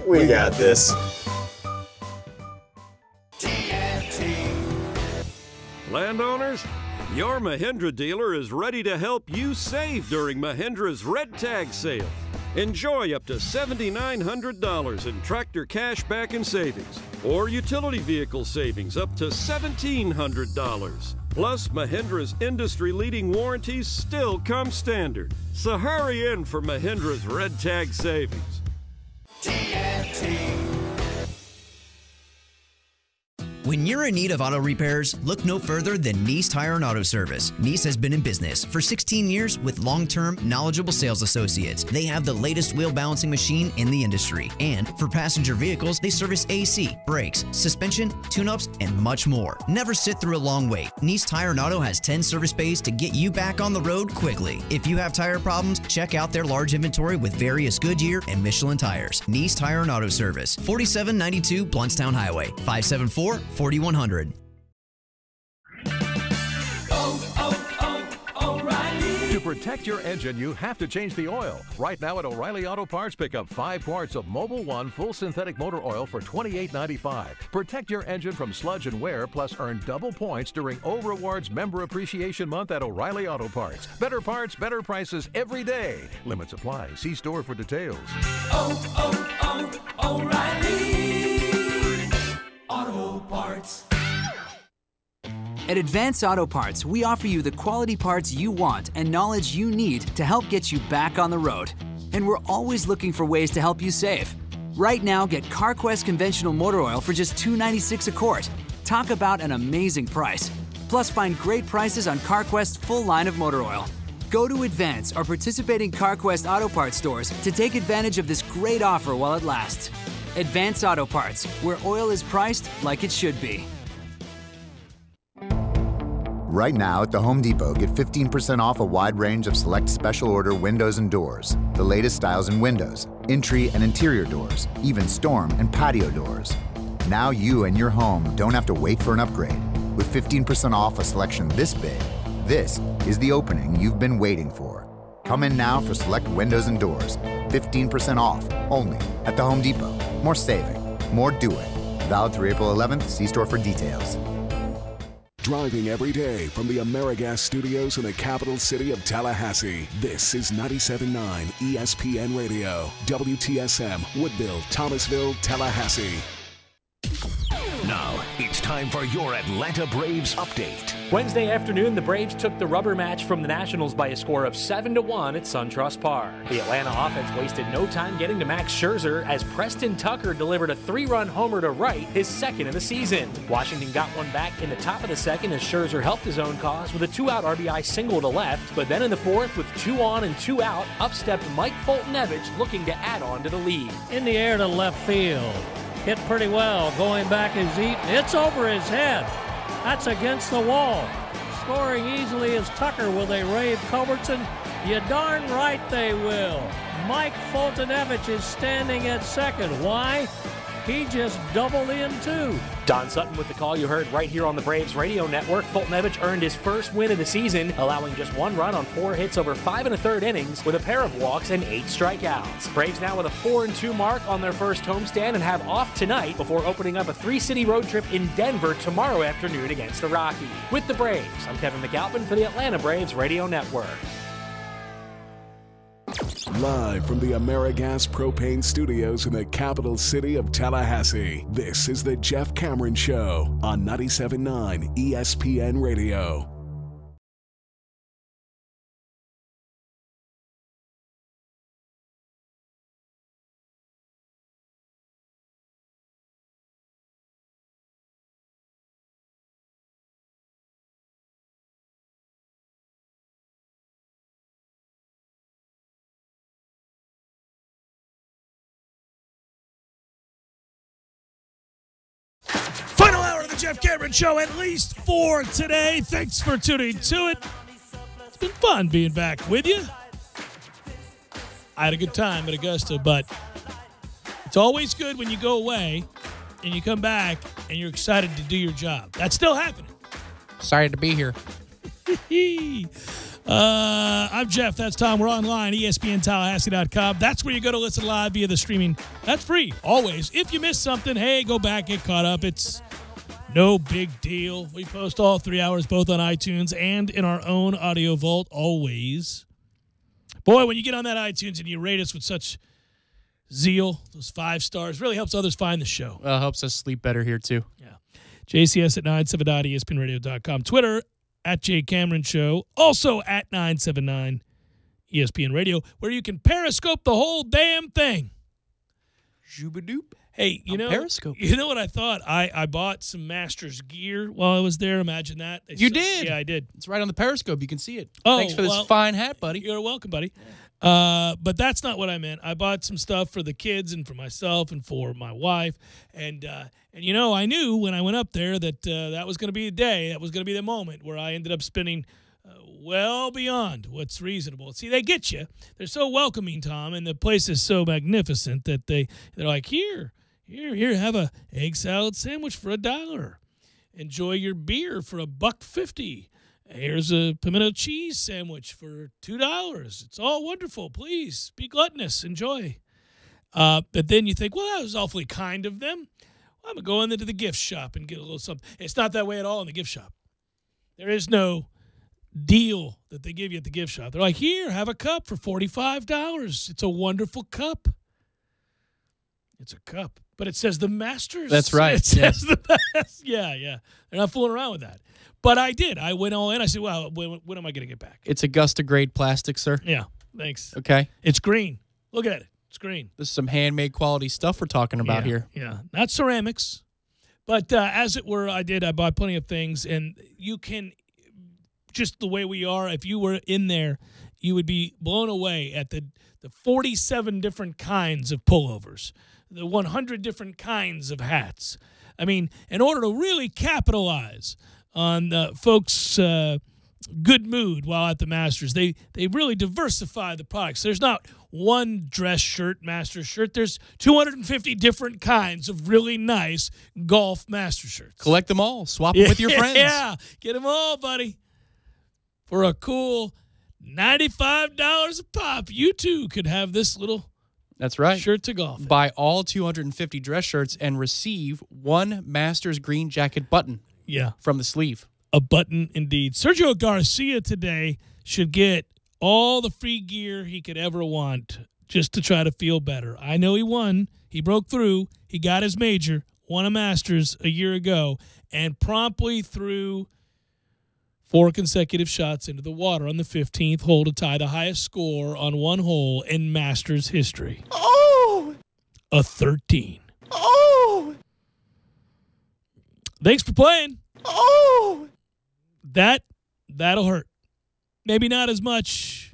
We got this. Landowners, your Mahindra dealer is ready to help you save during Mahindra's Red Tag sale. Enjoy up to $7,900 in tractor cash back and savings, or utility vehicle savings up to $1,700. Plus, Mahindra's industry-leading warranties still come standard. So hurry in for Mahindra's Red Tag savings. When you're in need of auto repairs, look no further than Nice Tire and Auto Service. Nice has been in business for 16 years with long-term, knowledgeable sales associates. They have the latest wheel balancing machine in the industry. And for passenger vehicles, they service AC, brakes, suspension, tune-ups, and much more. Never sit through a long wait. Nice Tire and Auto has 10 service bays to get you back on the road quickly. If you have tire problems, check out their large inventory with various Goodyear and Michelin tires. Nice Tire and Auto Service, 4792 Blountstown Highway, 574-4100. To protect your engine, you have to change the oil. Right now at O'Reilly Auto Parts, pick up 5 quarts of Mobil 1 full synthetic motor oil for $28.95. Protect your engine from sludge and wear, plus earn double points during O Rewards Member Appreciation Month at O'Reilly Auto Parts. Better parts, better prices every day. Limits apply. See store for details. O'Reilly Auto Parts. At Advance Auto Parts, we offer you the quality parts you want and knowledge you need to help get you back on the road. And we're always looking for ways to help you save. Right now, get CarQuest conventional motor oil for just $2.96 a quart. Talk about an amazing price. Plus, find great prices on CarQuest's full line of motor oil. Go to Advance or participating CarQuest Auto Parts stores to take advantage of this great offer while it lasts. Advance Auto Parts, where oil is priced like it should be. Right now at the Home Depot, get 15% off a wide range of select special order windows and doors. The latest styles in windows, entry and interior doors, even storm and patio doors. Now you and your home don't have to wait for an upgrade. With 15% off a selection this big, this is the opening you've been waiting for. Come in now for select windows and doors. 15% off, only at the Home Depot. More saving, more doing. Valid through April 11th. See store for details. Driving every day from the AmeriGas studios in the capital city of Tallahassee, this is 97.9 ESPN Radio, WTSM, Woodville, Thomasville, Tallahassee. Now, it's time for your Atlanta Braves update. Wednesday afternoon, the Braves took the rubber match from the Nationals by a score of 7-1 at SunTrust Park. The Atlanta offense wasted no time getting to Max Scherzer as Preston Tucker delivered a 3-run homer to right, his second of the season. Washington got one back in the top of the second as Scherzer helped his own cause with a 2-out RBI single to left, but then in the fourth, with 2 on and 2 out, up stepped Mike Fultonevich looking to add on to the lead. In the air to left field. Hit pretty well. Going back is Eaton. It's over his head. That's against the wall. Scoring easily is Tucker. Will they rave Culbertson? You darn right they will. Mike Fultonevich is standing at second. Why? He just doubled in too. Don Sutton with the call you heard right here on the Braves radio network. Fultonevich earned his first win of the season, allowing just 1 run on 4 hits over 5 1/3 innings with a pair of walks and 8 strikeouts. Braves now with a 4-2 mark on their first homestand and have off tonight before opening up a 3-city road trip in Denver tomorrow afternoon against the Rockies. With the Braves, I'm Kevin McAlpin for the Atlanta Braves radio network. Live from the AmeriGas Propane Studios in the capital city of Tallahassee, this is the Jeff Cameron Show on 97.9 ESPN Radio. Final hour of the Jeff Cameron Show, at least for today. Thanks for tuning to it. It's been fun being back with you. I had a good time at Augusta, but It's always good when you go away and you come back and you're excited to do your job. That's still happening. Excited to be here. I'm Jeff. That's Tom. We're online, ESPNTallahassee.com. That's where you go to listen live via the streaming. That's free, always. If you miss something, hey, go back, get caught up. It's no big deal. We post all 3 hours both on iTunes and in our own audio vault, always. Boy, when you get on that iTunes and you rate us with such zeal, those 5 stars, really helps others find the show. Well, helps us sleep better here, too. Yeah. JCS at 979ESPNradio.com. Twitter, at Jay Cameron Show. Also at 979 ESPN Radio, where you can Periscope the whole damn thing. Zhoobadoop. Hey, you know what I thought? I bought some Masters gear while I was there. Imagine that. You did? Yeah, I did. It's right on the Periscope. You can see it. Oh, thanks for this fine hat, buddy. You're welcome, buddy. But that's not what I meant. I bought some stuff for the kids and for myself and for my wife. And you know, I knew when I went up there that that was going to be the day. That was going to be the moment where I ended up spending well beyond what's reasonable. See, they get you. They're so welcoming, Tom, and the place is so magnificent that they're like, here, have a egg salad sandwich for $1. Enjoy your beer for $1.50. Here's a pimento cheese sandwich for $2. It's all wonderful. Please be gluttonous. Enjoy. But then you think, well, that was awfully kind of them. Well, I'm going into the gift shop and get a little something. It's not that way at all in the gift shop. There is no deal that they give you at the gift shop. They're like, here, have a cup for $45. It's a wonderful cup. It's a cup. But it says the Masters. That's right. It says the best. Yeah. They're not fooling around with that. But I did. I went all in. I said, well, when am I going to get back? It's Augusta-grade plastic, sir. Yeah, thanks. Okay. It's green. Look at it. It's green. This is some handmade quality stuff we're talking about here. Yeah, not ceramics. But as it were, I bought plenty of things. And you can, just the way we are, if you were in there, you would be blown away at the 47 different kinds of pullovers, the 100 different kinds of hats. I mean, in order to really capitalize on folks' good mood while at the Masters, they really diversify the products. There's not one dress shirt, Masters shirt. There's 250 different kinds of really nice golf Masters shirts. Collect them all. Swap them with your friends. Yeah, get them all, buddy. For a cool $95 a pop, you too could have this little That's right. shirt to golf in. Buy all 250 dress shirts and receive one Masters green jacket button. Yeah. From the sleeve. A button indeed. Sergio Garcia today should get all the free gear he could ever want just to try to feel better. I know he won. He broke through. He got his major, won a Masters a year ago, and promptly threw 4 consecutive shots into the water on the 15th hole to tie the highest score on one hole in Masters history. Oh! A 13. Oh! Thanks for playing. Oh! That'll hurt. Maybe not as much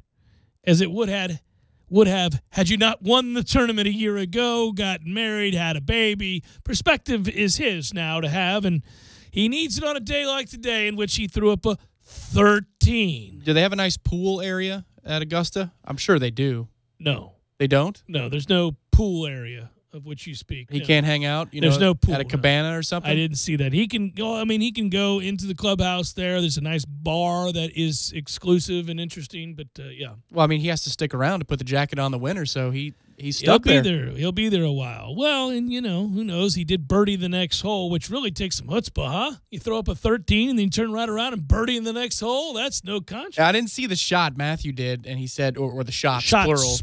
as it would have had you not won the tournament a year ago, gotten married, had a baby. Perspective is his now to have, and he needs it on a day like today in which he threw up a 13. Do they have a nice pool area at Augusta? I'm sure they do. No. They don't? No, there's no pool area of which you speak. He can't hang out, There's no pool, at a cabana or something? I didn't see that. He can go. I mean, he can go into the clubhouse there. There's a nice bar that is exclusive and interesting, but yeah. Well, I mean, he has to stick around to put the jacket on the winner, so he's stuck there. He'll be there a while. Well, and who knows? He did birdie the next hole, which really takes some chutzpah, huh? You throw up a 13 and then you turn right around and birdie in the next hole. That's no conscience. I didn't see the shot Matthew did, and he said, or the shots,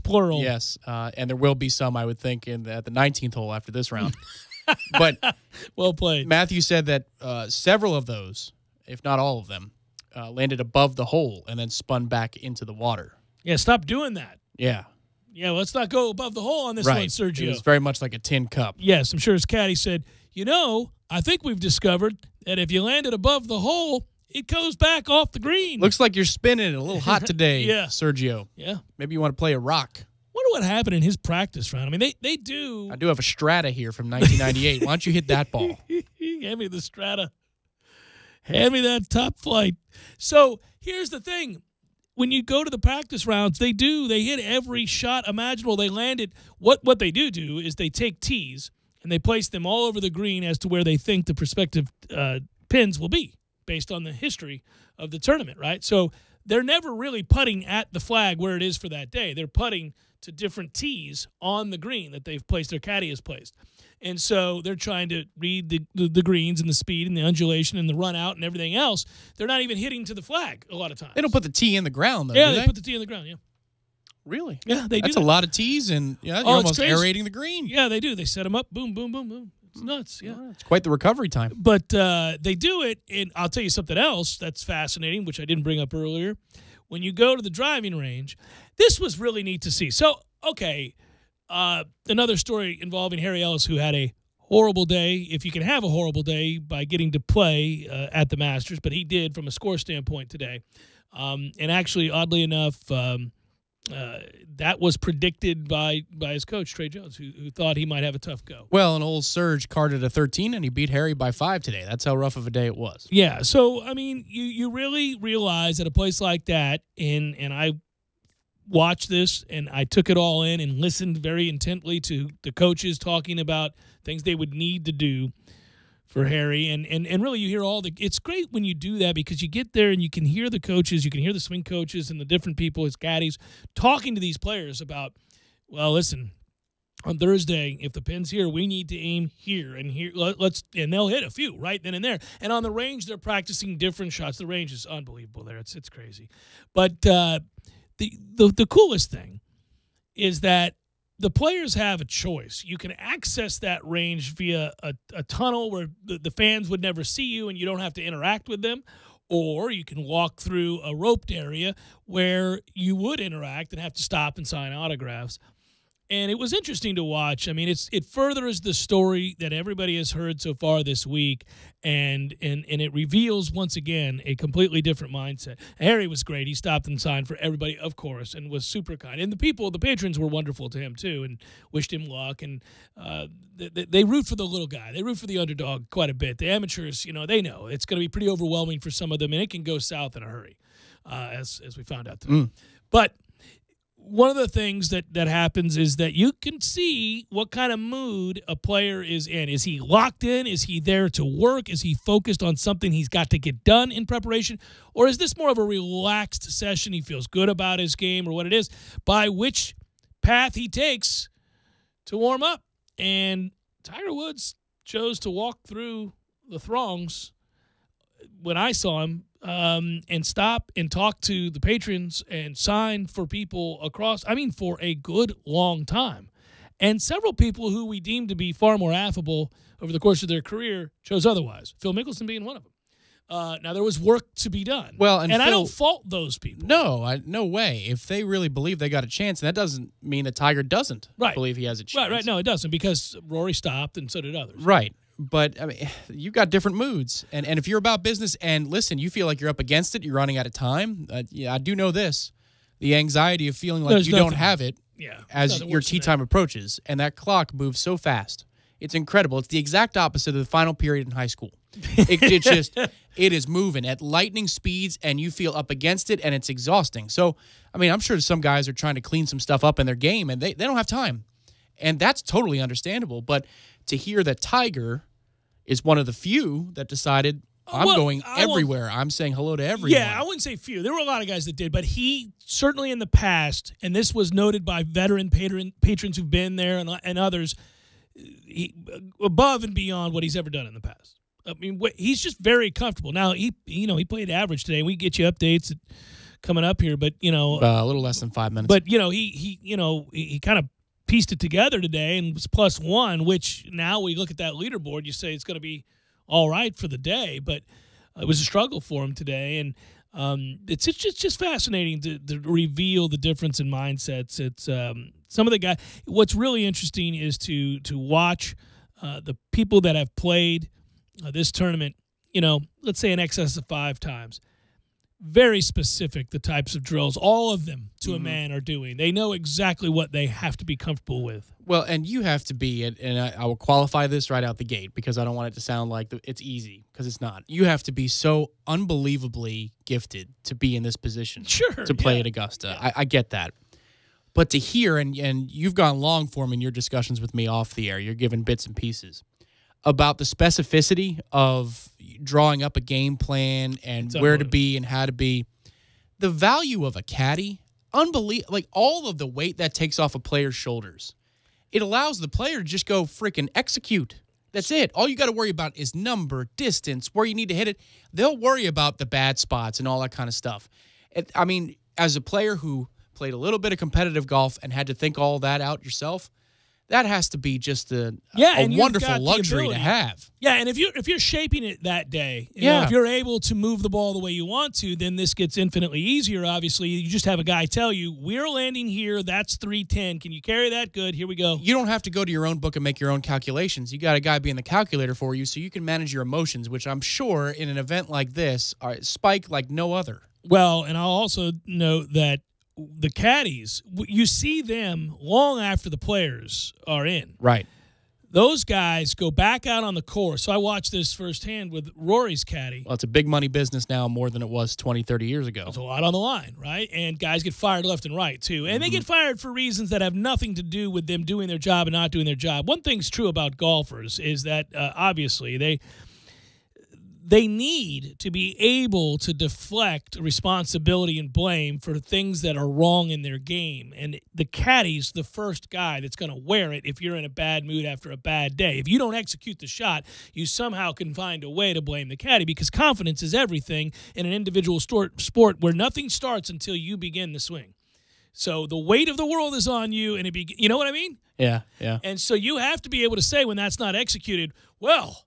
plural. Yes, and there will be some, I would think, at the 19th hole after this round. But well played. Matthew said that several of those, if not all of them, landed above the hole and then spun back into the water. Yeah, stop doing that. Yeah. Yeah, let's not go above the hole on this one, Sergio. It was very much like a tin cup. Yes, I'm sure his caddy said, I think we've discovered that if you land it above the hole, it goes back off the green. Looks like you're spinning it a little hot today, Yeah. Sergio. Yeah. Maybe you want to play a rock. Wonder what happened in his practice round. I mean, they do. I do have a Strata here from 1998. Why don't you hit that ball? Hand me the Strata. Hand me that top flight. So here's the thing. when you go to the practice rounds, they hit every shot imaginable. They landed. What they do is they take tees and they place them all over the green as to where they think the prospective pins will be based on the history of the tournament, right? So they're never really putting at the flag where it is for that day. They're putting to different tees on the green that they've placed, their caddy has placed. And so they're trying to read the greens and the speed and the undulation and the run out and everything else. They're not even hitting to the flag a lot of times. They don't put the tee in the ground, though, yeah, do they put the tee in the ground, yeah. Really? Yeah, they do. That's a lot of tees, and you're almost aerating the green. Yeah, they do. They set them up, boom, boom, boom, boom. It's nuts, yeah. It's quite the recovery time. But they do it, and I'll tell you something else that's fascinating, which I didn't bring up earlier. When you go to the driving range, this was really neat to see. So, okay, another story involving Harry Ellis, who had a horrible day, if you can have a horrible day, by getting to play at the Masters, but he did from a score standpoint today. And actually, oddly enough, that was predicted by his coach, Trey Jones, who thought he might have a tough go. Well, and old Serge carded a 13, and he beat Harry by 5 today. That's how rough of a day it was. Yeah, so, I mean, you really realize at a place like that, and I watched this, and I took it all in and listened very intently to the coaches talking about things they would need to do for Harry, and really you hear it's great when you do that because you get there and you can hear the coaches, you can hear the swing coaches and the different people, his caddies, talking to these players about, well, listen, on Thursday, if the pin's here, we need to aim here and here. And they'll hit a few right then and there. And on the range, they're practicing different shots. The range is unbelievable there. It's crazy. But the coolest thing is that the players have a choice. You can access that range via a tunnel where the fans would never see you and you don't have to interact with them, or you can walk through a roped area where you would interact and have to stop and sign autographs. And it was interesting to watch. I mean, it furthers the story that everybody has heard so far this week, and it reveals, once again, a completely different mindset. Harry was great. He stopped and signed for everybody, of course, and was super kind. And the patrons were wonderful to him, too, and wished him luck. And they root for the little guy. They root for the underdog quite a bit. The amateurs, they know. It's going to be pretty overwhelming for some of them, and it can go south in a hurry, as we found out today. But one of the things that happens is that you can see what kind of mood a player is in. Is he locked in? Is he there to work? Is he focused on something he's got to get done in preparation? Or is this more of a relaxed session? He feels good about his game or what it is, by which path he takes to warm up. And Tiger Woods chose to walk through the throngs when I saw him, and stop and talk to the patrons and sign for people for a good long time. And several people who we deemed to be far more affable over the course of their career chose otherwise, Phil Mickelson being one of them. Now, there was work to be done. Well, and I don't fault those people. No, no way. If they really believe they got a chance, and that doesn't mean that Tiger doesn't believe he has a chance. Right. No, it doesn't, because Rory stopped and so did others. Right. But, I mean, you've got different moods. And if you're about business and, listen, you feel like you're up against it, you're running out of time, I do know this. The anxiety of feeling like don't have it as your tee time approaches, and that clock moves so fast. It's incredible. It's the exact opposite of the final period in high school. It is moving at lightning speeds, and you feel up against it, and it's exhausting. So, I mean, I'm sure some guys are trying to clean some stuff up in their game, and they don't have time. And that's totally understandable. But to hear that Tiger is one of the few that decided, I'm going everywhere. I'm saying hello to everyone. Yeah, I wouldn't say few. There were a lot of guys that did. But he certainly in the past, and this was noted by veteran patrons who've been there and others, above and beyond what he's ever done in the past. I mean, he's just very comfortable. Now, he played average today. We get you updates coming up here, but, a little less than 5 minutes. But, he kind of pieced it together today and was +1, which now we look at that leaderboard, you say it's going to be all right for the day, but it was a struggle for him today. And it's just fascinating to reveal the difference in mindsets. It's some of the guys. What's really interesting is to watch the people that have played this tournament, let's say in excess of 5 times. very specific, the types of drills all of them to a man are doing. They know exactly what they have to be comfortable with. Well, and you have to be, and I will qualify this right out the gate because I don't want it to sound like it's easy, because it's not. You have to be so unbelievably gifted to be in this position to play at Augusta. I get that. But to hear, and you've gone long form in your discussions with me off the air, you're giving bits and pieces about the specificity of drawing up a game plan and where to be and how to be. The value of a caddy, unbelievable. Like all of the weight that takes off a player's shoulders. It allows the player to just go freaking execute. That's it. All you got to worry about is number, distance, where you need to hit it. They'll worry about the bad spots and all that kind of stuff. I mean, as a player who played a little bit of competitive golf and had to think all that out yourself, that has to be just a wonderful luxury to have. Yeah, and if you're shaping it that day, you know, if you're able to move the ball the way you want to, then this gets infinitely easier. Obviously, you just have a guy tell you, we're landing here, that's 310. Can you carry that? Good, here we go. You don't have to go to your own book and make your own calculations. You got a guy being the calculator for you so you can manage your emotions, which I'm sure in an event like this spike like no other. Well, and I'll also note that the caddies, you see them long after the players are in. Right. Those guys go back out on the course. So I watched this firsthand with Rory's caddy. Well, it's a big money business now more than it was 20, 30 years ago. There's a lot on the line, right? And guys get fired left and right, too. And they get fired for reasons that have nothing to do with them doing their job and not doing their job. One thing's true about golfers is that, obviously, they need to be able to deflect responsibility and blame for things that are wrong in their game. And the caddy's the first guy that's going to wear it if you're in a bad mood after a bad day. If you don't execute the shot, you somehow can find a way to blame the caddy, because confidence is everything in an individual sport where nothing starts until you begin the swing. So the weight of the world is on you, and you know what I mean? Yeah, yeah. And so you have to be able to say when that's not executed, well,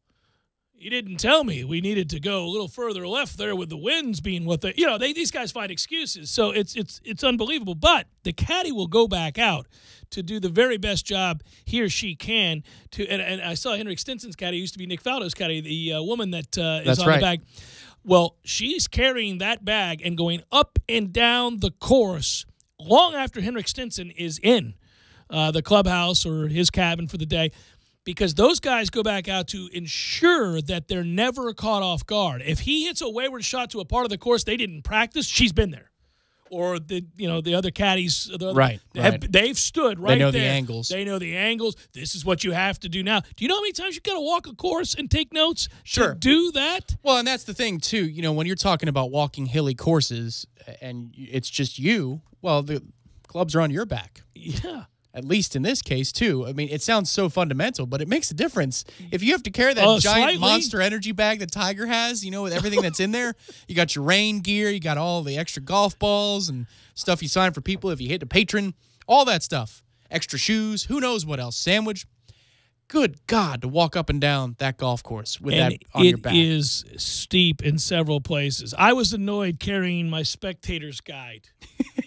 you didn't tell me we needed to go a little further left there with the winds being what they, these guys find excuses. So it's unbelievable. But the caddy will go back out to do the very best job he or she can. And I saw Henrik Stenson's caddy, used to be Nick Faldo's caddy, the woman that is on the bag. Well, she's carrying that bag and going up and down the course long after Henrik Stenson is in the clubhouse or his cabin for the day, because those guys go back out to ensure that they're never caught off guard. If he hits a wayward shot to a part of the course they didn't practice, she's been there. Or the other caddies, they've stood right there. They know the angles. They know the angles. This is what you have to do now. Do you know how many times you've got to walk a course and take notes to do that? Well, and that's the thing, too. When you're talking about walking hilly courses and it's just you, well, the clubs are on your back. Yeah. At least in this case, too. I mean, it sounds so fundamental, but it makes a difference. If you have to carry that giant Monster Energy bag that Tiger has, with everything that's in there, you got your rain gear, you got all the extra golf balls and stuff you sign for people if you hit a patron, all that stuff. Extra shoes, who knows what else, sandwich. Good God, to walk up and down that golf course with that on your back. It is steep in several places. I was annoyed carrying my spectator's guide.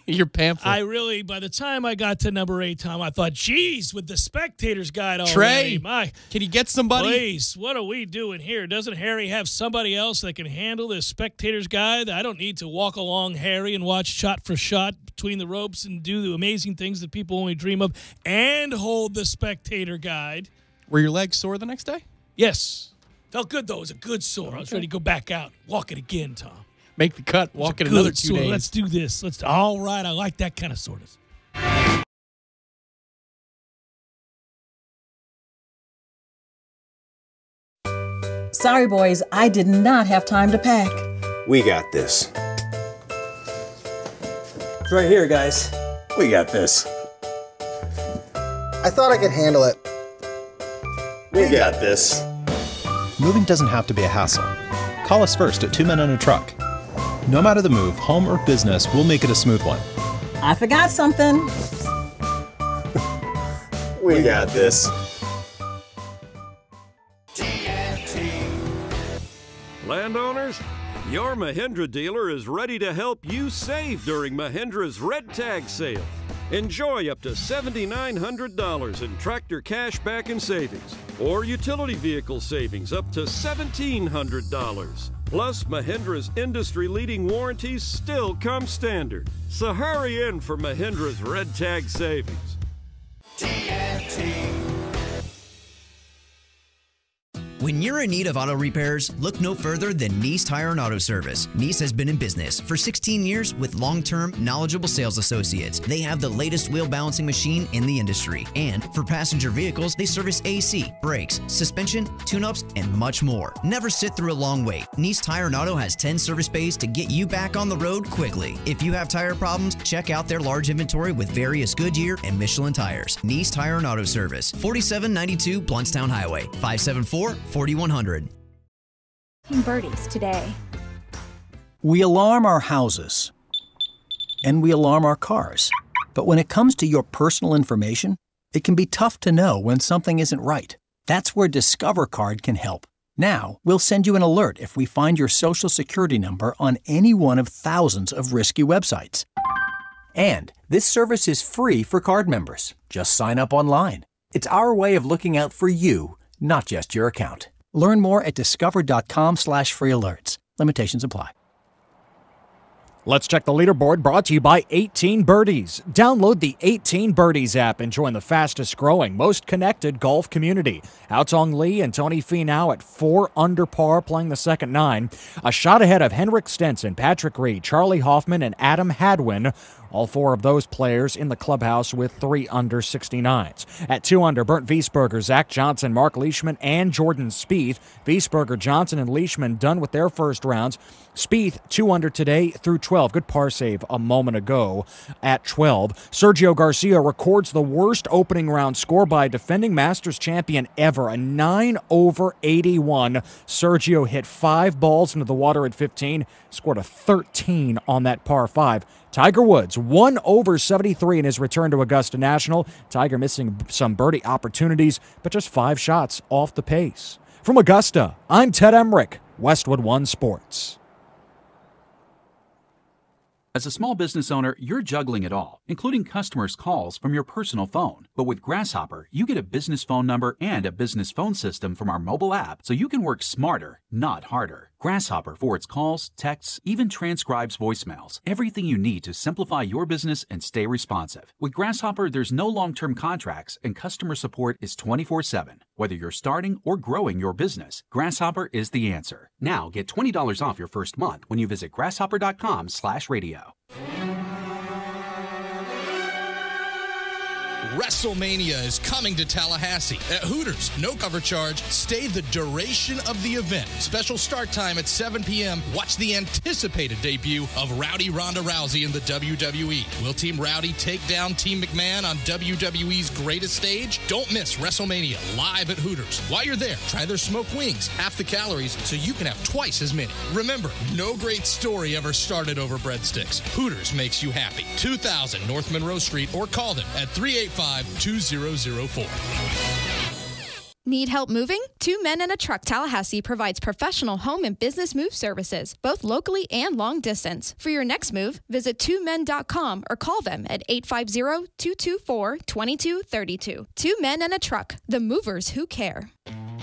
Your pamphlet. I really, by the time I got to number 8, Tom, I thought, geez, with the spectator's guide Trey, already. can you get somebody? Please, what are we doing here? Doesn't Harry have somebody else that can handle this spectator's guide? I don't need to walk along Harry and watch shot for shot between the ropes and do the amazing things that people only dream of and hold the spectator guide. Were your legs sore the next day? Yes. Felt good, though. It was a good sore. Okay. I was ready to go back out. Walk it again, Tom. Make the cut. Walk it another 2 days. Let's do this. All right. I like that kind of soreness. Sorry, boys. I did not have time to pack. We got this. It's right here, guys. We got this. I thought I could handle it. We got this. Moving doesn't have to be a hassle. Call us first at 2 Men and a Truck. No matter the move, home or business, we'll make it a smooth one. I forgot something. We got this. Landowners, your Mahindra dealer is ready to help you save during Mahindra's Red Tag Sale. Enjoy up to $7,900 in tractor cash back and savings, or utility vehicle savings up to $1,700. Plus, Mahindra's industry-leading warranties still come standard. So hurry in for Mahindra's Red Tag Savings. TNT. When you're in need of auto repairs, look no further than Nice Tire and Auto Service. Nice has been in business for 16 years with long-term, knowledgeable sales associates. They have the latest wheel balancing machine in the industry. And for passenger vehicles, they service AC, brakes, suspension, tune-ups, and much more. Never sit through a long wait. Nice Tire and Auto has 10 service bays to get you back on the road quickly. If you have tire problems, check out their large inventory with various Goodyear and Michelin tires. Nice Tire and Auto Service, 4792 Bluntstown Highway, 574-4100. Birdies today. We alarm our houses, and we alarm our cars. But when it comes to your personal information, it can be tough to know when something isn't right. That's where Discover Card can help. Now, we'll send you an alert if we find your Social Security number on any one of thousands of risky websites. And this service is free for card members. Just sign up online. It's our way of looking out for you, not just your account. Learn more at discover.com/free alerts. Limitations apply. Let's check the leaderboard, brought to you by 18 Birdies. Download the 18 Birdies app and join the fastest growing, most connected golf community. Hao Tong Lee and Tony Finau at 4 under par playing the second 9. A shot ahead of Henrik Stenson, Patrick Reed, Charlie Hoffman, and Adam Hadwin. All 4 of those players in the clubhouse with 3 under 69s. At 2 under, Bernd Wiesberger, Zach Johnson, Mark Leishman, and Jordan Spieth. Wiesberger, Johnson, and Leishman done with their first rounds. Spieth 2 under today through 12. Good par save a moment ago at 12. Sergio Garcia records the worst opening round score by a defending Masters champion ever, a 9 over 81. Sergio hit 5 balls into the water at 15, scored a 13 on that par 5. Tiger Woods, 1 over 73 in his return to Augusta National. Tiger missing some birdie opportunities, but just 5 shots off the pace. From Augusta, I'm Ted Emmerich, Westwood One Sports. As a small business owner, you're juggling it all, including customers' calls from your personal phone. But with Grasshopper, you get a business phone number and a business phone system from our mobile app, so you can work smarter, not harder. Grasshopper forwards calls, texts, even transcribes voicemails. Everything you need to simplify your business and stay responsive. With Grasshopper, there's no long-term contracts, and customer support is 24/7. Whether you're starting or growing your business, Grasshopper is the answer. Now get $20 off your first month when you visit grasshopper.com/radio. WrestleMania is coming to Tallahassee. At Hooters, no cover charge. Stay the duration of the event. Special start time at 7 p.m. Watch the anticipated debut of Rowdy Ronda Rousey in the WWE. Will Team Rowdy take down Team McMahon on WWE's greatest stage? Don't miss WrestleMania live at Hooters. While you're there, try their smoked wings, half the calories, so you can have twice as many. Remember, no great story ever started over breadsticks. Hooters makes you happy. 2000 North Monroe Street, or call them at 385-2004. Need help moving? 2 Men and a Truck Tallahassee provides professional home and business move services, both locally and long distance. For your next move, visit 2men.com or call them at 850-224-2232. 2 Men and a Truck, the movers who care.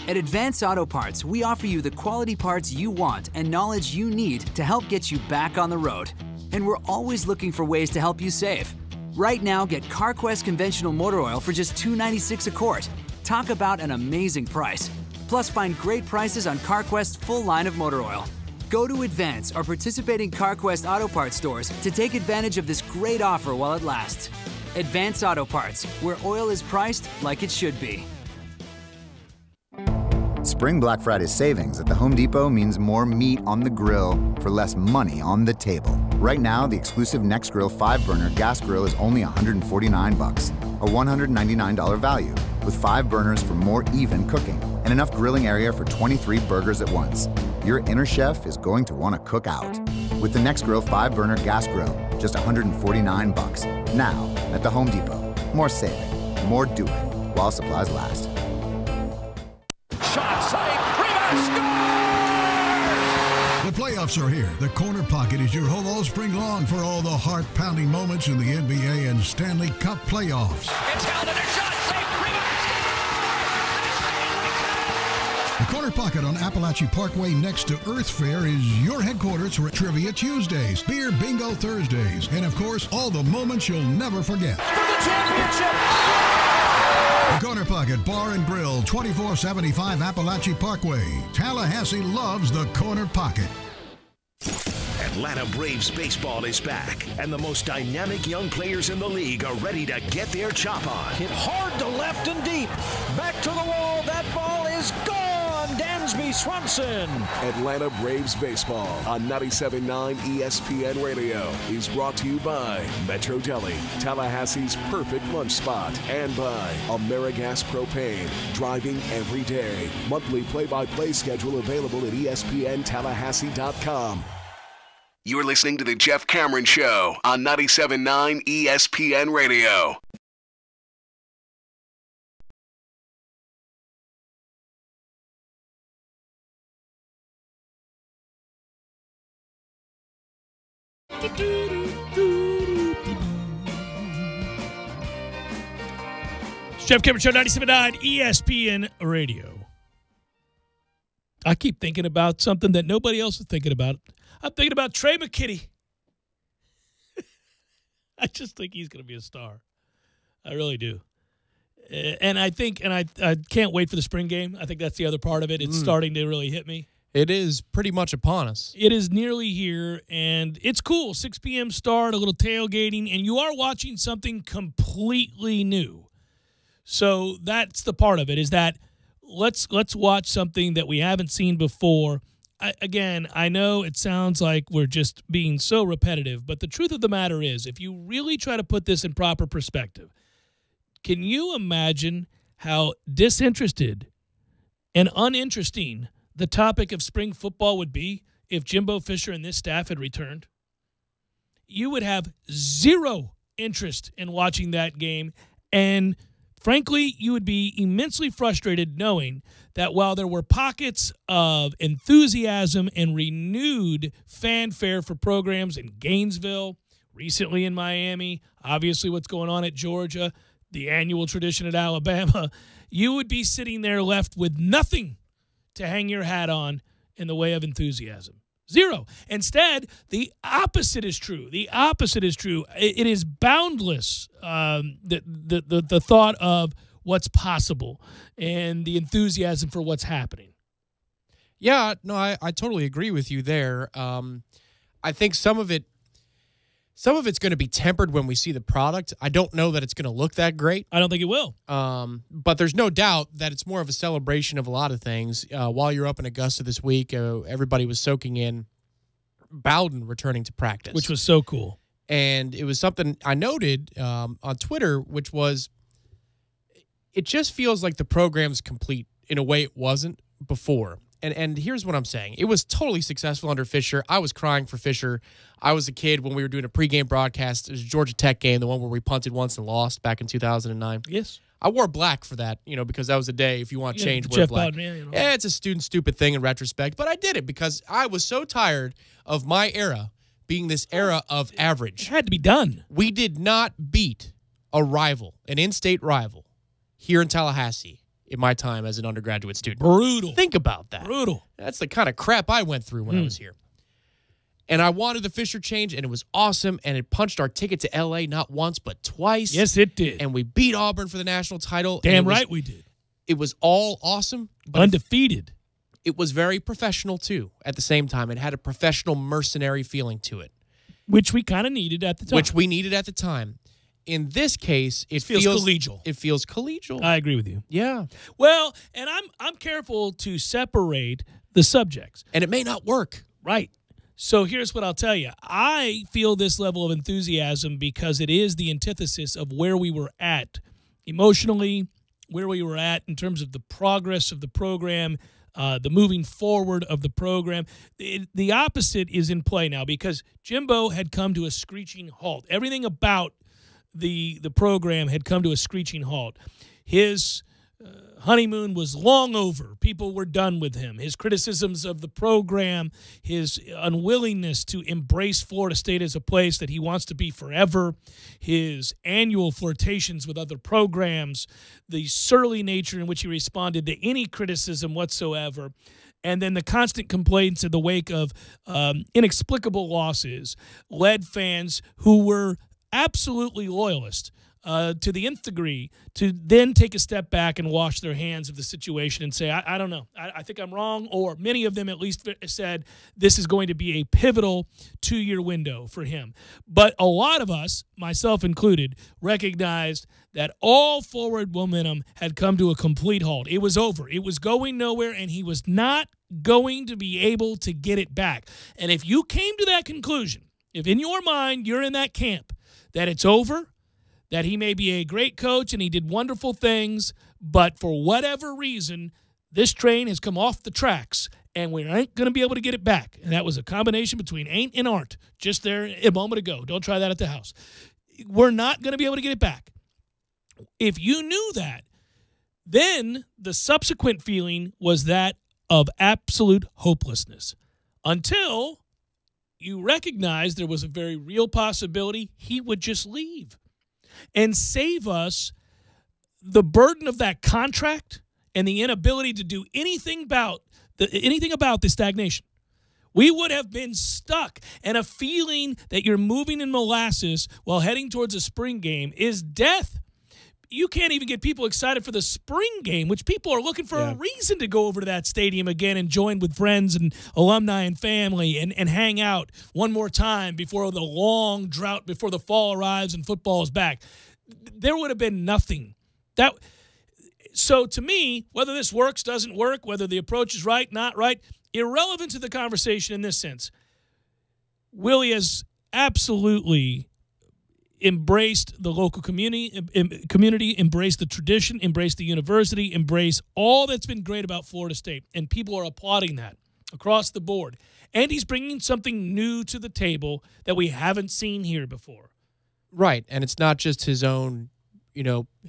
At Advance Auto Parts, we offer you the quality parts you want and knowledge you need to help get you back on the road. And we're always looking for ways to help you save. Right now, get CarQuest conventional motor oil for just $2.96 a quart. Talk about an amazing price. Plus, find great prices on CarQuest's full line of motor oil. Go to Advance or participating CarQuest Auto Parts stores to take advantage of this great offer while it lasts. Advance Auto Parts, where oil is priced like it should be. Spring Black Friday savings at the Home Depot means more meat on the grill for less money on the table. Right now, the exclusive Nextgrill 5-burner gas grill is only $149, a $199 value, with 5 burners for more even cooking and enough grilling area for 23 burgers at once. Your inner chef is going to want to cook out. With the Nextgrill 5-burner gas grill, just $149. Now, at the Home Depot. More saving, more doing, while supplies last. Shot site, rebound, score! The playoffs are here. The Corner Pocket is your home all spring long for all the heart-pounding moments in the NBA and Stanley Cup playoffs. It's held in a shot, safe, rebound, The Corner Corner Pocket on Appalachia Parkway next to Earth Fair is your headquarters for Trivia Tuesdays, Beer Bingo Thursdays, and of course, all the moments you'll never forget. For the championship! The Corner Pocket Bar and Grill, 2475 Appalachia Parkway. Tallahassee loves the Corner Pocket. Atlanta Braves baseball is back, and the most dynamic young players in the league are ready to get their chop on. Hit hard to left and deep. Back to the wall. That ball is gone. Dansby Swanson. Atlanta Braves baseball on 97.9 ESPN Radio is brought to you by Metro Deli, Tallahassee's perfect lunch spot, and by AmeriGas Propane, driving every day. Monthly play-by-play schedule available at ESPNTallahassee.com. You're listening to The Jeff Cameron Show on 97.9 ESPN Radio. Jeff Cameron Show, 97.9 ESPN Radio. I keep thinking about something that nobody else is thinking about. I'm thinking about Trey McKitty. I just think he's going to be a star. I really do. And I can't wait for the spring game. I think that's the other part of it. It's starting to really hit me. It is pretty much upon us. It is nearly here, and it's cool. 6 p.m. start, a little tailgating, and you are watching something completely new. So that's the part of it, is that let's watch something that we haven't seen before. I know it sounds like we're just being so repetitive, but the truth of the matter is, if you really try to put this in proper perspective, can you imagine how disinterested and uninteresting the topic of spring football would be if Jimbo Fisher and this staff had returned? You would have zero interest in watching that game, and frankly, you would be immensely frustrated knowing that while there were pockets of enthusiasm and renewed fanfare for programs in Gainesville, recently in Miami, obviously what's going on at Georgia, the annual tradition at Alabama, you would be sitting there left with nothing to hang your hat on in the way of enthusiasm. Zero. Instead, the opposite is true. The opposite is true. It is boundless, the thought of what's possible and the enthusiasm for what's happening. Yeah, no, I totally agree with you there. I think some of it's going to be tempered when we see the product. I don't know that it's going to look that great. I don't think it will. But there's no doubt that it's more of a celebration of a lot of things. While you're up in Augusta this week, everybody was soaking in Bowden returning to practice, which was so cool. And it was something I noted on Twitter, which was, it just feels like the program's complete in a way it wasn't before. And here's what I'm saying. It was totally successful under Fisher. I was crying for Fisher. I was a kid when we were doing a pregame broadcast. It was a Georgia Tech game, the one where we punted once and lost back in 2009. Yes. I wore black for that, because that was a day, if you want to change, wear Jeff black. Bowden, Yeah, it's a stupid thing in retrospect, but I did it because I was so tired of my era being this era of average. It had to be done. We did not beat a rival, an in-state rival, here in Tallahassee in my time as an undergraduate student. Brutal. Think about that. Brutal. That's the kind of crap I went through when I was here. And I wanted the Fisher change, and it was awesome, and it punched our ticket to L.A. not once but twice. Yes, it did. And we beat Auburn for the national title. Damn right we did. It was all awesome. But undefeated. It was very professional, too, at the same time. It had a professional mercenary feeling to it. Which we kind of needed at the time. In this case, it feels collegial. It feels collegial. I agree with you. Yeah. Well, and I'm careful to separate the subjects. And it may not work. Right. So here's what I'll tell you. I feel this level of enthusiasm because it is the antithesis of where we were at emotionally, where we were at in terms of the progress of the program, the moving forward of the program. The opposite is in play now because Jimbo had come to a screeching halt. Everything about the program had come to a screeching halt. His honeymoon was long over. People were done with him. His criticisms of the program, his unwillingness to embrace Florida State as a place that he wants to be forever, his annual flirtations with other programs, the surly nature in which he responded to any criticism whatsoever, and then the constant complaints in the wake of inexplicable losses led fans who were absolutely loyalist to the nth degree to then take a step back and wash their hands of the situation and say, I don't know, I think I'm wrong, or many of them at least said this is going to be a pivotal 2-year window for him. But a lot of us, myself included, recognized that all forward momentum had come to a complete halt. It was over. It was going nowhere, and he was not going to be able to get it back. And if you came to that conclusion, if in your mind you're in that camp, that it's over, that he may be a great coach and he did wonderful things, but for whatever reason, this train has come off the tracks and we ain't going to be able to get it back. And that was a combination between ain't and aren't, just there a moment ago. Don't try that at the house. We're not going to be able to get it back. If you knew that, then the subsequent feeling was that of absolute hopelessness until you recognized there was a very real possibility he would just leave and save us the burden of that contract and the inability to do anything about the stagnation. We would have been stuck, and a feeling that you're moving in molasses while heading towards a spring game is death. You can't even get people excited for the spring game, which people are looking for a reason to go over to that stadium again and join with friends and alumni and family and hang out one more time before the long drought, before the fall arrives and football is back. There would have been nothing. So to me, whether this works, doesn't work, whether the approach is right, not right, irrelevant to the conversation in this sense, Willie has absolutely embraced the local community, embraced the tradition, embraced the university, embraced all that's been great about Florida State. And people are applauding that across the board. And he's bringing something new to the table that we haven't seen here before. Right. And it's not just his own,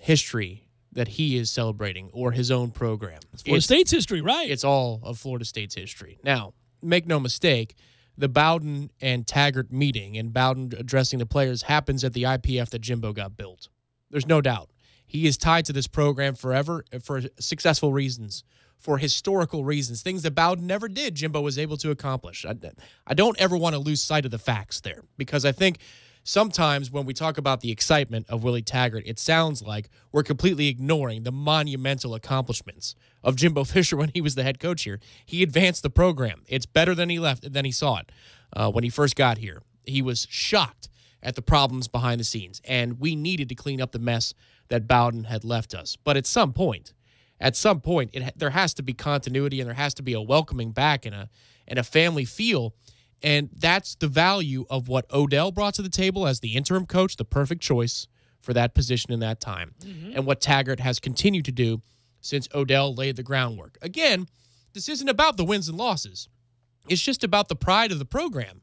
history that he is celebrating or his own program. It's Florida State's history, right? It's all of Florida State's history. Now, make no mistake, the Bowden and Taggart meeting and Bowden addressing the players happens at the IPF that Jimbo got built. There's no doubt. He is tied to this program forever for successful reasons, for historical reasons, things that Bowden never did, Jimbo was able to accomplish. I don't ever want to lose sight of the facts there, because I think sometimes when we talk about the excitement of Willie Taggart, it sounds like we're completely ignoring the monumental accomplishments of Jimbo Fisher when he was the head coach here. He advanced the program. It's better than he saw it when he first got here. He was shocked at the problems behind the scenes, and we needed to clean up the mess that Bowden had left us. But at some point, there has to be continuity, and there has to be a welcoming back and a family feel. And that's the value of what Odell brought to the table as the interim coach, the perfect choice for that position in that time, and what Taggart has continued to do since Odell laid the groundwork. Again, this isn't about the wins and losses. It's just about the pride of the program.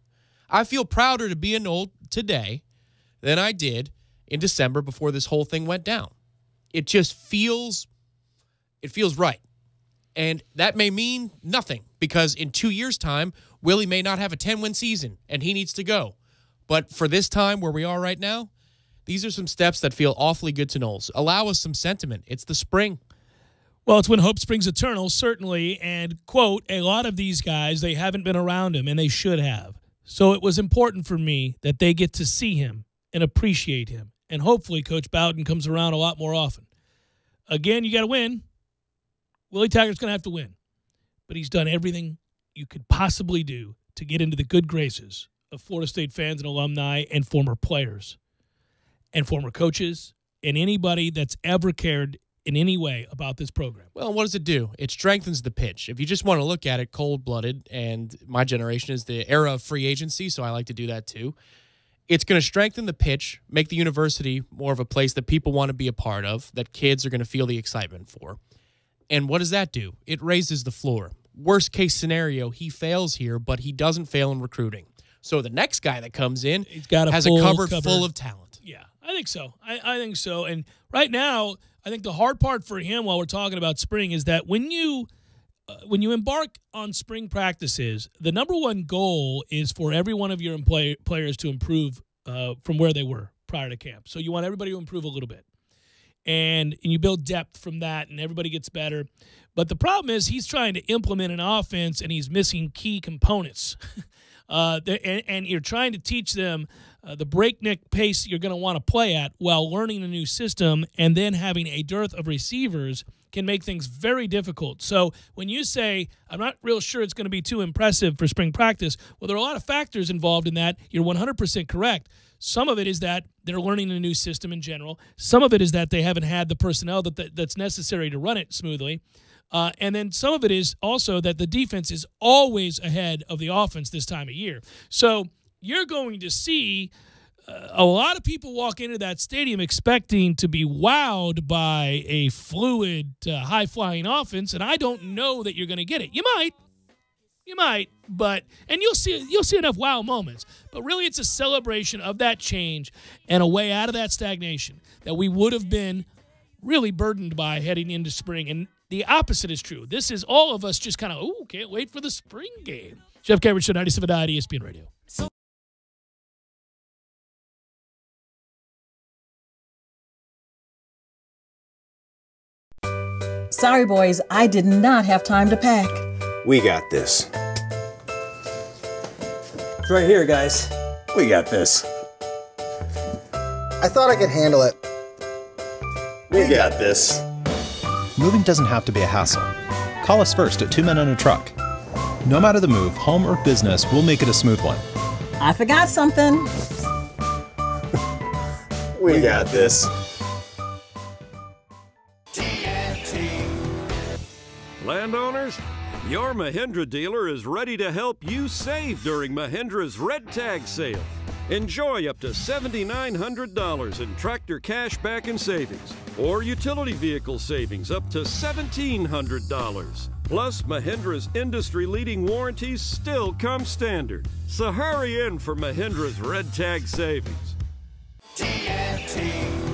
I feel prouder to be a Nole today than I did in December before this whole thing went down. It just feels right. And that may mean nothing, because in 2 years' time, Willie may not have a 10-win season, and he needs to go. But for this time where we are right now, these are some steps that feel awfully good to Noles. Allow us some sentiment. It's the spring. Well, it's when hope springs eternal, certainly. And, quote, a lot of these guys, they haven't been around him, and they should have. So it was important for me that they get to see him and appreciate him. And hopefully Coach Bowden comes around a lot more often. Again, you got to win. Willie Taggart's going to have to win. But he's done everything you could possibly do to get into the good graces of Florida State fans and alumni and former players and former coaches and anybody that's ever cared in any way about this program. Well, what does it do? It strengthens the pitch. If you just want to look at it cold-blooded, and my generation is the era of free agency, so I like to do that too, it's going to strengthen the pitch, make the university more of a place that people want to be a part of, that kids are going to feel the excitement for. And what does that do? It raises the floor. Worst case scenario, he fails here, but he doesn't fail in recruiting. So the next guy that comes in has a cupboard full of talent. Yeah, I think so. I think so. And right now, I think the hard part for him while we're talking about spring is that when you embark on spring practices, the number one goal is for every one of your players to improve from where they were prior to camp. So you want everybody to improve a little bit. And you build depth from that, and everybody gets better. But the problem is he's trying to implement an offense, and he's missing key components. And you're trying to teach them the breakneck pace you're going to want to play at while learning a new system, and then having a dearth of receivers can make things very difficult. So when you say, I'm not real sure it's going to be too impressive for spring practice, well, there are a lot of factors involved in that. You're 100% correct. Some of it is that they're learning a new system in general. Some of it is that they haven't had the personnel that's necessary to run it smoothly. And then some of it is also that the defense is always ahead of the offense this time of year. So you're going to see a lot of people walk into that stadium expecting to be wowed by a fluid, high-flying offense, and I don't know that you're going to get it. You might, but you'll see enough wow moments. But really, it's a celebration of that change and a way out of that stagnation that we would have been really burdened by heading into spring. And the opposite is true. This is all of us just kind of, can't wait for the spring game. Jeff Cameron Show, 97.9 ESPN Radio. Sorry, boys, I did not have time to pack. We got this. It's right here, guys. We got this. I thought I could handle it. We got this. Moving doesn't have to be a hassle. Call us first at 2 Men and a Truck. No matter the move, home or business, we'll make it a smooth one. I forgot something. We got this. Landowners, your Mahindra dealer is ready to help you save during Mahindra's Red Tag Sale. Enjoy up to $7,900 in tractor cash back and savings, or utility vehicle savings up to $1,700. Plus, Mahindra's industry-leading warranties still come standard. So hurry in for Mahindra's Red Tag Savings. TNT.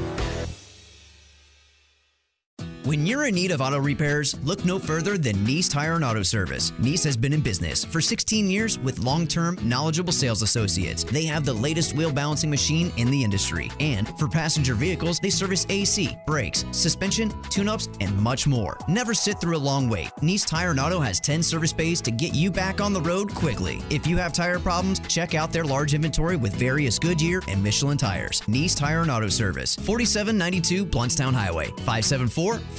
When you're in need of auto repairs, look no further than Nice Tire and Auto Service. Nice has been in business for 16 years with long-term, knowledgeable sales associates. They have the latest wheel balancing machine in the industry. And for passenger vehicles, they service AC, brakes, suspension, tune-ups, and much more. Never sit through a long wait. Nice Tire and Auto has 10 service bays to get you back on the road quickly. If you have tire problems, check out their large inventory with various Goodyear and Michelin tires. Nice Tire and Auto Service, 4792 Bluntstown Highway, 574-4100.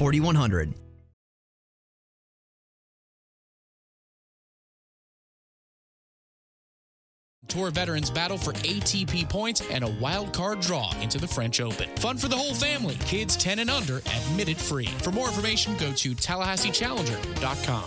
Tour veterans battle for ATP points and a wild card draw into the French Open. Fun for the whole family. Kids 10 and under, admitted free. For more information, go to TallahasseeChallenger.com.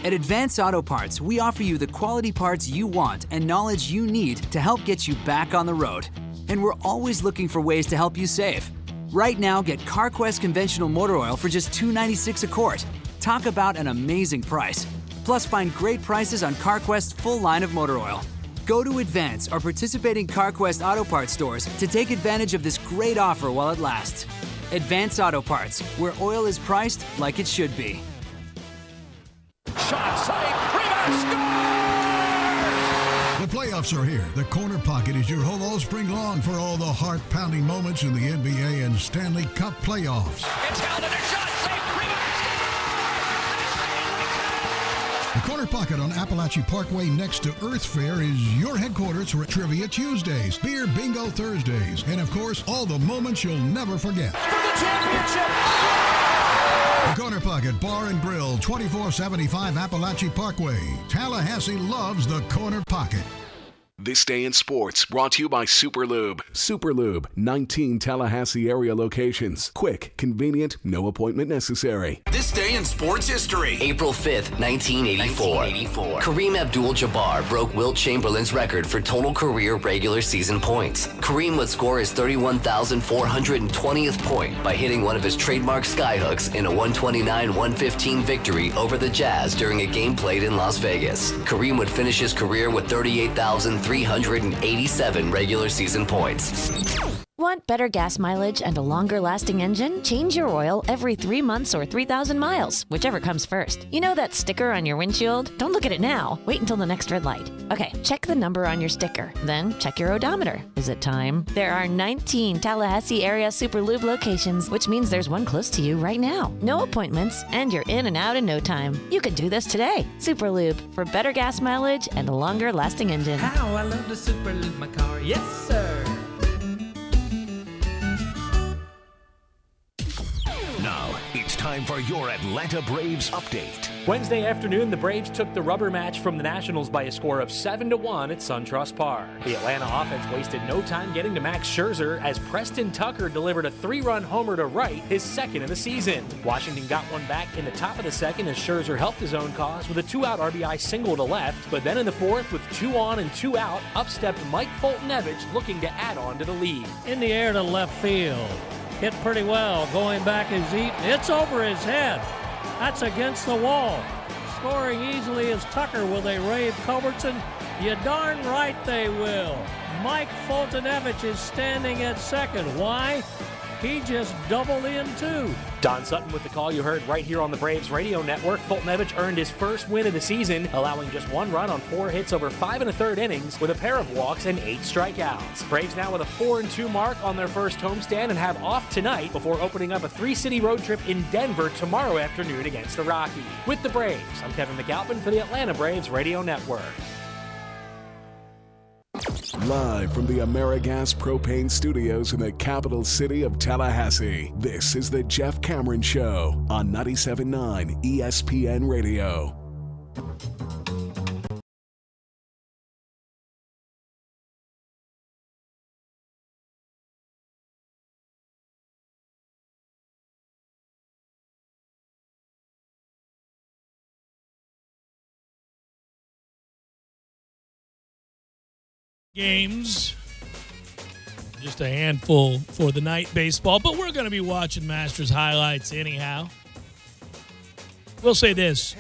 At Advance Auto Parts, we offer you the quality parts you want and knowledge you need to help get you back on the road. And we're always looking for ways to help you save. Right now, get CarQuest conventional motor oil for just $2.96 a quart. Talk about an amazing price. Plus, find great prices on CarQuest's full line of motor oil. Go to Advance or participating CarQuest Auto Parts stores to take advantage of this great offer while it lasts. Advance Auto Parts, where oil is priced like it should be. Shot, save, rebound, score! The playoffs are here. The Corner Pocket is your home all spring long for all the heart-pounding moments in the NBA and Stanley Cup playoffs. It's held in a shot, save, rebound, score! The Corner Pocket on Appalachia Parkway next to Earth Fair is your headquarters for Trivia Tuesdays, Beer Bingo Thursdays, and of course, all the moments you'll never forget. For the championship! The Corner Pocket Bar and Grill, 2475 Appalachia Parkway. Tallahassee loves the Corner Pocket. This Day in Sports brought to you by Superlube. Superlube, 19 Tallahassee area locations. Quick, convenient, no appointment necessary. This day in sports history. April 5th, 1984. Kareem Abdul-Jabbar broke Wilt Chamberlain's record for total career regular season points. Kareem would score his 31,420th point by hitting one of his trademark skyhooks in a 129-115 victory over the Jazz during a game played in Las Vegas. Kareem would finish his career with 38,387 regular season points. Want better gas mileage and a longer-lasting engine? Change your oil every 3 months or 3,000 miles, whichever comes first. You know that sticker on your windshield? Don't look at it now. Wait until the next red light. Okay, check the number on your sticker. Then check your odometer. Is it time? There are 19 Tallahassee area Super Lube locations, which means there's one close to you right now. No appointments, and you're in and out in no time. You can do this today. Super Lube, for better gas mileage and a longer-lasting engine. How I love to Super Lube my car. Yes, sir. Now, it's time for your Atlanta Braves update. Wednesday afternoon, the Braves took the rubber match from the Nationals by a score of 7-1 at SunTrust Park. The Atlanta offense wasted no time getting to Max Scherzer as Preston Tucker delivered a 3-run homer to right, his second of the season. Washington got one back in the top of the second as Scherzer helped his own cause with a 2-out RBI single to left, but then in the fourth, with 2 on and 2 out, up stepped Mike Fultonevich looking to add on to the lead. In the air to left field. Hit pretty well. Going back is Eaton. It's over his head. That's against the wall. Scoring easily is Tucker. Will they rave Culbertson? You darn right they will. Mike Fultonevich is standing at second. Why? He just doubled in, too. Don Sutton with the call you heard right here on the Braves radio network. Fultonevich earned his first win of the season, allowing just 1 run on 4 hits over 5 1/3 innings with a pair of walks and 8 strikeouts. Braves now with a 4-2 mark on their first homestand and have off tonight before opening up a 3-city road trip in Denver tomorrow afternoon against the Rockies. With the Braves, I'm Kevin McAlpin for the Atlanta Braves radio network. Live from the AmeriGas Propane Studios in the capital city of Tallahassee, this is the Jeff Cameron Show on 97.9 ESPN Radio. Games, just a handful for the night baseball, but we're going to be watching Masters highlights anyhow. We'll say this.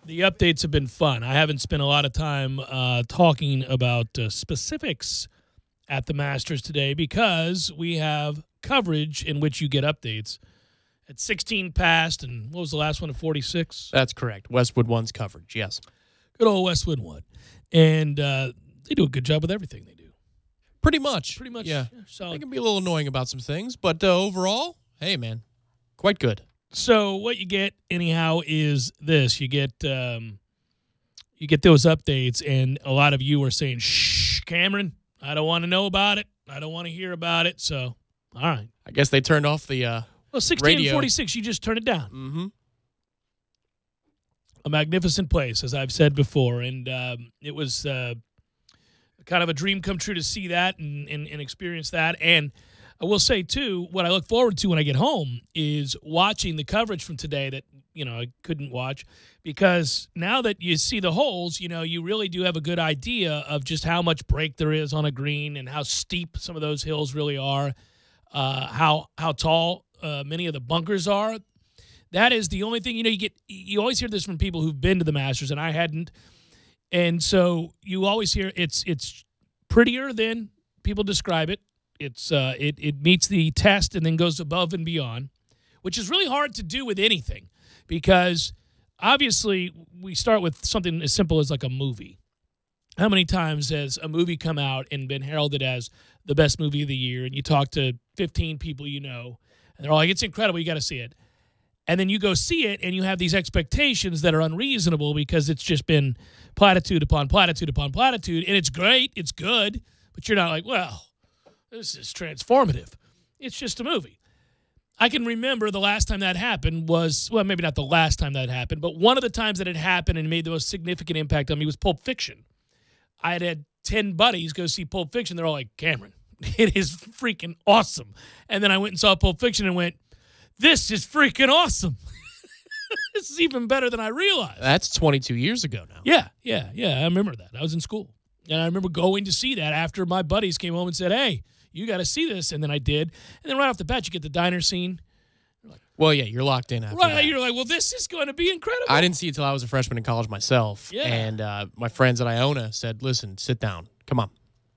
The updates have been fun. I haven't spent a lot of time talking about specifics at the Masters today because we have coverage in which you get updates. At 16 past, and what was the last one at 46? That's correct. Westwood One's coverage, yes. Good old Westwood One. And they do a good job with everything they do. Pretty much. Yeah. They can be a little annoying about some things, but overall, hey, man, quite good. So what you get, anyhow, is this. You get those updates, and a lot of you are saying, shh, Cameron, I don't want to know about it. I don't want to hear about it. So, all right. I guess they turned off the 16 radio. and 46, you just turn it down. Mm-hmm. A magnificent place, as I've said before, and it was kind of a dream come true to see that and experience that. And I will say, too, what I look forward to when I get home is watching the coverage from today that, I couldn't watch, because now that you see the holes, you really do have a good idea of just how much break there is on a green and how steep some of those hills really are, how tall many of the bunkers are. That is the only thing, you always hear this from people who've been to the Masters, and I hadn't. And so you always hear it's prettier than people describe it. It meets the test and then goes above and beyond, which is really hard to do with anything because obviously we start with something as simple as like a movie. How many times has a movie come out and been heralded as the best movie of the year, and you talk to 15 people and they're all like, it's incredible, you got to see it. And then you go see it, and you have these expectations that are unreasonable because it's just been platitude upon platitude upon platitude, and it's great, it's good, but you're not like, well, this is transformative. It's just a movie. I can remember the last time that happened was, well, maybe not the last time that happened, but one of the times that it happened and made the most significant impact on me was Pulp Fiction. I had 10 buddies go see Pulp Fiction. They're all like, Cameron, it is freaking awesome. And then I went and saw Pulp Fiction and went, this is freaking awesome. This is even better than I realized. That's 22 years ago now. Yeah. I remember that. I was in school. And I remember going to see that after my buddies came home and said, hey, you got to see this. And then I did. And then right off the bat, you get the diner scene. Well, yeah, you're locked in after right, that. You're like, well, this is going to be incredible. I didn't see it until I was a freshman in college myself. Yeah. And my friends at Iona said, listen, sit down. Come on.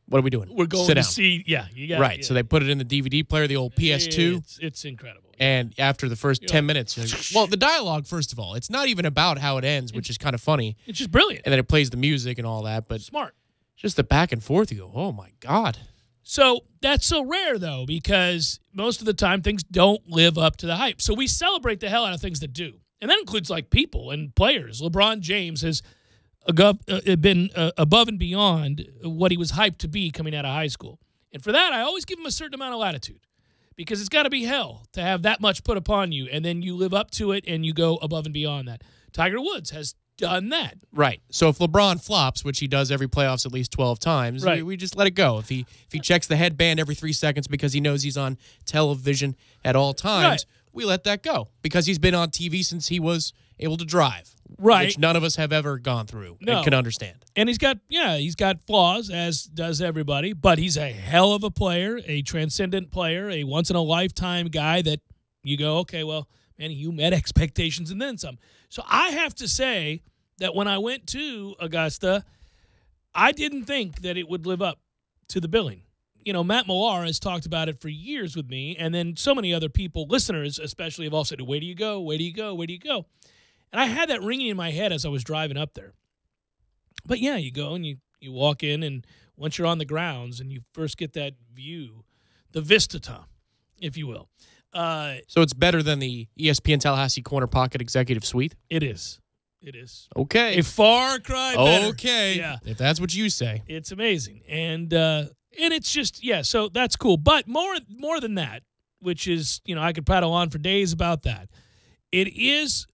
What are we doing? We're going Sit to down. see. Yeah, you got Right. So they put it in the DVD player, the old PS2. It's incredible. And after the first 10 minutes, you're like, well, the dialogue, first of all, it's not even about how it ends, which is kind of funny. It's just brilliant. And then it plays the music and all that. But smart. Just the back and forth, you go, oh, my God. So that's so rare, though, because most of the time things don't live up to the hype. So we celebrate the hell out of things that do. And that includes, like, people and players. LeBron James has been above and beyond what he was hyped to be coming out of high school. And for that, I always give him a certain amount of latitude because it's got to be hell to have that much put upon you, and then you live up to it and you go above and beyond that. Tiger Woods has done that. Right. So if LeBron flops, which he does every playoffs at least 12 times, right. we just let it go. If he checks the headband every 3 seconds because he knows he's on television at all times, right. we let that go because he's been on TV since he was able to drive. Right. Which none of us have ever gone through and can understand. And he's got flaws, as does everybody, but he's a hell of a player, a transcendent player, a once-in-a-lifetime guy that you go, okay, well, man, you met expectations and then some. So I have to say that when I went to Augusta, I didn't think that it would live up to the billing. You know, Matt Millar has talked about it for years with me, and then so many other people, listeners especially, have all said, where do you go, where do you go, where do you go? And I had that ringing in my head as I was driving up there. But, yeah, you go and you walk in, and once you're on the grounds and you first get that view, the vista, if you will. So it's better than the ESPN Tallahassee Corner Pocket Executive Suite? It is. It is. Okay. A far cry better. Okay. Yeah. If that's what you say. It's amazing. And it's just, so that's cool. But more than that, which is, I could prattle on for days about that, it is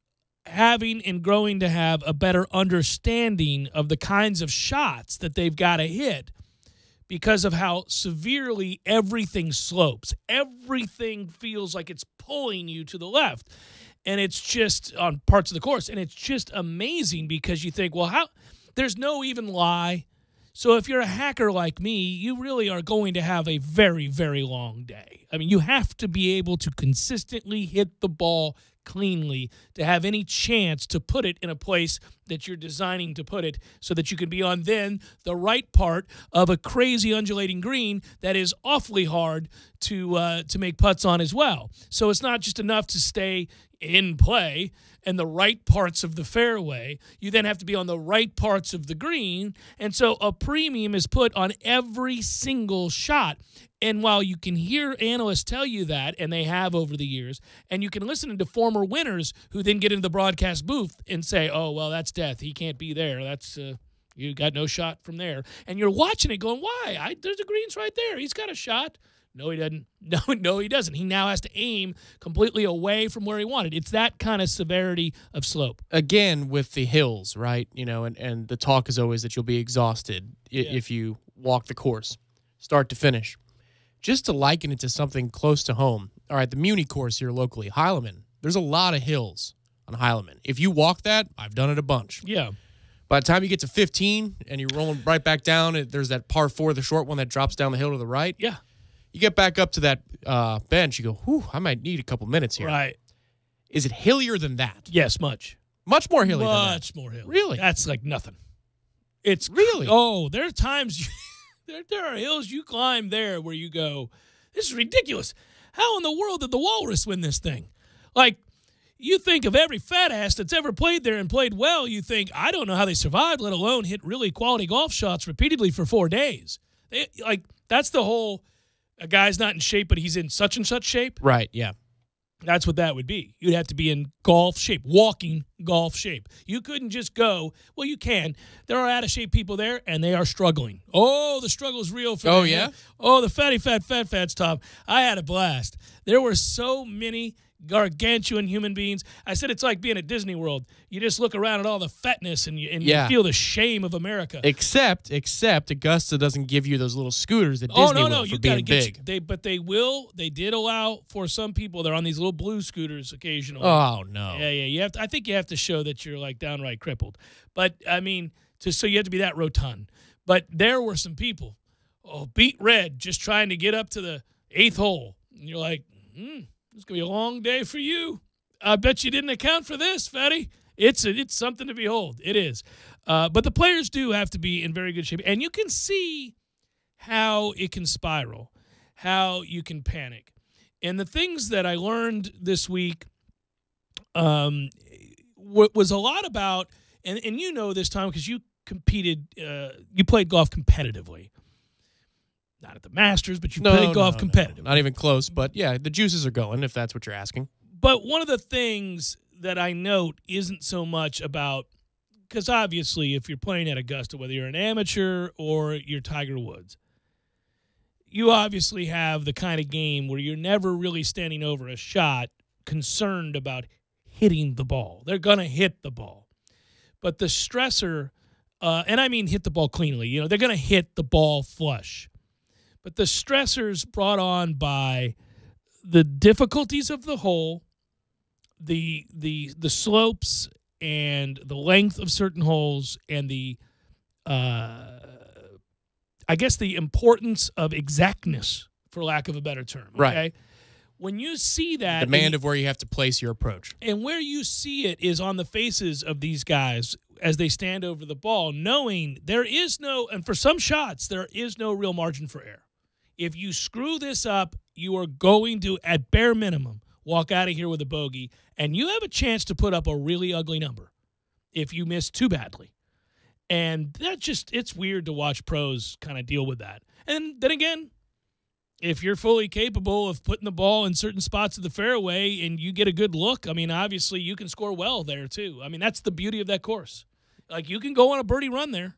having and growing to have a better understanding of the kinds of shots that they've got to hit because of how severely everything slopes. Everything feels like it's pulling you to the left. And it's just on parts of the course. And it's just amazing because you think, well, there's no even lie. So if you're a hacker like me, you really are going to have a very, very long day. I mean, you have to be able to consistently hit the ball cleanly to have any chance to put it in a place that you're designing to put it so that you can be on then the right part of a crazy undulating green that is awfully hard to make putts on as well. So it's not just enough to stay in play and the right parts of the fairway. You then have to be on the right parts of the green. And so a premium is put on every single shot. And while you can hear analysts tell you that, and they have over the years, and you can listen to former winners who then get into the broadcast booth and say, oh, well, that's death. He can't be there. That's you got no shot from there. And you're watching it going, why? There's the greens right there. He's got a shot. No, he doesn't. No, he doesn't. He now has to aim completely away from where he wanted. It's that kind of severity of slope. Again, with the hills, right? And the talk is always that you'll be exhausted if you walk the course, start to finish. Just to liken it to something close to home. All right, the Muni course here locally, Heileman. There's a lot of hills on Heileman. If you walk that, I've done it a bunch. Yeah. By the time you get to 15 and you're rolling right back down, there's that par 4, the short one that drops down the hill to the right. Yeah. You get back up to that bench, you go, whew, I might need a couple minutes here. Right. Is it hillier than that? Yes, much. Much more hilly than that? Much more hilly. Really? That's like nothing. It's really? Oh, there are times, there are hills you climb there where you go, this is ridiculous. How in the world did the Walrus win this thing? Like, you think of every fat ass that's ever played there and played well, you think, I don't know how they survived, let alone hit really quality golf shots repeatedly for 4 days. That's the whole... A guy's not in shape, but he's in such and such shape. Right, yeah. That's what that would be. You'd have to be in golf shape, walking golf shape. You couldn't just go. Well, you can. There are out-of-shape people there, and they are struggling. Oh, the struggle's real for them. Oh, yeah? Oh, the fats, Tom. I had a blast. There were so many gargantuan human beings. I said it's like being at Disney World. You just look around at all the fatness and you feel the shame of America. Except Augusta doesn't give you those little scooters that Disney will for being big. They did allow for some people, they're on these little blue scooters occasionally. Oh, no. Yeah. I think you have to show that you're like downright crippled. But, I mean, so you have to be that rotund. But there were some people, beat red, just trying to get up to the 8th hole. And you're like, it's going to be a long day for you. I bet you didn't account for this, Fatty. It's something to behold. It is. But the players do have to be in very good shape. And you can see how it can spiral, how you can panic. And the things that I learned this week was a lot about, and you know this, Tom, because you competed, you played golf competitively. Not at the Masters, but you played golf competitively. Not even close, but yeah, the juices are going, if that's what you're asking. But one of the things that I note isn't so much about, because obviously if you're playing at Augusta, whether you're an amateur or you're Tiger Woods, you obviously have the kind of game where you're never really standing over a shot concerned about hitting the ball. They're going to hit the ball. But the stressor, and I mean hit the ball cleanly, you know, they're going to hit the ball flush. But the stressors brought on by the difficulties of the hole, the slopes and the length of certain holes, and the I guess the importance of exactness, for lack of a better term. Okay? Right. When you see that, Demand of where you have to place your approach. And where you see it is on the faces of these guys as they stand over the ball, knowing there is no, and for some shots, there is no real margin for error. If you screw this up, you are going to, at bare minimum, walk out of here with a bogey, and you have a chance to put up a really ugly number if you miss too badly. And that just, it's weird to watch pros kind of deal with that. And then again, if you're fully capable of putting the ball in certain spots of the fairway and you get a good look, I mean, obviously you can score well there too. I mean, that's the beauty of that course. Like, you can go on a birdie run there.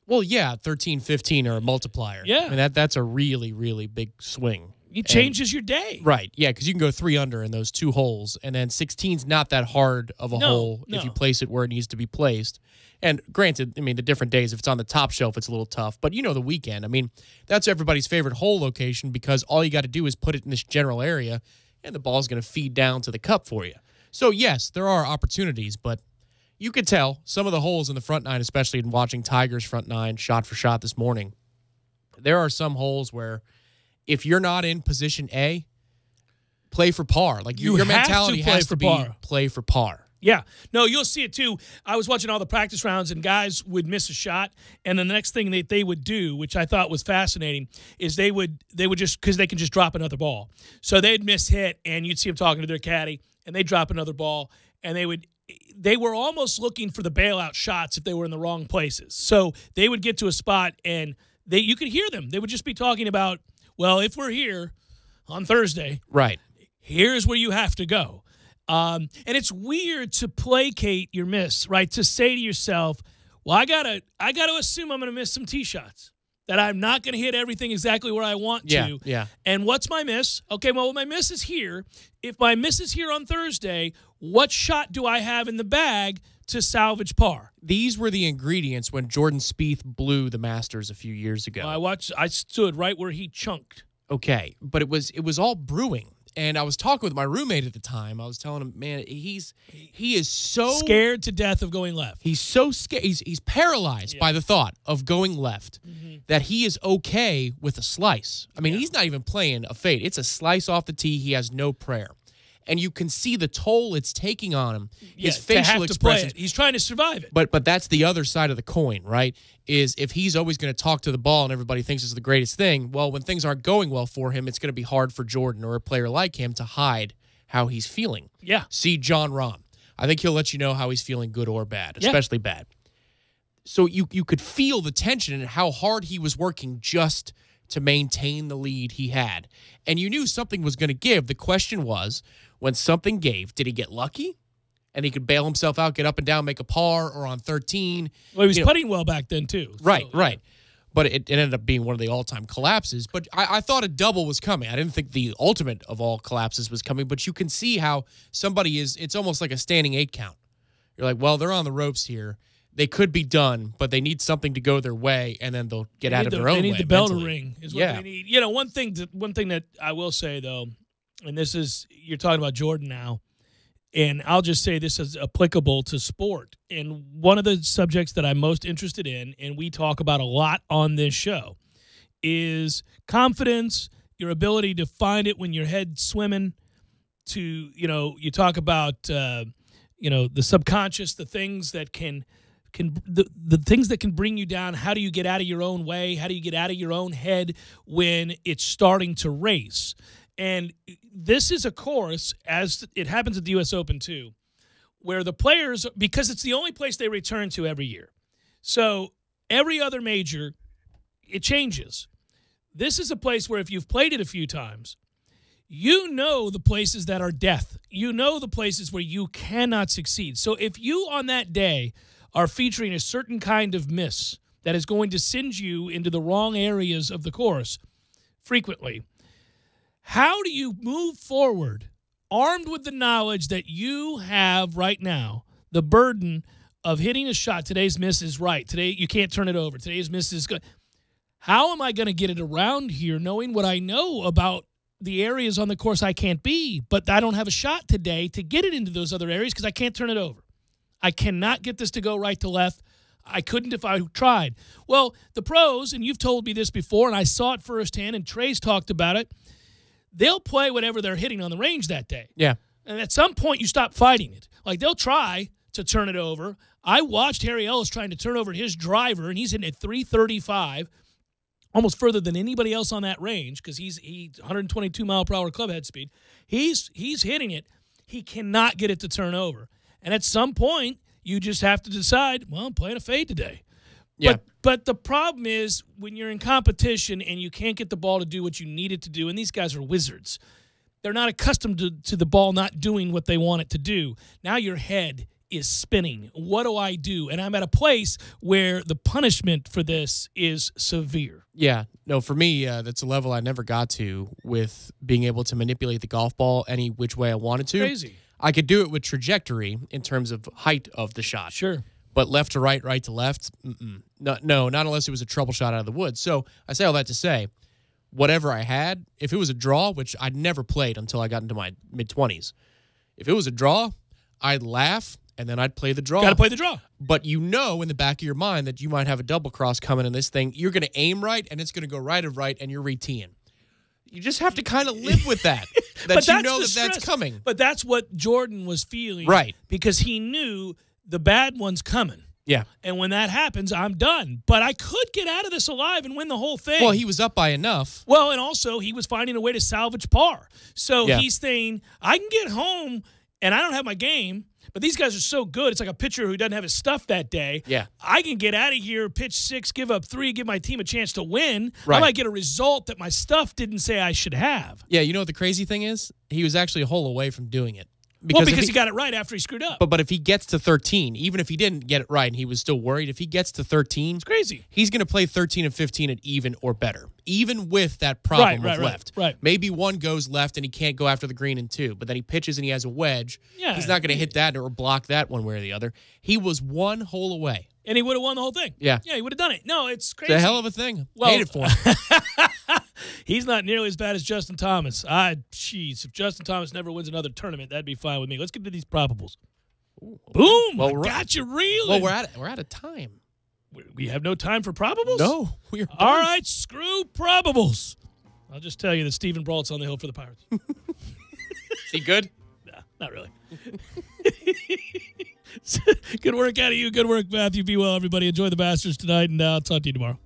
Well, yeah, 13, 15 or a multiplier. Yeah. I mean, that's a really, really big swing. It changes your day. Right, yeah, because you can go 3 under in those 2 holes, and then 16's not that hard of a hole if you place it where it needs to be placed. And granted, I mean, the different days, if it's on the top shelf, it's a little tough. But you know the weekend, I mean, that's everybody's favorite hole location because all you got to do is put it in this general area, and the ball's going to feed down to the cup for you. So, yes, there are opportunities, but you could tell some of the holes in the front nine, especially in watching Tiger's front nine shot for shot this morning, there are some holes where if you're not in position A, play for par. Like your mentality has to be play for par. Yeah. No, you'll see it too. I was watching all the practice rounds, and guys would miss a shot, and the next thing that they would do, which I thought was fascinating, is they would just, because they can just drop another ball. So they'd miss hit, and you'd see them talking to their caddy, and they'd drop another ball, and they were almost looking for the bailout shots if they were in the wrong places. So they would get to a spot, and you could hear them. They would just be talking about, well, if we're here on Thursday, right, here's where you have to go. And it's weird to placate your miss, right? To say to yourself, well, I gotta assume I'm gonna miss some tee shots, that I'm not gonna hit everything exactly where I want to. Yeah. And what's my miss? Okay, well, my miss is here. If my miss is here on Thursday, what shot do I have in the bag to salvage par? These were the ingredients when Jordan Spieth blew the Masters a few years ago. Well, I stood right where he chunked. Okay, but it was all brewing. And I was talking with my roommate at the time. I was telling him, man, he is so scared to death of going left. He's so scared. He's paralyzed by the thought of going left that he is okay with a slice. I mean, he's not even playing a fade. It's a slice off the tee. He has no prayer. And you can see the toll it's taking on him. His facial expressions. He's trying to survive it. But that's the other side of the coin, right? Is if he's always going to talk to the ball and everybody thinks it's the greatest thing, well, when things aren't going well for him, it's going to be hard for Jordan or a player like him to hide how he's feeling. Yeah. See John Rahm. I think he'll let you know how he's feeling, good or bad, especially bad. So you could feel the tension and how hard he was working just to maintain the lead he had. And you knew something was going to give. The question was, when something gave, did he get lucky? And he could bail himself out, get up and down, make a par, or on 13. Well, he was putting well back then, too. Right. But it ended up being one of the all-time collapses. But I thought a double was coming. I didn't think the ultimate of all collapses was coming. But you can see how somebody it's almost like a standing 8 count. You're like, well, they're on the ropes here. They could be done, but they need something to go their way, and then they'll get out of their own way. They need the bell to ring is what they need. You know, one thing that I will say, though, and this is, you're talking about Jordan now, and I'll just say this is applicable to sport. And one of the subjects that I'm most interested in, and we talk about a lot on this show, is confidence, your ability to find it when your head's swimming, you talk about, the subconscious, the things that can the things that can bring you down. How do you get out of your own way? How do you get out of your own head when it's starting to race? And this is a course, as it happens at the U.S. Open too, where the players, because it's the only place they return to every year. So every other major, it changes. This is a place where if you've played it a few times, you know the places that are death. You know the places where you cannot succeed. So if you on that day are featuring a certain kind of miss that is going to send you into the wrong areas of the course frequently, how do you move forward armed with the knowledge that you have right now the burden of hitting a shot? Today's miss is right. Today you can't turn it over. Today's miss is good. How am I going to get it around here knowing what I know about the areas on the course I can't be, but I don't have a shot today to get it into those other areas because I can't turn it over. I cannot get this to go right to left. I couldn't if I tried. Well, the pros, and you've told me this before, and I saw it firsthand, and Trey's talked about it, they'll play whatever they're hitting on the range that day. Yeah. And at some point, you stop fighting it. Like, they'll try to turn it over. I watched Harry Ellis trying to turn over his driver, and he's hitting at 335, almost further than anybody else on that range because he's 122-mile-per-hour clubhead speed. He's hitting it. He cannot get it to turn over. And at some point, you just have to decide, well, I'm playing a fade today. Yeah. But the problem is when you're in competition and you can't get the ball to do what you need it to do, and these guys are wizards. They're not accustomed to the ball not doing what they want it to do. Now your head is spinning. What do I do? And I'm at a place where the punishment for this is severe. Yeah. No, for me, that's a level I never got to with being able to manipulate the golf ball any which way I wanted to. Crazy. I could do it with trajectory in terms of height of the shot. Sure. But left to right, right to left, no, not unless it was a trouble shot out of the woods. So I say all that to say, whatever I had, if it was a draw, which I'd never played until I got into my mid-20s, if it was a draw, I'd laugh, and then I'd play the draw. Got to play the draw. But you know in the back of your mind that you might have a double cross coming in this thing. You're going to aim right, and it's going to go right of right, and you're re-teeing. You just have to kind of live with that, that you know that that's coming. But that's what Jordan was feeling. Right. Because he knew the bad one's coming. Yeah. And when that happens, I'm done. But I could get out of this alive and win the whole thing. Well, he was up by enough. Well, and also he was finding a way to salvage par. So he's saying, I can get home and I don't have my game, but these guys are so good. It's like a pitcher who doesn't have his stuff that day. Yeah. I can get out of here, pitch 6, give up 3, give my team a chance to win. Right. I might get a result that my stuff didn't say I should have. Yeah, you know what the crazy thing is? He was actually a hole away from doing it. Because he got it right after he screwed up. But if he gets to 13, even if he didn't get it right and he was still worried, if he gets to 13, it's crazy. He's going to play 13 and 15 at even or better, even with that problem of left. Right. Maybe one goes left and he can't go after the green in 2, but then he pitches and he has a wedge. Yeah. He's not going to hit that or block that one way or the other. He was one hole away. And he would have won the whole thing. Yeah. Yeah, he would have done it. No, it's crazy. It's a hell of a thing. Well, hate it for him. He's not nearly as bad as Justin Thomas. Jeez, if Justin Thomas never wins another tournament, that'd be fine with me. Let's get to these probables. Ooh, boom! Well, got you reeling. Well, we're out of time. We have no time for probables? No, we're done. All right, screw probables. I'll just tell you that Stephen Brault's on the hill for the Pirates. Is he good? No, not really. Good work out of you. Good work, Matthew. Be well, everybody. Enjoy the Masters tonight, and I'll talk to you tomorrow.